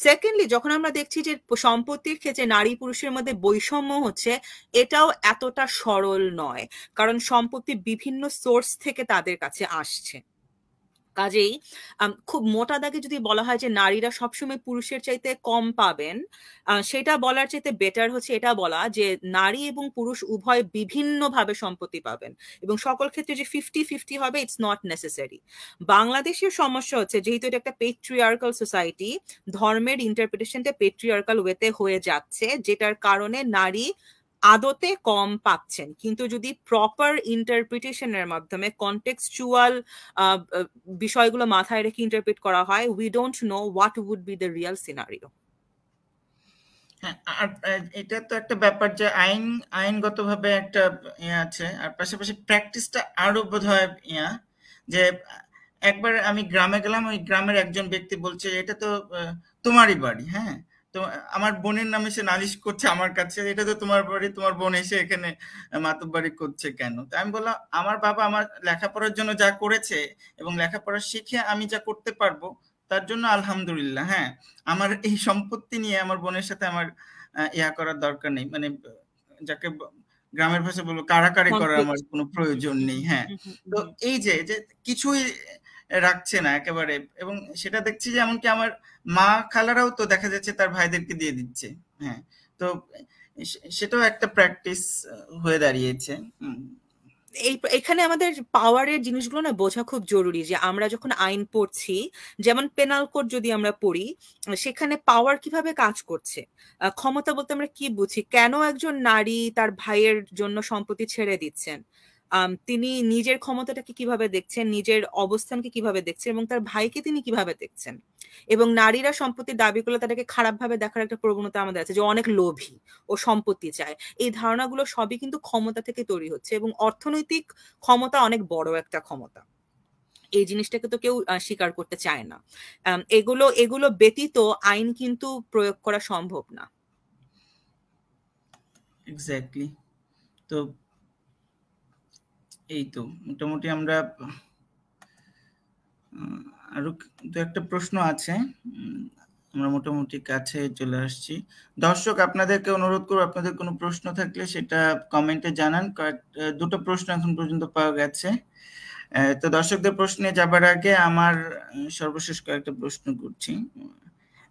Secondly, যখন আমরা দেখছি যে সম্পত্তির ক্ষেত্রে নারী পুরুষের মধ্যে বৈষম্য হচ্ছে, এটাও এতটা সরল নয়, কারণ সম্পত্তি বিভিন্ন সোর্স থেকে তাদের কাছে আসছে। কাজেই খুব মোটা দাগে যদি বলা হয় যে নারীরা সবসময় পুরুষের চাইতে কম পাবেন, সেটা বলার চাইতে বেটার হচ্ছে এটা বলা যে নারী এবং পুরুষ উভয় বিভিন্নভাবে সম্পত্তি পাবেন, এবং সকল ক্ষেত্রে যে 50-50 হবে, ইটস নট নেসেসারি। বাংলাদেশের সমস্যা হচ্ছে, যেহেতু এটা একটা পেট্রিয়ার্কাল সোসাইটি, ধর্মের ইন্টারপ্রিটেশনটা পেট্রিয়ার্কাল ওয়েতে হয়ে যাচ্ছে, যেটার কারণে নারী আদতে কম পাচ্ছেন। কিন্তু যদি প্রপার ইন্টারপ্রিটেশনের মাধ্যমে কনটেক্সচুয়াল বিষয়গুলো মাথায় রেখে ইন্টারপ্রিট করা হয়, we don't know what would be the real scenario. আর এটা তো একটা ব্যাপার যে আইনগতভাবে একটা আছে, আর পাশাপাশি প্র্যাকটিসটা আরো বোধহয় যে একবার আমি গ্রামে গেলাম, ওই গ্রামের একজন ব্যক্তি বলছে এটা তো তোমারই বাড়ি, হ্যাঁ, তো আমার বোনের নামে সে নালিশ করছে আমার কাছে, এটা তো তোমার বাড়ি, তোমার বোন এসে এখানে মাতুব্বাড়ি করছে কেন? তো আমি বললাম, আমার বাবা আমার লেখাপড়ার জন্য যা করেছে এবং লেখাপড়া শিখে আমি যা করতে পারবো তার জন্য আলহামদুলিল্লাহ, হ্যাঁ, আমার এই সম্পত্তি নিয়ে আমার বোনের সাথে আমার করার দরকার নেই, মানে যাকে গ্রামের ভাষা বলবো কাড়াকাড়ি করার আমার কোনো প্রয়োজন নেই। হ্যাঁ, তো এই যে কিছুই রাখছে না একেবারে, এবং সেটা দেখছি যে এমনকি আমার মা খালারাও তো দেখা যাচ্ছে তার ভাইদেরকে দিয়ে দিচ্ছে। হ্যাঁ, তো সেটাও একটা প্র্যাকটিস হয়ে দাঁড়িয়েছে। এখানে আমাদের পাওয়ারের জিনিসগুলো না বোঝা খুব জরুরি, যে আমরা যখন আইন পড়ছি, যেমন পেনাল কোড যদি আমরা পড়ি, সেখানে পাওয়ার কিভাবে কাজ করছে, ক্ষমতা বলতে আমরা কি বুঝি, কেন একজন নারী তার ভাইয়ের জন্য সম্পত্তি ছেড়ে দিচ্ছেন, তিনি নিজের ক্ষমতাটাকে কিভাবে দেখছেন, নিজের অবস্থানকে কিভাবে দেখছেন, এবং তার ভাইকে তিনি কিভাবে দেখছেন। এবং নারীরা সম্পত্তির দাবি করলে তাদেরকে খারাপ ভাবে দেখার একটা প্রবণতা আমাদের আছে, যে অনেক লোভী ও সম্পত্তি চায়। এই ধারণাগুলো সবই কিন্তু ক্ষমতা থেকে তৈরি হচ্ছে, এবং অর্থনৈতিক ক্ষমতা অনেক বড় একটা ক্ষমতা, এই জিনিসটাকে তো কেউ স্বীকার করতে চায় না। এগুলো ব্যতীত আইন কিন্তু প্রয়োগ করা সম্ভব না। এক্স্যাক্টলি। তো এই তো মোটামুটি আমরা আরো দু একটা প্রশ্ন আছে, আমরা মোটামুটি কাছে চলে আসছি। দর্শক, আপনাদেরকে অনুরোধ করব, আপনাদের কোনো প্রশ্ন থাকলে সেটা কমেন্টে জানান। দুটো প্রশ্ন এখন পর্যন্ত পাওয়া গেছে। তো দর্শকদের প্রশ্নে যাবার আগে আমার সর্বশেষ কয়েকটা প্রশ্ন করছি।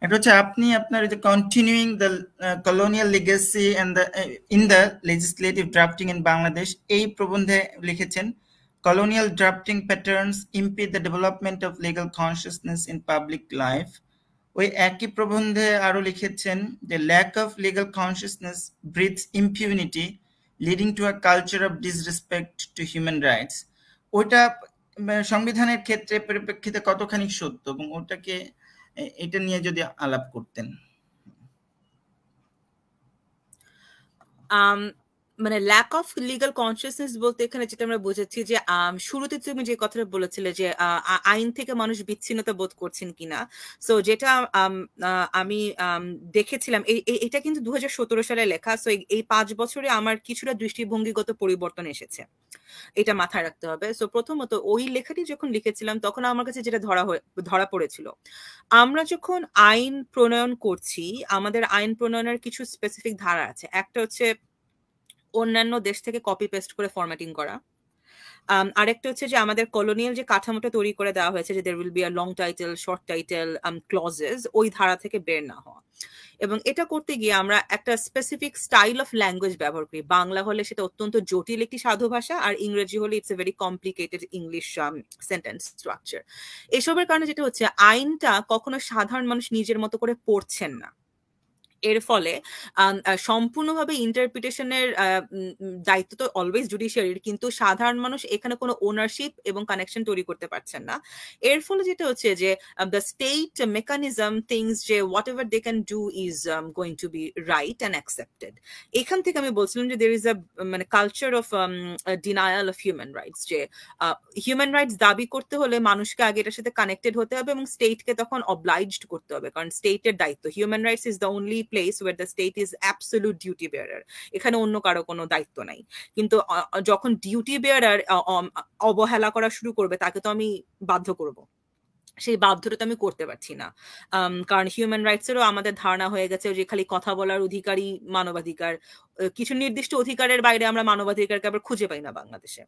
এটা হচ্ছে, আপনি আপনার যে continuing the colonial legacy and in the legislative drafting in Bangladesh, এই প্রবন্ধে লিখেছেন, colonial drafting patterns impede the development of legal consciousness in public life. ওই একই প্রবন্ধে আরো লিখেছেন যে lack of legal consciousness breeds impunity leading to a culture of disrespect to human rights. ওইটা সংবিধানের ক্ষেত্রে পরিপ্রেক্ষিতে কতখানি সত্য, এবং ওটাকে এটা নিয়ে যদি আলাপ করতেন। মানে ল্যাক অফ লিগাল কনসিয়াসনেস বলতে এখানে যেটা আমরা বুঝেছি, যে শুরুতে তুমি যে কথাটা বলেছিলে যে আইন থেকে মানুষ বিচ্ছিন্নতা বোধ করছেন কিনা, সো যেটা আমি দেখেছিলাম, এটা কিন্তু 2017 সালে লেখা। সো এই 5 বছরে আমার কিছুটা দৃষ্টিভঙ্গিগত পরিবর্তন এসেছে, এটা মাথায় রাখতে হবে। সো প্রথমত ওই লেখাটি যখন লিখেছিলাম তখন আমার কাছে যেটা ধরা পড়েছিল, আমরা যখন আইন প্রণয়ন করছি, আমাদের আইন প্রণয়নের কিছু স্পেসিফিক ধারা আছে। একটা হচ্ছে অন্যান্য দেশ থেকে কপি পেস্ট করে ফরম্যাটিং করা, আরেকটা হচ্ছে যে আমাদের কলোনিয়াল যে কাঠামোটা তৈরি করে দেওয়া হয়েছে, যে there will be a long title, short title, clauses, ওই ধারা থেকে বের না হওয়া। এবং এটা করতে গিয়ে আমরা একটা স্পেসিফিক স্টাইল অফ ল্যাঙ্গুয়েজ ব্যবহার করি। বাংলা হলে সেটা অত্যন্ত জটিল একটি সাধু ভাষা, আর ইংরেজি হলে it's a very complicated English sentence structure. এসবের কারণে যেটা হচ্ছে, আইনটা কখনো সাধারণ মানুষ নিজের মতো করে পড়ছেন না, এর ফলে সম্পূর্ণভাবে ইন্টারপ্রিটেশনের দায়িত্ব তো অলওয়েজ জুডিশিয়ারির, কিন্তু সাধারণ মানুষ এখানে কোনো ওনারশিপ এবং কানেকশন তৈরি করতে পারছেন না। এর ফলে যেটা হচ্ছে যে দ্য স্টেট মেকানিজম থিংস যে whatever they can do is going to be right and accepted. এখান থেকে আমি বলছিলাম যে দের ইজ আ মানে culture of denial of human rights, যে হিউম্যান রাইটস দাবি করতে হলে মানুষকে আগে এটার সাথে কানেক্টেড হতে হবে এবং স্টেটকে তখন অবলাইজড করতে হবে, কারণ স্টেটের দায়িত্ব। Human rights is the only place where the state is absolute duty bearer, এখানে অন্য কারো কোনো দায়িত্ব নাই। কিন্তু যখন ডিউটি বেয়ারার অবহেলা করা শুরু করবে তাকে তো আমি বাধ্য করব, সেই বাধ্যটা তো আমি করতে পারছি না। কারণ হিউম্যান রাইটসেরও আমাদের ধারণা হয়ে গেছে যে খালি কথা বলার অধিকারই মানবাধিকার, কিছু নির্দিষ্ট অধিকারের বাইরে আমরা মানবাধিকারকে আবার খুঁজে পাই না বাংলাদেশে,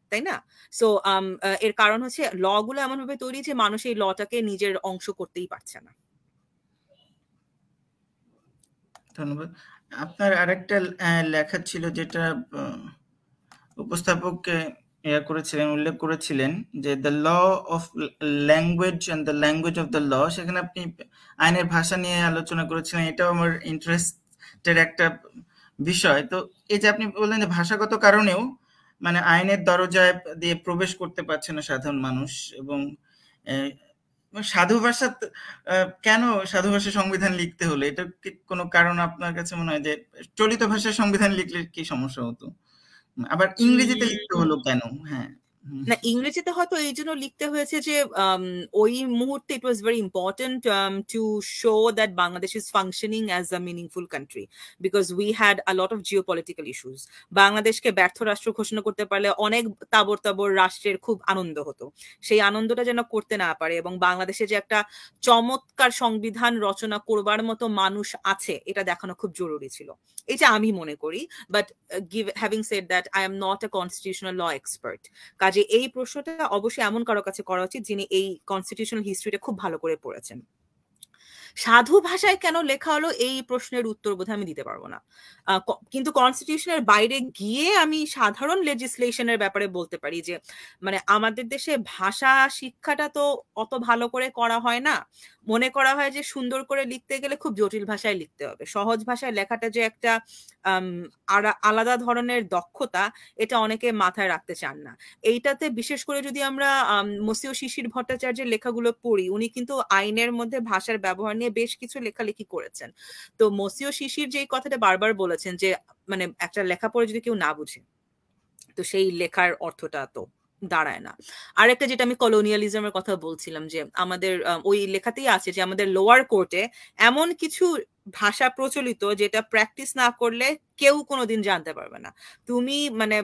তাই না? সো এর কারণ হচ্ছে ল গুলো এমন ভাবে তৈরি যে মানুষ এই লটাকে নিজের অংশ করতেই পারছে না। ধন্যবাদ। আপনার আরেকটা লেখা ছিল যেটা উপস্থাপক করেছিলেন, উল্লেখ করেছিলেন যে the law of language and the language of the law, সেখানে আপনি আইনের ভাষা নিয়ে আলোচনা করেছিলেন। এটাও আমার ইন্টারেস্টের একটা বিষয়। তো এই যে আপনি বললেন যে ভাষাগত কারণেও মানে আইনের দরজায় দিয়ে প্রবেশ করতে পারছে না সাধারণ মানুষ, এবং সাধু ভাষা কেন সাধু ভাষা সংবিধান লিখতে হলো, এটা কি কোনো কারণ আপনার কাছে মনে হয়? যে চলিত ভাষায় সংবিধান লিখলে কি সমস্যা হতো, আবার ইংরেজিতে লিখতে হলো কেন? হ্যাঁ, না, ইংরেজিতে হয়তো এই জন্য লিখতে হয়েছে যে ওই মুহূর্তে it was very important to show that Bangladesh is functioning as a meaningful country, because we had a lot of geopolitical issues. বাংলাদেশকে ব্যর্থ রাষ্ট্র ঘোষণা করতে পারলে অনেক তাবর তাবর রাষ্ট্রের খুব আনন্দ হতো, সেই আনন্দটা যেন করতে না পারে, এবং বাংলাদেশে যে একটা চমৎকার সংবিধান রচনা করবার মতো মানুষ আছে এটা দেখানো খুব জরুরি ছিল, এটা আমি মনে করি। But having said that, I am not a constitutional law expert, কাজে এই প্রশ্নটা অবশ্যই এমন কারো কাছে করা উচিত যিনি এই কনস্টিটিউশনাল হিস্ট্রিটা খুব ভালো করে পড়েছেন। সাধু ভাষায় কেন লেখা হলো এই প্রশ্নের উত্তর বোধহয় আমি দিতে পারবো না, কিন্তু কনস্টিটিউশনের বাইরে গিয়ে আমি সাধারণ লেজিসলেশনের ব্যাপারে বলতে পারি যে মানে আমাদের দেশে ভাষা শিক্ষাটা তো অত ভালো করে করা হয় না, মনে করা হয় যে সুন্দর করে লিখতে গেলে খুব জটিল ভাষায় লিখতে হবে, সহজ ভাষায় লেখাটা যে একটা আলাদা ধরনের দক্ষতা এটা অনেকে মাথায় রাখতে চান না। এইটাতে বিশেষ করে যদি আমরা মসিউ শিশির ভট্টাচার্যের লেখাগুলো পড়ি, উনি কিন্তু আইনের মধ্যে ভাষার ব্যবহার নিয়ে বেশ কিছু লেখালেখি করেছেন। তো মসিউ শিশির যে কথাটা বারবার বলেছেন যে মানে একটা লেখা পড়ে যদি কেউ না বুঝে তো সেই লেখার অর্থটা তো দাঁড়ায় না। আর একটা যেটা আমি কলোনিয়ালিজমের কথা বলছিলাম, যে আমাদের ওই লেখাতেই আছে যে আমাদের লোয়ার কোর্টে এমন কিছু ভাষা প্রচলিত যেটা প্র্যাকটিস না করলে কেউ কোনোদিন জানতে পারবে না। তুমি মানে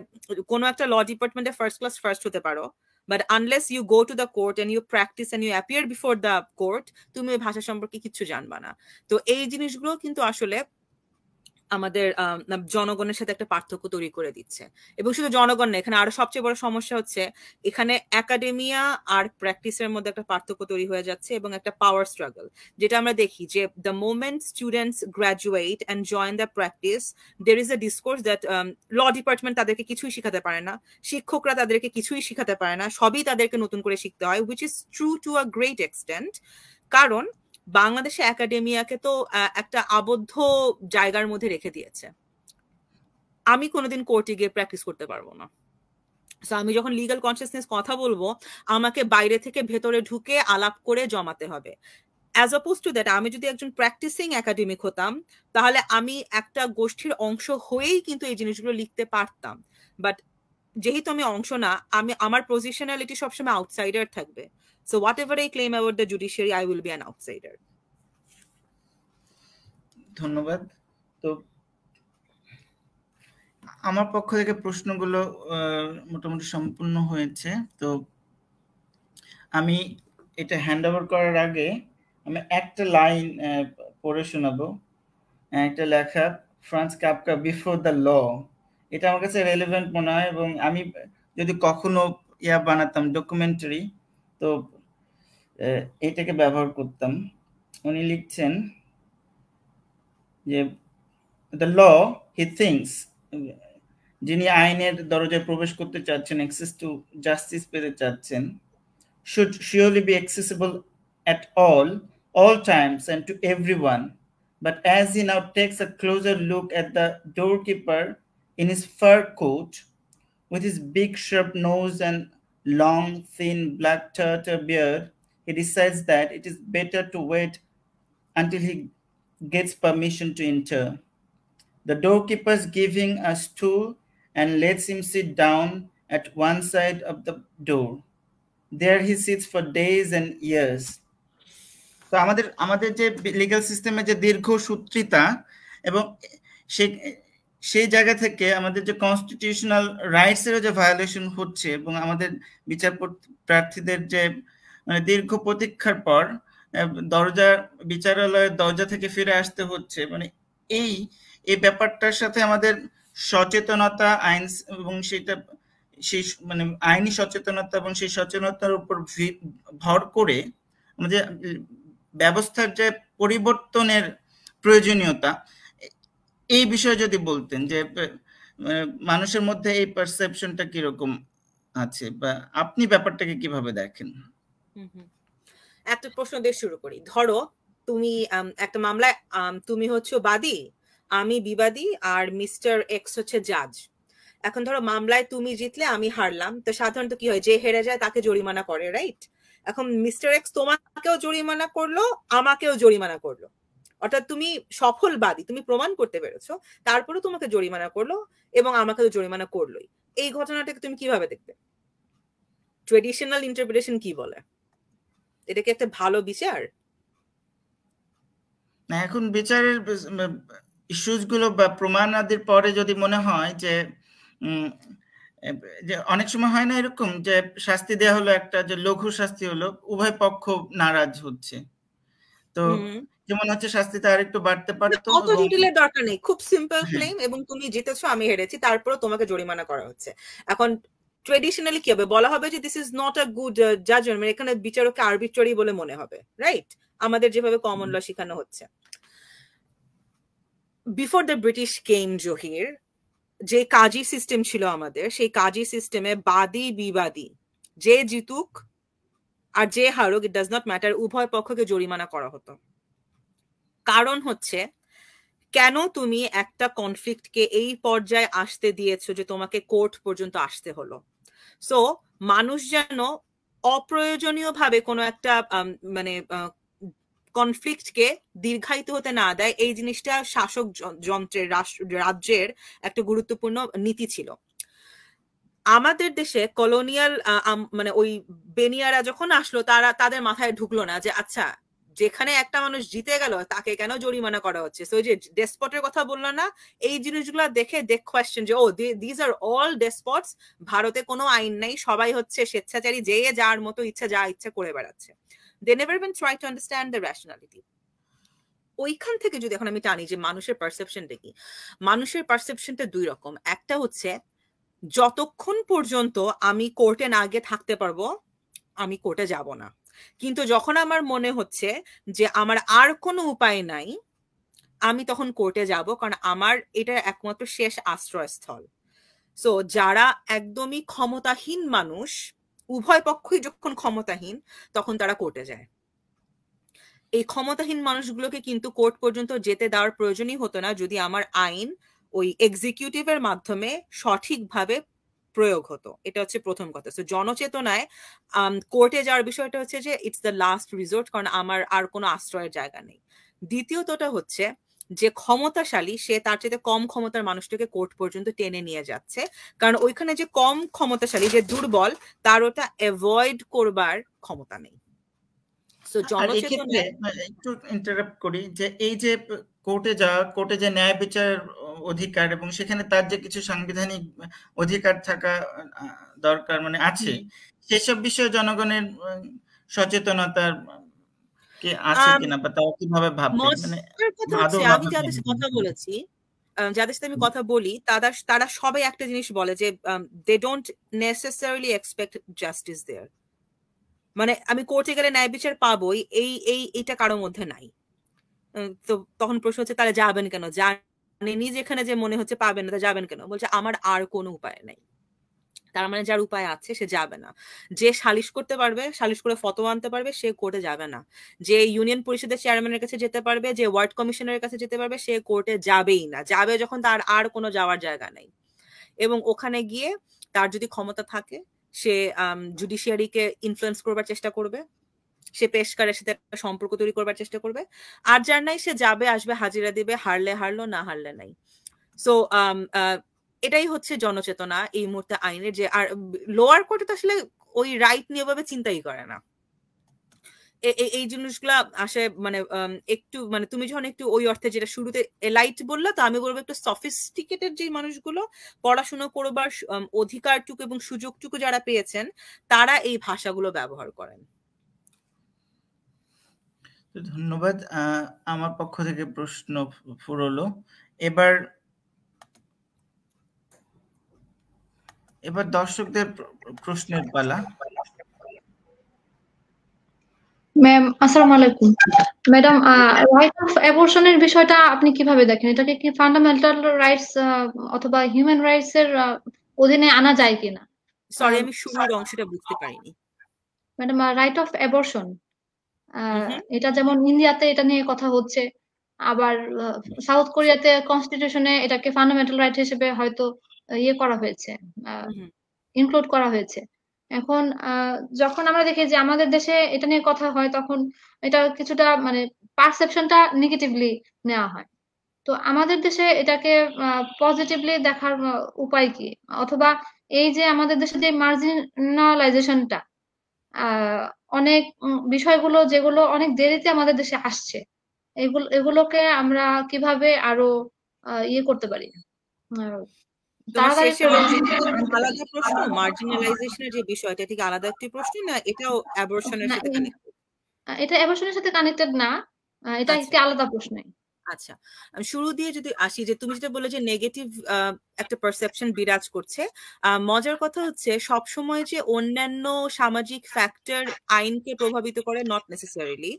কোনো একটা ল ডিপার্টমেন্টে ফার্স্ট ক্লাস ফার্স্ট হতে পারো, but unless you go to the court and you practice and you appear before the court, তুমি ওই ভাষা সম্পর্কে কিচ্ছু জানবা না। তো এই জিনিসগুলো কিন্তু আসলে আমাদের জনগণের সাথে একটা পার্থক্য তৈরি করে দিচ্ছে। এবং শুধু জনগণ না, এখানে আরো সবচেয়ে বড় সমস্যা হচ্ছে এখানে একাডেমিয়া আর প্র্যাকটিসের মধ্যে একটা পার্থক্য তৈরি হয়ে যাচ্ছে এবং একটা পাওয়ার স্ট্রাগল, যেটা আমরা দেখি যে the moment students graduate and join the practice, there is a discourse that law department তাদেরকে কিছুই শিখাতে পারে না, শিক্ষকরা তাদেরকে কিছুই শিখাতে পারে না, সবই তাদেরকে নতুন করে শিখতে হয়, which is true to a great extent. কারণ বাংলাদেশে একাডেমিয়াকে তো একটা আবদ্ধ জায়গার মধ্যে রেখে দিয়েছে। আমি কোনোদিন কোর্টে গিয়ে প্র্যাকটিস করতে পারবো না। সো আমি যখন লিগ্যাল কনসিয়াসনেস কথা বলবো, আমাকে বাইরে থেকে ভেতরে ঢুকে আলাপ করে জমাতে হবে। অ্যাজ অপোজ টু দ্যাট, আমি যদি একজন প্র্যাকটিসিং একাডেমিক হতাম তাহলে আমি একটা গোষ্ঠীর অংশ হয়েই কিন্তু এই জিনিসগুলো লিখতে পারতাম। বাট যেহেতু আমি অংশ না, আমার পজিশনালিটি সবসময় আউটসাইডার থাকবে। So whatever I claim about the judiciary, I will be an outsider. ধন্যবাদ। তো আমার পক্ষ থেকে প্রশ্নগুলো মোটামুটি সম্পূর্ণ হয়েছে। তো আমি এটা হ্যান্ড ওভার করার আগে আমি একটা লাইন পড়ে শোনাবো। একটা লেখা, Franz Kafka, before the law. এটা আমার কাছে রেলেভেন্ট মনে হয়, এবং আমি যদি কখনো বানাতাম ডকুমেন্টারি তো এটাকে ব্যবহার করতাম। উনি লিখছেন যে দ্য ল হি থিংস, যিনি আইনের দরজায় প্রবেশ করতে চাচ্ছেন, অ্যাক্সেস টু জাস্টিস পেতে চাচ্ছেন, should surely be accessible at all times and to everyone, But as he now takes a closer look at the doorkeeper in his fur coat, with his big sharp nose and long, thin black turtle beard, he decides that it is better to wait until he gets permission to enter. The doorkeeper gives him a stool and lets him sit down at one side of the door. There he sits for days and years. তো আমাদের যে legal সিস্টেমে যে দীর্ঘ সূত্রিতা এবং সেই জায়গা থেকে আমাদের যে কনস্টিটিউশনাল রাইটসেরও যে ভায়োলেশন হচ্ছে এবং আমাদের প্রার্থীদের যে মানে দীর্ঘ প্রতীক্ষার পর বিচারালয়ের দরজা থেকে ফিরে আসতে হচ্ছে, মানে এই ব্যাপারটার সাথে আমাদের সচেতনতা আইন এবং সেটা সেই মানে আইনি সচেতনতা এবং সেই সচেতনতার উপর ভর করে আমাদের ব্যবস্থার যে পরিবর্তনের প্রয়োজনীয়তা, এই বিষয়ে যদি বলতেন যে মানুষের মধ্যে এই পারসেপশনটা কিরকম আছে বা আপনি ব্যাপারটাকে কিভাবে দেখেন? একটা প্রশ্ন দিয়ে শুরু করি। ধরো তুমি একটা মামলায় তুমি হচ্ছে বাদী, আমি বিবাদী, আর মিস্টার এক্স হচ্ছে জাজ। এখন ধরো মামলায় তুমি জিতলে, আমি হারলাম, তো সাধারণত কি হয়, যে হেরে যায় তাকে জরিমানা করে, রাইট? এখন মিস্টার এক্স তোমাকেও জরিমানা করলো, আমাকেও জরিমানা করলো, অর্থাৎ তুমি সফল বাদী, তুমি প্রমাণ করতে পেরেছো, তারপরে তোমাকে জরিমানা করলো এবং আমাকেও জরিমানা করলোই। এই ঘটনাটাকে তুমি কিভাবে দেখবে? ট্রেডিশনাল ইন্টারপ্রিটেশন কি বলে? এটা কি একটা ভালো বিচার? না, এখন বিচারের ইস্যুস গুলো বা প্রমাণাদির পরে যদি মনে হয় যে অনেক সময় হয় না এরকম যে শাস্তি দেওয়া হলো একটা, যে লঘু শাস্তি হলো, উভয় পক্ষ নারাজ হচ্ছে, তো যেমন হচ্ছে শাস্তিটা আরেকটু বাড়তে পারতো। অত ডিটেইলের দরকার নেই, খুব সিম্পল ক্লেম এবং তুমি জিতেছো, আমি হেরেছি, তারপরে তোমাকে জরিমানা করা হচ্ছে। এখন ট্রেডিশনালি কি হবে, বলা হবে যে this is not a good judgment, এখানে বিচারককে আরবিট্রারি বলে মনে হবে, রাইট? আমাদের যেভাবে কমন ল শেখানো হচ্ছে। বিফোর দ্য ব্রিটিশ কেম, জহির, যে কাজী সিস্টেম ছিল আমাদের, সেই কাজী সিস্টেমে বাদী বিবাদী যে জিতুক আর যে হারুক, ইট ডাজ নট ম্যাটার, উভয় পক্ষকে জরিমানা করা হতো। কারণ হচ্ছে, কেন তুমি একটা কনফ্লিক্টকে এই পর্যায়ে আসতে দিয়েছো যে তোমাকে কোর্ট পর্যন্ত আসতে হলো? সো মানুষ যেন অপ্রয়োজনীয়ভাবে কোনো একটা মানে কনফ্লিক্টকে দীর্ঘায়িত হতে না দেয়, এই জিনিসটা শাসক যন্ত্রের রাজ্যের একটা গুরুত্বপূর্ণ নীতি ছিল। আমাদের দেশে কলোনিয়াল মানে ওই বেনিয়ারা যখন আসলো, তাদের মাথায় ঢুকলো না যে আচ্ছা, যেখানে একটা মানুষ জিতে গেল তাকে কেন জরিমানা করা হচ্ছে? সো যে ডেসপটের কথা বললো না, এই জিনিসগুলো দেখে কোয়েশ্চেন যে ও দিস আর অল ডেসপটস, ভারতে কোনো আইন নেই, সবাই হচ্ছে স্বেচ্ছাচারী, যে যার মতো ইচ্ছা যা ইচ্ছা করে বেড়াচ্ছে। They never even try to understand the rationality. ওইখান থেকে যদি এখন আমি টানি যে মানুষের পারসেপশনটা কি, মানুষের পারসেপশনটা দুই রকম। একটা হচ্ছে যতক্ষণ পর্যন্ত আমি কোর্টে না গিয়ে থাকতে পারবো, আমি কোর্টে যাব না, কিন্তু যখন আমার মনে হচ্ছে যে আমার আর কোনো উপায় নাই, আমি তখন কোর্টে যাব, কারণ আমার এটা একমাত্র শেষ আশ্রয়স্থল। সো যারা একদমই ক্ষমতাহীন মানুষ, উভয় পক্ষই যখন ক্ষমতাহীন, তখন তারা কোর্টে যায়। এই ক্ষমতাহীন মানুষগুলোকে কিন্তু কোর্ট পর্যন্ত যেতে দেওয়ার প্রয়োজনই হতো না যদি আমার আইন ওই এক্সিকিউটিভের মাধ্যমে সঠিকভাবে প্রয়োগ হতো। এটা হচ্ছে প্রথম কথা। সো জনচেতনায় কোর্টে যাওয়ার বিষয়টা হচ্ছে যে ইটস দ্য লাস্ট রিসোর্ট, কারণ আমার আর কোনো আশ্রয়ের জায়গা নেই। দ্বিতীয়তটা হচ্ছে যে ক্ষমতাশালী সে তার চেয়ে কম ক্ষমতার মানুষটাকে কোর্ট পর্যন্ত টেনে নিয়ে যাচ্ছে, কারণ ওইখানে যে কম ক্ষমতাশালী, যে দুর্বল, তার ওটা অ্যাভয়েড করবার ক্ষমতা নেই। একটু ইন্টারাপ্ট করি যে এই যে কোর্টে যে ন্যায় বিচার অধিকার এবং সেখানে তার যে কিছু সাংবিধানিক অধিকার থাকা দরকার মানে আছে, সেসব বিষয়ে জনগণের সচেতনতার কি আছে কিনা বা তারা কিভাবে ভাববে? মানে আমি যাদের সাথে কথা বলেছি, যাদের সাথে আমি কথা বলি, তারা সবাই একটা জিনিস বলে যে they don't necessarily expect justice there. মানে আমি কোর্টে গেলে ন্যায় বিচার পাবোই, এইটা কারোর মধ্যে নাই। তো তখন প্রশ্ন হচ্ছে তাহলে যাবেন কেন? জানেনই যেখানে যে মনে হচ্ছে পাবেন না, যাবেন কেন? বলছে আমার আর কোনো উপায় নাই। তার মানে যার উপায় আছে সে যাবে না। যে সালিশ করতে পারবে, সালিশ করে ফতোয়া আনতে পারবে, সে কোর্টে যাবে না। যে ইউনিয়ন পরিষদের চেয়ারম্যানের কাছে যেতে পারবে, যে ওয়ার্ড কমিশনারের কাছে যেতে পারবে, সে কোর্টে যাবেই না। যাবে যখন তার আর কোনো যাওয়ার জায়গা নেই। এবং ওখানে গিয়ে তার যদি ক্ষমতা থাকে, সে জুডিশিয়ারিকে ইনফ্লুয়েন্স করবার চেষ্টা করবে, সে পেশকারের সাথে একটা সম্পর্ক তৈরি করবার চেষ্টা করবে। আর যার নাই সে যাবে, আসবে, হাজিরা দিবে, হারলে হারলো, না হারলে নাই। সো এটাই হচ্ছে জনচেতনা এই মুহূর্তে আইনের। যে আর লোয়ার কোর্টে তো আসলে ওই রাইট নিয়ে ভাবে চিন্তাই করে না। এই জিনিসগুলা আসে মানে একটু মানে তুমি যখন একটু ওই অর্থে যেটা শুরুতে এলাইট বললা, তো আমি বলবো একটু সফিস্টিকেটেড যে মানুষগুলো পড়াশোনা করবার অধিকারটুকু এবং সুযোগটুকু যারা পেয়েছেন, তারা এই ভাষাগুলো ব্যবহার করেন। ধন্যবাদ। আমার পক্ষ থেকে প্রশ্ন ফুরলো। এবার দর্শকদের প্রশ্নের পালা। ম্যাম আসসালামু আলাইকুম। ম্যাডাম, রাইট অফ অ্যাবর্শনের বিষয়টা আপনি কিভাবে দেখেন? এটাকে কি ফান্ডামেন্টাল রাইটস অথবা হিউম্যান রাইটস এর অধীনে আনা যায় কিনা? সরি, আমি শুরুর অংশটা বুঝতে পারিনি। ম্যাডাম, রাইট অফ অ্যাবর্শন, এটা যেমন ইন্ডিয়াতে এটা নিয়ে কথা হচ্ছে, আবার সাউথ কোরিয়াতে কনস্টিটিউশনে এটাকে ফান্ডামেন্টাল রাইট হিসেবে হয়তো ইয়ে করা হয়েছে, ইনক্লুড করা হয়েছে। এখন যখন আমরা দেখি যে আমাদের দেশে এটা নিয়ে কথা হয়, তখন এটা কিছুটা মানে পারসেপশনটা নেগেটিভলি নেওয়া হয়। তো আমাদের দেশে এটাকে পজিটিভলি দেখার উপায় কি? অথবা এই যে আমাদের দেশে যে মার্জিনালাইজেশনটা, অনেক বিষয়গুলো যেগুলো অনেক দেরিতে আমাদের দেশে আসছে, এগুলোকে আমরা কিভাবে আরো ইয়ে করতে পারি, তাড়াতাড়ি আলাদা প্রশ্ন? মার্জিনালাইজেশনের যে বিষয়টা, এটা কি আলাদা একটি প্রশ্ন, না এটাও অ্যাবর্শনের সাথে কানেক্টেড? এটা অ্যাবর্শনের সাথে কানেক্টেড না, এটা একটি আলাদা প্রশ্ন। আচ্ছা, আমি শুরু দিয়ে যদি আসি, যে তুমি যেটা বলে যে নেগেটিভ একটা পারসেপশন বিরাজ করছে, মজার কথা হচ্ছে সব সময় যে অন্যান্য সামাজিক ফ্যাক্টর আইনকে প্রভাবিত করে, নট নেসেসারিলি।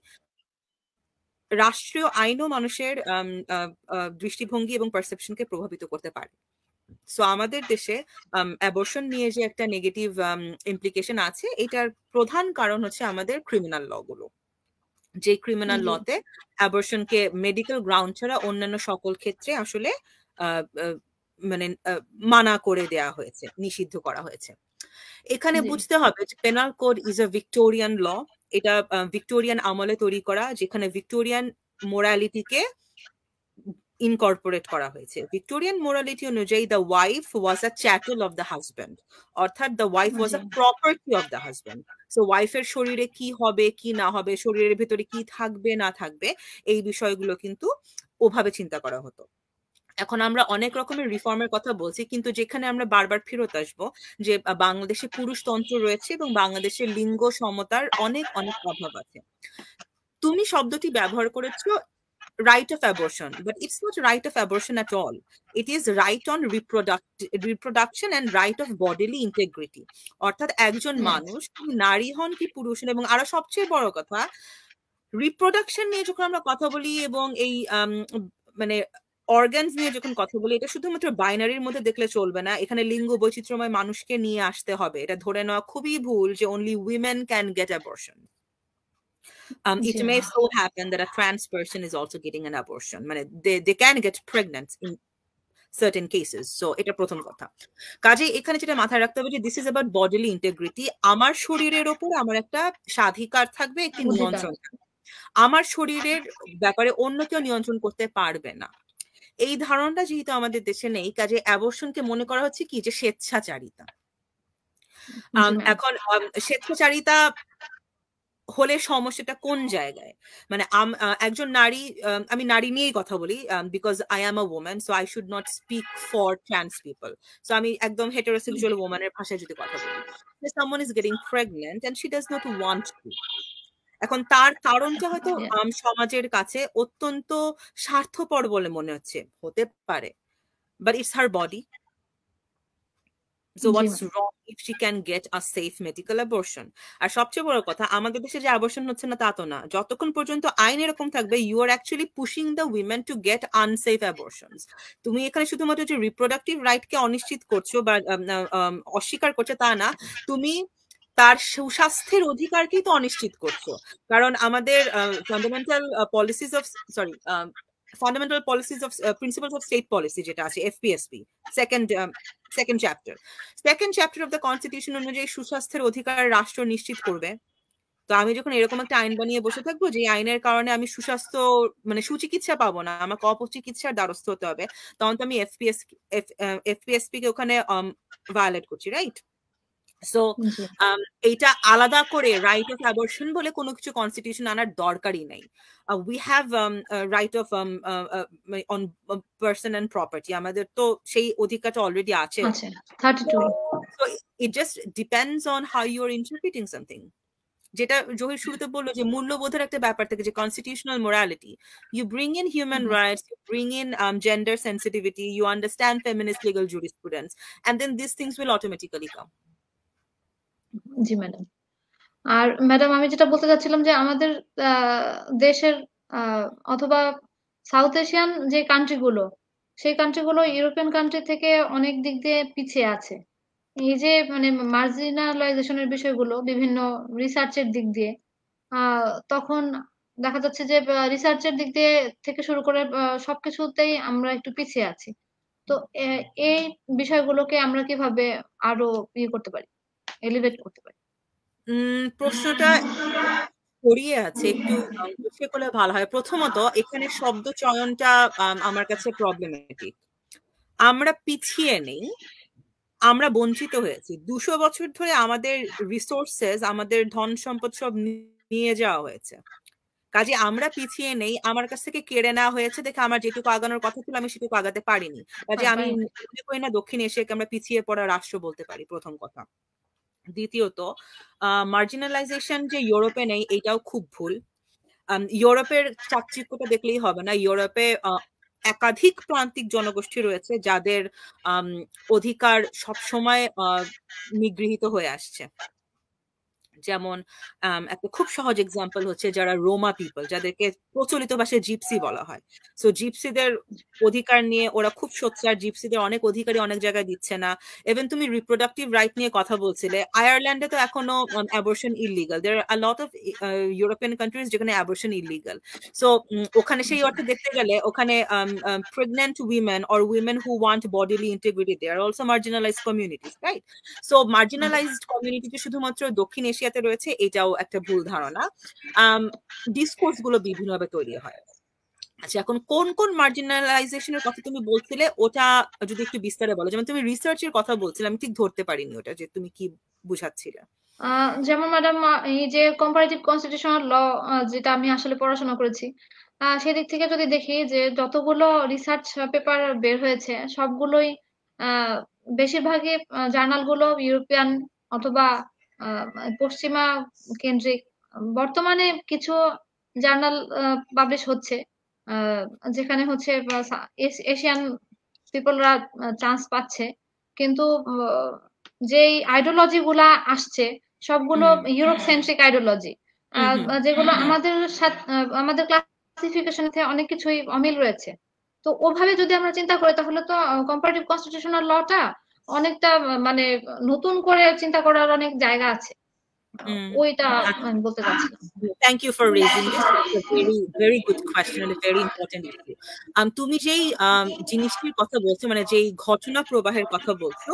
রাষ্ট্রীয় আইনও মানুষের দৃষ্টিভঙ্গি এবং পারসেপশনকে প্রভাবিত করতে পারে। সো আমাদের দেশে অ্যাবর্শন নিয়ে যে একটা নেগেটিভ ইমপ্লিকেশন আছে, এটার প্রধান কারণ হচ্ছে আমাদের ক্রিমিনাল ল গুলো। যে ক্রিমিনাল লতে অ্যাবর্শনকে মেডিকেল গ্রাউন্ড ছাড়া অন্যান্য সকল ক্ষেত্রে আসলে মানে মানা করে দেয়া হয়েছে, নিষিদ্ধ করা হয়েছে। এখানে বুঝতে হবে যে penal code is a Victorian law. এটা ভিক্টোরিয়ান আমলে তৈরি করা, যেখানে ভিক্টোরিয়ান মোরালিটিকে ইনকর্পোরেট করা হয়েছে। ভিক্টোরিয়ান মোরালিটি অনুযায়ী the wife was a chattel of the husband, অর্থাৎ the wife was a property of the husband. So ওয়াইফের শরীরে কি হবে কি না হবে, শরীরের ভেতরে কি থাকবে না থাকবে, এই বিষয়গুলো কিন্তু ওভাবে চিন্তা করা হতো। এখন আমরা অনেক রকমের রিফর্মের কথা বলছি, কিন্তু যেখানে আমরা বারবার ফেরত আসবো যে বাংলাদেশে পুরুষতন্ত্র রয়েছে এবং বাংলাদেশের লিঙ্গ সমতার অনেক অনেক অভাব আছে। তুমি শব্দটি ব্যবহার করেছো right of abortion, but it's not right of abortion at all. It is right on reproduction and right of bodily integrity. অর্থাৎ একজন মানুষ নারী হন কি পুরুষ হন, এবং আরো সবচেয়ে বড় কথা, রিপ্রোডাকশন নিয়ে যখন আমরা কথা বলি এবং এই মানে অর্গানস নিয়ে যখন কথা বলি, এটা শুধুমাত্র বাইনারির মধ্যে দেখলে চলবে না। এখানে লিঙ্গ বৈচিত্র্যময় মানুষকে নিয়ে আসতে হবে। এটা ধরে নেওয়া খুবই ভুল যে only women can get abortion. It may so happen that a trans person is also getting an abortion. মানে they can get pregnant in certain cases. So এটা প্রথম কথা। কাজে এখানে যেটা মাথায় রাখতে হবে যে this is about bodily integrity. আমার শরীরের উপর আমার একটা স্বাধিকার থাকবে, একটি নিয়ন্ত্রণ থাকবে। আমার শরীরের ব্যাপারে অন্য কেউ নিয়ন্ত্রণ করতে পারবে না। এই ধারণাটা যেহেতু আমাদের দেশে নেই, কাজে অ্যাবর্শনকে মনে করা হচ্ছে কি যে স্বেচ্ছাচারিতা। এখন স্বেচ্ছাচারিতা হলে সমস্যাটা কোন জায়গায়? মানে একজন নারী, আমি নারী নিয়েই কথা বলি because I am a woman, so I should not speak for trans people. So আমি একদম হেটারোসেক্সুয়াল ওম্যানের ভাষায় যদি কথা বলি, someone is getting pregnant and she does not want to. এখন তার কারণটা হয়তো সমাজের কাছে অত্যন্ত স্বার্থপর বলে মনে হতে পারে, but it's her body. So what's wrong if she can get a safe medical abortion? আর সবচেয়ে বড় কথা, আমাদের দেশে যে অ্যাবর্শন হচ্ছে না তা তো না, যতক্ষণ পর্যন্ত আইন এরকম থাকবে you are actually pushing the women to get unsafe abortions. তুমি এখানে শুধুমাত্র যে রিপ্রোডাক্টিভ রাইট কে অনিশ্চিত করছো বা অস্বীকার করছো তা না, তুমি তার সুস্বাস্থ্যের অধিকারকেই তো অনিশ্চিত করছো। কারণ আমাদের fundamental policies of Fundamental Policies of Principles of State Policy যেটা আছে FPSP second chapter of the Constitution অনুযায়ী সুস্বাস্থ্যের অধিকার রাষ্ট্র নিশ্চিত করবে। তো আমি যখন এরকম একটা আইন বানিয়ে বসে থাকবো যে আইনের কারণে আমি সুস্বাস্থ্য মানে সুচিকিৎসা পাবো না, আমাকে অপচিকিৎসার দ্বারস্থ হতে হবে, তখন তো আমি FPSP কে ওখানে ভায়োলেট করছি, রাইট? সো এইটা আলাদা করে রাইট অফ অ্যাবর্শন বলে কোনো কিছু কনস্টিটিউশন আনার দরকারই নাই। We have right of on person and property, আমাদের তো সেই অধিকারটা অলরেডি আছে। So it just depends on how you are interpreting something. যেটা জহির শুরুতে বললো যে মূল্যবোধের একটা ব্যাপার থাকে, যে constitutional morality, you bring in human rights, you bring in gender sensitivity, you understand feminist legal jurisprudence, and then this things will automatically come. জি ম্যাডাম। আর ম্যাডাম আমি যেটা বলতে চাচ্ছিলাম যে আমাদের দেশের অথবা সাউথ এশিয়ান যে কান্ট্রিগুলো, সেই কান্ট্রিগুলো ইউরোপিয়ান কান্ট্রি থেকে অনেক দিক দিয়ে পিছিয়ে আছে। এই যে মানে মার্জিনালাইজেশনের বিষয়গুলো বিভিন্ন রিসার্চের দিক দিয়ে, তখন দেখা যাচ্ছে যে রিসার্চের দিক দিয়ে থেকে শুরু করে সবকিছুতেই আমরা একটু পিছিয়ে আছি। তো এই বিষয়গুলোকে আমরা কিভাবে আরো ইয়ে করতে পারি, এলিভেট করতে পারি? প্রশ্নটা ছড়িয়ে আছে, একটু বুঝে করলে ভালো হয়। প্রথমত এখানে শব্দ চয়নটা আমার কাছে প্রবলেমেটিক। আমরা পিছিয়ে নেই, আমরা বঞ্চিত হয়েছি। 200 বছর ধরে আমাদের রিসোর্সেস, আমাদের ধন সম্পদ সব নিয়ে যাওয়া হয়েছে, কাজে আমরা পিছিয়ে নেই। আমার কাছ থেকে কেড়ে নেওয়া হয়েছে দেখে আমার যেটুকু আগানোর কথা ছিল আমি সেটুকু আগাতে পারিনি, কাজে আমি মনে করি না দক্ষিণ এশিয়াকে আমরা পিছিয়ে পড়া রাষ্ট্র বলতে পারি, প্রথম কথা। দ্বিতীয়ত, মার্জিনালাইজেশন যে ইউরোপে নেই এটাও খুব ভুল। ইউরোপের চাকচিক্যটা দেখলেই হবে না, ইউরোপে একাধিক প্রান্তিক জনগোষ্ঠী রয়েছে যাদের অধিকার সবসময় নিগৃহীত হয়ে আসছে। যেমন একটা খুব সহজ এক্সাম্পল হচ্ছে যারা রোমা পিপল, যাদেরকে প্রচলিত ভাষায় জিপসি বলা হয়। সো জিপসিদের অধিকার নিয়ে ওরা খুব সোচ্চার, জিপসিদের অনেক অধিকারই অনেক জায়গায় দিচ্ছে না। ইভেন তুমি রিপ্রোডাক্টিভ রাইট নিয়ে কথা বলছিলে, আয়ারল্যান্ডে তো এখনো abortion illegal. There are lot of European countries যেখানে অ্যাবর্শন ইলিগাল। সো ওখানে সেই অর্থে দেখতে গেলে ওখানে pregnant women or women who want bodily integrity, they are also marginalized communities, right? So marginalized community দক্ষিণ এশিয়াতে রয়েছে, এটাও একটা ভুল ধারণা। ডিসকোর্স গুলো বিভিন্নভাবে তৈরি হয়। আচ্ছা, এখন কোন কোন মার্জিনালাইজেশনের কথা তুমি বলছিলে ওটা যদি একটু বিস্তারে বলো। যেমন তুমি রিসার্চের কথা বলছিলে, আমি ঠিক ধরতে পারিনি ওটা যে তুমি কি বুঝাচ্ছিলে। যেমন ম্যাডাম এই যে কম্পারেটিভ কনস্টিটিউশনাল ল যেটা আমি আসলে পড়াশোনা করেছি, সেদিক থেকে যদি দেখি যে যতগুলো রিসার্চ পেপার বের হয়েছে সবগুলোই বেশিরভাগই জার্নালগুলো ইউরোপিয়ান অথবা পশ্চিমা কেন্দ্রিক। বর্তমানে কিছু জার্নাল পাবলিশ হচ্ছে যেখানে হচ্ছে এশিয়ান পিপলরা চান্স পাচ্ছে, কিন্তু যেই আইডিওলজি গুলা আসছে সবগুলো ইউরোপ সেন্ট্রিক আইডিওলজি, যেগুলো আমাদের ক্লাসিফিকেশন থেকে অনেক কিছুই অমিল রয়েছে। তো ওভাবে যদি আমরা চিন্তা করি তাহলে তো কম্পারেটিভ কনস্টিটিউশনাল লটা অনেকটা মানে নতুন করে চিন্তা করার অনেক জায়গা আছে, ওইটা আমি বলতে চাচ্ছিলাম। Thank you for raising this. It's a very good question and a very important issue. তুমি যেই জিনিসটির কথা বলছো, মানে যেই ঘটনা প্রবাহের কথা বলছো,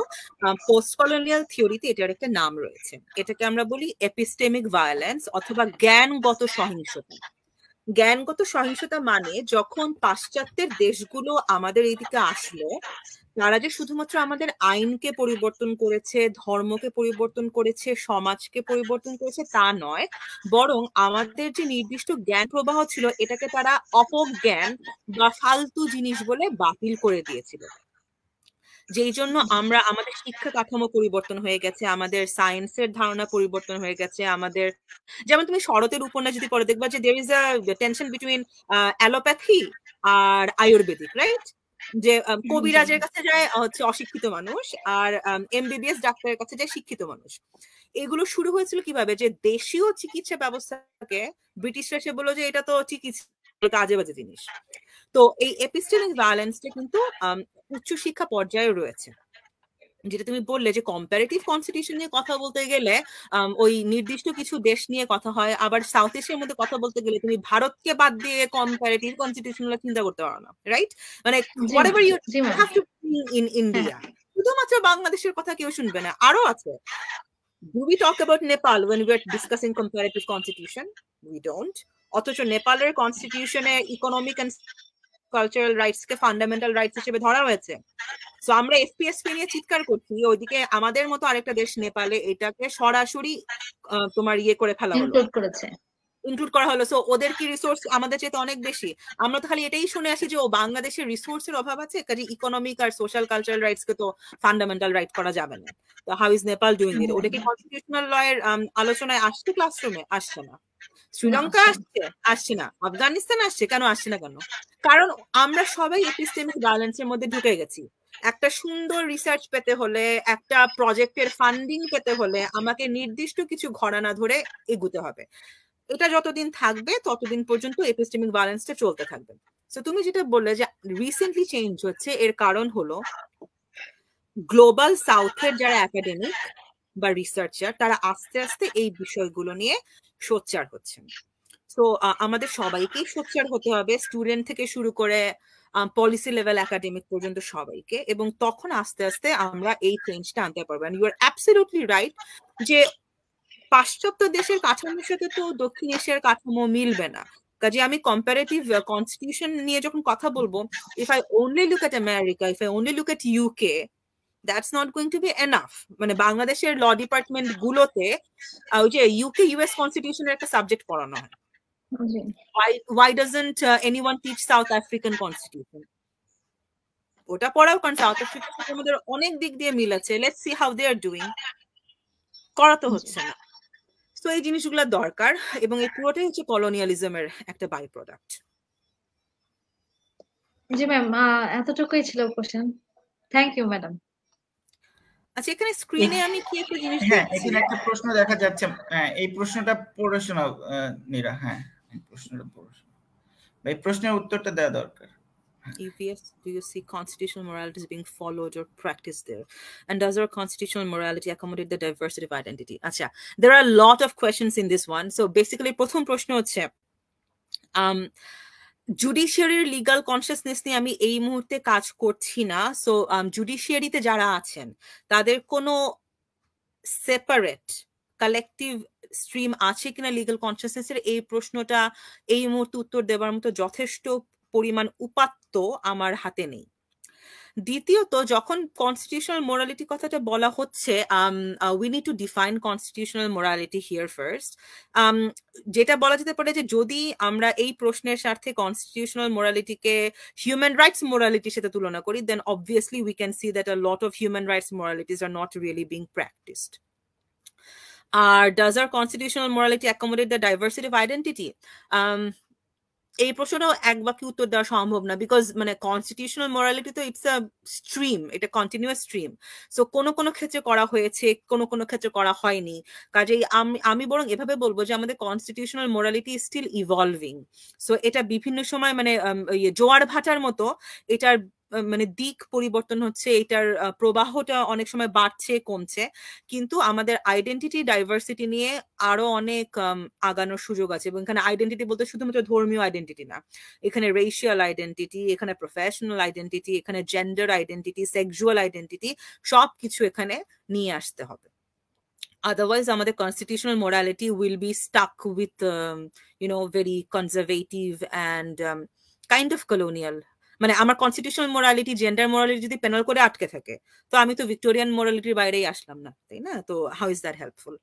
পোস্ট কলোনিয়াল থিওরিতে এটার একটা নাম রয়েছে। এটাকে আমরা বলি এপিস্টেমিক ভায়োলেন্স অথবা জ্ঞানগত সহিংসতা। জ্ঞানগত সহিংসতা মানে যখন পাশ্চাত্যের দেশগুলো আমাদের এইদিকে আসলো, তারা যে শুধুমাত্র আমাদের আইনকে পরিবর্তন করেছে, ধর্মকে পরিবর্তন করেছে, সমাজকে পরিবর্তন করেছে তা নয়, বরং আমাদের যে নির্দিষ্ট জ্ঞান প্রবাহ ছিল এটাকে তারা অপজ্ঞান বা ফালতু জিনিস বলে বাতিল করে দিয়েছিল। যেই জন্য আমরা আমাদের শিক্ষা কাঠামো পরিবর্তন হয়ে গেছে, আমাদের সায়েন্সের ধারণা পরিবর্তন হয়ে গেছে। আমাদের যেমন তুমি শরতের উপন্যাস যদি পড়ে দেখবা যে there is a tension between allopathy আর আয়ুর্বেদিক, রাইট? যে কবিরাজের কাছে যায় হচ্ছে অশিক্ষিত মানুষ, আর এমবিবিএস ডাক্তারের কাছে যায় শিক্ষিত মানুষ। এগুলো শুরু হয়েছিল কিভাবে, যে দেশীয় চিকিৎসা ব্যবস্থাকে ব্রিটিশরা এসে বললো যে এটা তো চিকিৎসা, আজে বাজে জিনিস। তো এই এপিস্টেমিক ভায়োলেন্সটা কিন্তু উচ্চশিক্ষা পর্যায়ে রয়েছে। যেটা তুমি বললে যে কম্পারেটিভ কনস্টিটিউশন নিয়ে কথা বলতে গেলে ওই নির্দিষ্ট কিছু দেশ নিয়ে কথা হয়, আবার সাউথ এশিয়ার মধ্যে কথা বলতে গেলে তুমি ভারতকে বাদ দিয়ে কম্পারেটিভ কনস্টিটিউশন চিন্তা করতে পারো না, রাইট? মানে whatever you have to bring in India, শুধুমাত্র বাংলাদেশের কথা কেউ শুনবে না, আরো আছে। Do we talk about Nepal when we are discussing comparative constitution? We don't. অথচ নেপালের কনস্টিটিউশনে ইকোনমিক এন্ড কালচারাল রাইটস কে ফান্ডামেন্টাল রাইটস হিসেবে ধরা হয়েছে। সো আমরা এফপিএসপি নিয়ে চিৎকার করছি, ওইদিকে আমাদের মতো আরেকটা দেশ নেপালে এটাকে সরাসরি তোমার ইয়ে করে ফেলা হলো, ইনক্লুড করা হলো। সো ওদের কি রিসোর্স আমাদের চেয়ে অনেক বেশি? আমরা তো খালি এটাই শুনে আসি যে ও বাংলাদেশের রিসোর্সের অভাব আছে, কাজে ইকোনমিক আর সোশ্যাল কালচারাল রাইটস কে তো ফান্ডামেন্টাল রাইট করা যাবে না। তো how is Nepal doing it? ওটা কি কনস্টিটিউশনাল ল এর আলোচনায় আসছে ক্লাসরুমে? আসছে না। শ্রীলঙ্কা আসছে না। আফগানিস্তান আসছে, কেন আসছে না? কেন? কারণ আমরা সবাই এপিস্টেমিক ভায়োলেন্সের মধ্যে ঢুকে গেছি। একটা সুন্দর রিসার্চ পেতে হলে, একটা প্রজেক্টের ফান্ডিং পেতে হলে আমাকে নির্দিষ্ট কিছু ঘরানা ধরে এগুতে হবে। এটা যতদিন থাকবে ততদিন পর্যন্ত এপিস্টেমিক ভায়োলেন্সটা চলতে থাকবে। সো তুমি যেটা বললে যে রিসেন্টলি চেঞ্জ হচ্ছে, এর কারণ হলো গ্লোবাল সাউথের যারা একাডেমিক বা রিসার্চার তারা আস্তে আস্তে এই বিষয়গুলো নিয়ে সোচ্চার হচ্ছেন। তো আমাদের সবাইকেই সোচ্চার হতে হবে, স্টুডেন্ট থেকে শুরু করে পলিসি লেভেল একাডেমিক পর্যন্ত সবাইকে, এবং তখন আস্তে আস্তে আমরা এই চেঞ্জটা আনতে পারবো। ইউ আর অ্যাবসলিউটলি রাইট যে পাশ্চাত্য দেশের কাঠামোর সাথে তো দক্ষিণ এশিয়ার কাঠামো মিলবে না। কাজে আমি কম্পারেটিভ কনস্টিটিউশন নিয়ে যখন কথা বলবো, if I only look at America, if I only look at UK, that's not going to B enough. মানে বাংলাদেশের ল ডিপার্টমেন্ট গুলোতে ওই যে ইউকে ইউএস কনস্টিটিউশনের একটা সাবজেক্ট পড়ানো হয়। Why doesn't anyone teach South African constitution? ওটা পড়াও, কারণ সাউথ আফ্রিকার সাথে আমাদের অনেক দিক দিয়ে মিল আছে। Let's see how they are doing. করা তো হচ্ছে না। তো এই জিনিসগুলো দরকার, এবং এই পুরোটাই হচ্ছে কলোনিয়ালিজমের একটা বাই প্রোডাক্ট। জি ম্যাম, এতটুকুই ছিল কোশ্চেন। Thank you madam. আচ্ছা, এখানে স্ক্রিনে আমি কি একটা জিনিস দেখছি, হ্যাঁ এখানে একটা প্রশ্ন দেখা যাচ্ছে। এই প্রশ্নটা পড়ে শোনাও নীরা। হ্যাঁ, এই প্রশ্নটা পড়ে শোনাও, এই প্রশ্নের উত্তরটা দেওয়া দরকার। If yes, do you see constitutional morality is being followed or practiced there? And does our constitutional morality accommodate the diversity of identity? Acha, there are a lot of questions in this one. So basically, প্রথম প্রশ্ন হচ্ছে জুডিশিয়ারির legal consciousness নিয়ে আমি এই মুহূর্তে কাজ করছি না। সো জুডিশিয়ারিতে যারা আছেন তাদের কোনো সেপারেট কালেকটিভ স্ট্রিম আছে কিনা লিগাল কনসিয়াসনেসের, এই প্রশ্নটা এই মুহূর্তে উত্তর দেওয়ার মতো যথেষ্ট পরিমাণ উপাত্ত আমার হাতে নেই। দ্বিতীয়ত, যখন কনস্টিটিউশনাল মোরালিটি কথাটা বলা হচ্ছে, we need to define constitutional morality here first. যেটা বলা যেতে পারে যে যদি আমরা এই প্রশ্নের স্বার্থে কনস্টিটিউশনাল মোরালিটিকে হিউম্যান রাইটস মোরালিটির সাথে তুলনা করি, then obviously we can see that a lot of human rights moralities are not really being practised. Does our constitutional morality accommodate the diversity of identity? এই প্রশ্নটাও এক বাক্যে উত্তর দেওয়া সম্ভব না, বিকজ মানে কনস্টিটিউশনাল মোরালিটি তো ইটস আ স্ট্রিম, এটা কন্টিনিউয়াস স্ট্রিম। সো কোনো কোনো ক্ষেত্রে করা হয়েছে, কোনো কোনো ক্ষেত্রে করা হয়নি। কাজেই আমি বরং এভাবে বলবো যে আমাদের constitutional morality still evolving. So এটা বিভিন্ন সময় মানে জোয়ার ভাটার মতো এটার মানে দিক পরিবর্তন হচ্ছে, এটার প্রবাহটা অনেক সময় বাড়ছে কমছে, কিন্তু আমাদের আইডেন্টিটি ডাইভার্সিটি নিয়ে আরো অনেক আগানোর সুযোগ আছে। এবং এখানে আইডেন্টিটি বলতে শুধুমাত্র ধর্মীয় আইডেন্টিটি না, এখানে রেশিয়াল আইডেন্টিটি, এখানে প্রফেশনাল আইডেন্টিটি, এখানে জেন্ডার আইডেন্টিটি, সেক্সুয়াল আইডেন্টিটি, সবকিছু এখানে নিয়ে আসতে হবে। Otherwise, আমাদের constitutional morality will be stuck with, very conservative and kind of colonial. মানে আমার কনস্টিটিউশনাল মোরালিটি জেন্ডার মোরালিটি যদি প্যানেল করে আটকে থাকে, তো আমি তো ভিক্টোরিয়ান মোরালিটির বাইরেই আসলাম না, তাই না? তো how is that helpful?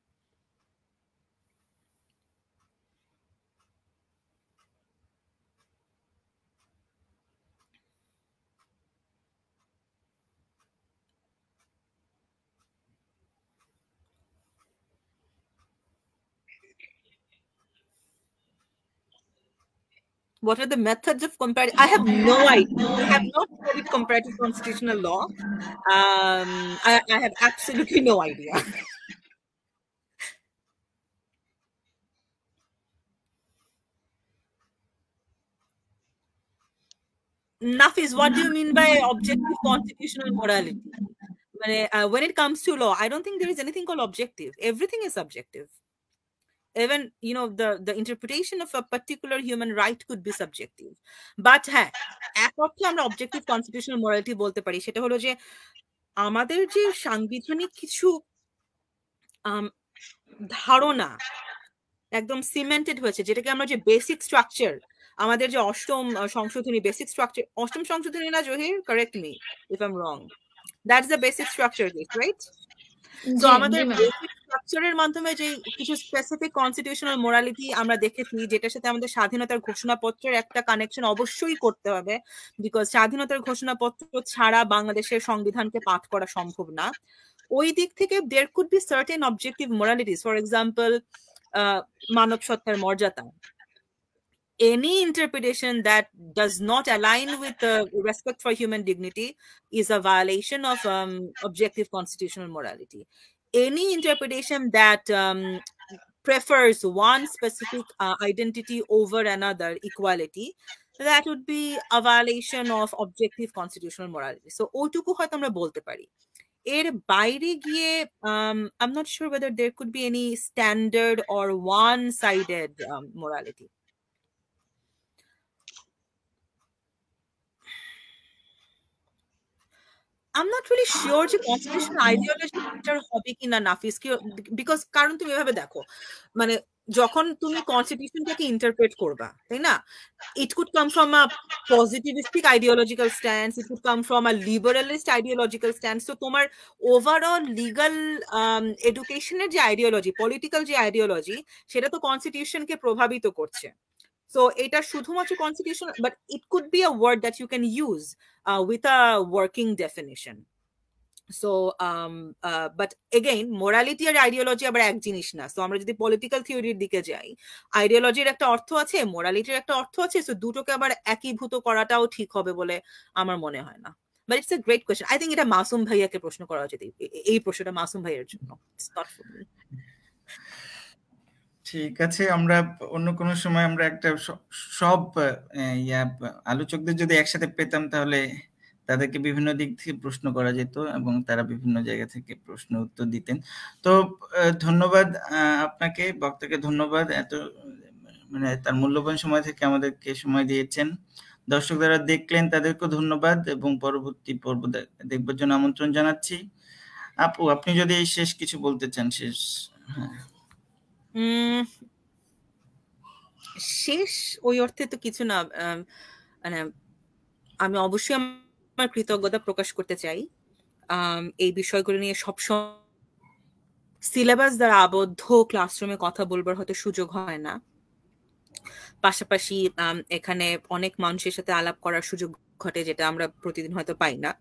What are the methods of comparative? I have no idea. I have not studied comparative constitutional law. I have absolutely no idea. Nafis, what do you mean by objective constitutional morality? When it comes to law, I don't think there is anything called objective. Everything is subjective. Even the interpretation of a particular human right could be subjective. But হ্যাঁ, এক অর্থে আমরা objective constitutional morality বলতে পারি, সেটা হলো যে আমাদের যে সাংবিধানিক কিছু ধারণা একদম সিমেন্টেড হয়েছে, যেটাকে আমরা যে বেসিক স্ট্রাকচার, আমাদের যে অষ্টম সংশোধনী বেসিক স্ট্রাকচার, অষ্টম সংশোধনী না Zahir, correct me if I am wrong, that's the basic structure, right? তো আমাদের বেসিক স্ট্রাকচারের মাধ্যমে যে কিছু স্পেসিফিক কনস্টিটিউশনাল মোরালিটি আমরা দেখেছি, যেটার সাথে আমাদের স্বাধীনতার ঘোষণাপত্রের একটা কানেকশন অবশ্যই করতে হবে, বিকজ স্বাধীনতার ঘোষণাপত্র ছাড়া বাংলাদেশের সংবিধানকে পাঠ করা সম্ভব না। ওই দিক থেকে there could be certain objective moralities, for example মানব সত্তার মর্যাদা। Any interpretation that does not align with respect for human dignity is a violation of objective constitutional morality. Any interpretation that prefers one specific identity over another, equality, that would be a violation of objective constitutional morality. So ওইটুকু হয়তো আমরা বলতে পারি। এর বাইরে গিয়ে I'm not sure whether there could be any standard or one-sided morality. I'm not really sure যে constitutional ideology হবে কিনা নাফিস, বিকজ কারণ তুমি এভাবে দেখো, মানে যখন তুমি কনস্টিটিউশনটাকে ইন্টারপ্রেট করবা, তাই না, it could come from a positivistic ideological stance, it could come from a liberalist ideological stance. তো তোমার ওভারঅল লিগাল এডুকেশনের যে আইডিওলজি, পলিটিক্যাল যে আইডিওলজি, সেটা তো কনস্টিটিউশনকে প্রভাবিত করছে। So এটা শুধুমাত্র constitution, but it could be a word that you can use with a working definition. So but again, morality R ideology আবার এক জিনিস না। So আমরা যদি political theory-র দিকে যাই, ideology-র একটা অর্থ আছে, morality-র একটা অর্থ আছে, so দুটোকে আবার একীভূত করাটাও ঠিক হবে বলে আমার মনে হয় না। But it's a great question. I think এটা মাসুম ভাইয়াকে প্রশ্ন করা উচিত, এই প্রশ্নটা মাসুম ভাইয়ের জন্য, it's not for me. ঠিক আছে, আমরা অন্য কোনো সময় আমরা একটা সব আলোচকদের যদি একসাথে পেতাম, তাহলে তাদেরকে বিভিন্ন দিক থেকে প্রশ্ন করা যেত এবং তারা বিভিন্ন জায়গা থেকে প্রশ্ন উত্তর দিতেন। তো ধন্যবাদ আপনাকে, বক্তাকে ধন্যবাদ, এত মানে তার মূল্যবান সময় থেকে আমাদেরকে সময় দিয়েছেন। দর্শক যারা দেখলেন তাদেরকেও ধন্যবাদ এবং পরবর্তী পর্ব দেখবার জন্য আমন্ত্রণ জানাচ্ছি। আপু, আপনি যদি শেষ কিছু বলতে চান। শেষ শেষ ওই অর্থে তো কিছু না, মানে আমি অবশ্যই আমার কৃতজ্ঞতা প্রকাশ করতে চাই। এই বিষয়গুলো নিয়ে সবসময় সিলেবাস দ্বারা আবদ্ধ ক্লাসরুমে কথা বলবার হয়তো সুযোগ হয় না, পাশাপাশি এখানে অনেক মানুষের সাথে আলাপ করার সুযোগ ঘটে, যেটা আমরা প্রতিদিন হয়তো পাই না।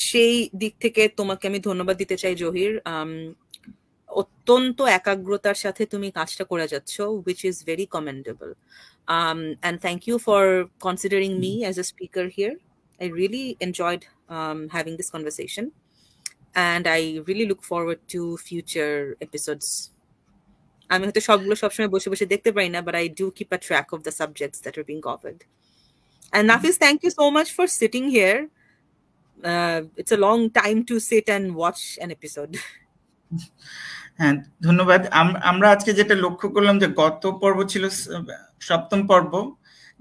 সেই দিক থেকে তোমাকে আমি ধন্যবাদ দিতে চাই জহির। অত্যন্ত একাগ্রতার সাথে তুমি কাজটা করে যাচ্ছ, which is very commendable. And thank you for considering me as a speaker here. I really enjoyed having this conversation, and I really look forward to future episodes. আমি হয়তো সবগুলো সবসময় বসে বসে দেখতে পারি না, but I do keep a track of the subjects that are being covered. And Nafis, thank you so much for sitting here. It's a long time to sit and watch an episode. হ্যাঁ, ধন্যবাদ। আমরা আজকে যেটা লক্ষ্য করলাম যে গত পর্ব ছিল সপ্তম পর্ব,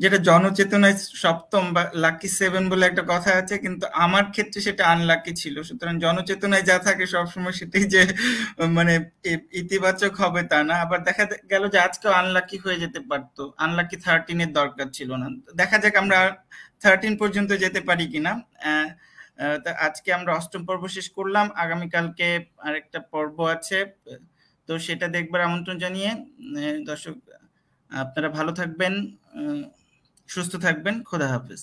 যেটা জনচেতনায় সপ্তম বা লাকি 7 বলে একটা কথা আছে, কিন্তু আমার ক্ষেত্রে সেটা আনলাকি ছিল। সুতরাং জনচেতনায় যা থাকে সবসময় সেটাই যে মানে ইতিবাচক হবে তা না। আবার দেখা গেল যে আজকেও আনলাকি হয়ে যেতে পারতো, আনলাকি 13-এর দরকার ছিল না। দেখা যাক আমরা 13 পর্যন্ত যেতে পারি কিনা। আজকে আমরা অষ্টম পর্ব শেষ করলাম, আগামীকালকে আরেকটা পর্ব আছে, তো সেটা দেখবার আমন্ত্রণ জানিয়ে দর্শক আপনারা ভালো থাকবেন, সুস্থ থাকবেন, খোদা হাফেজ।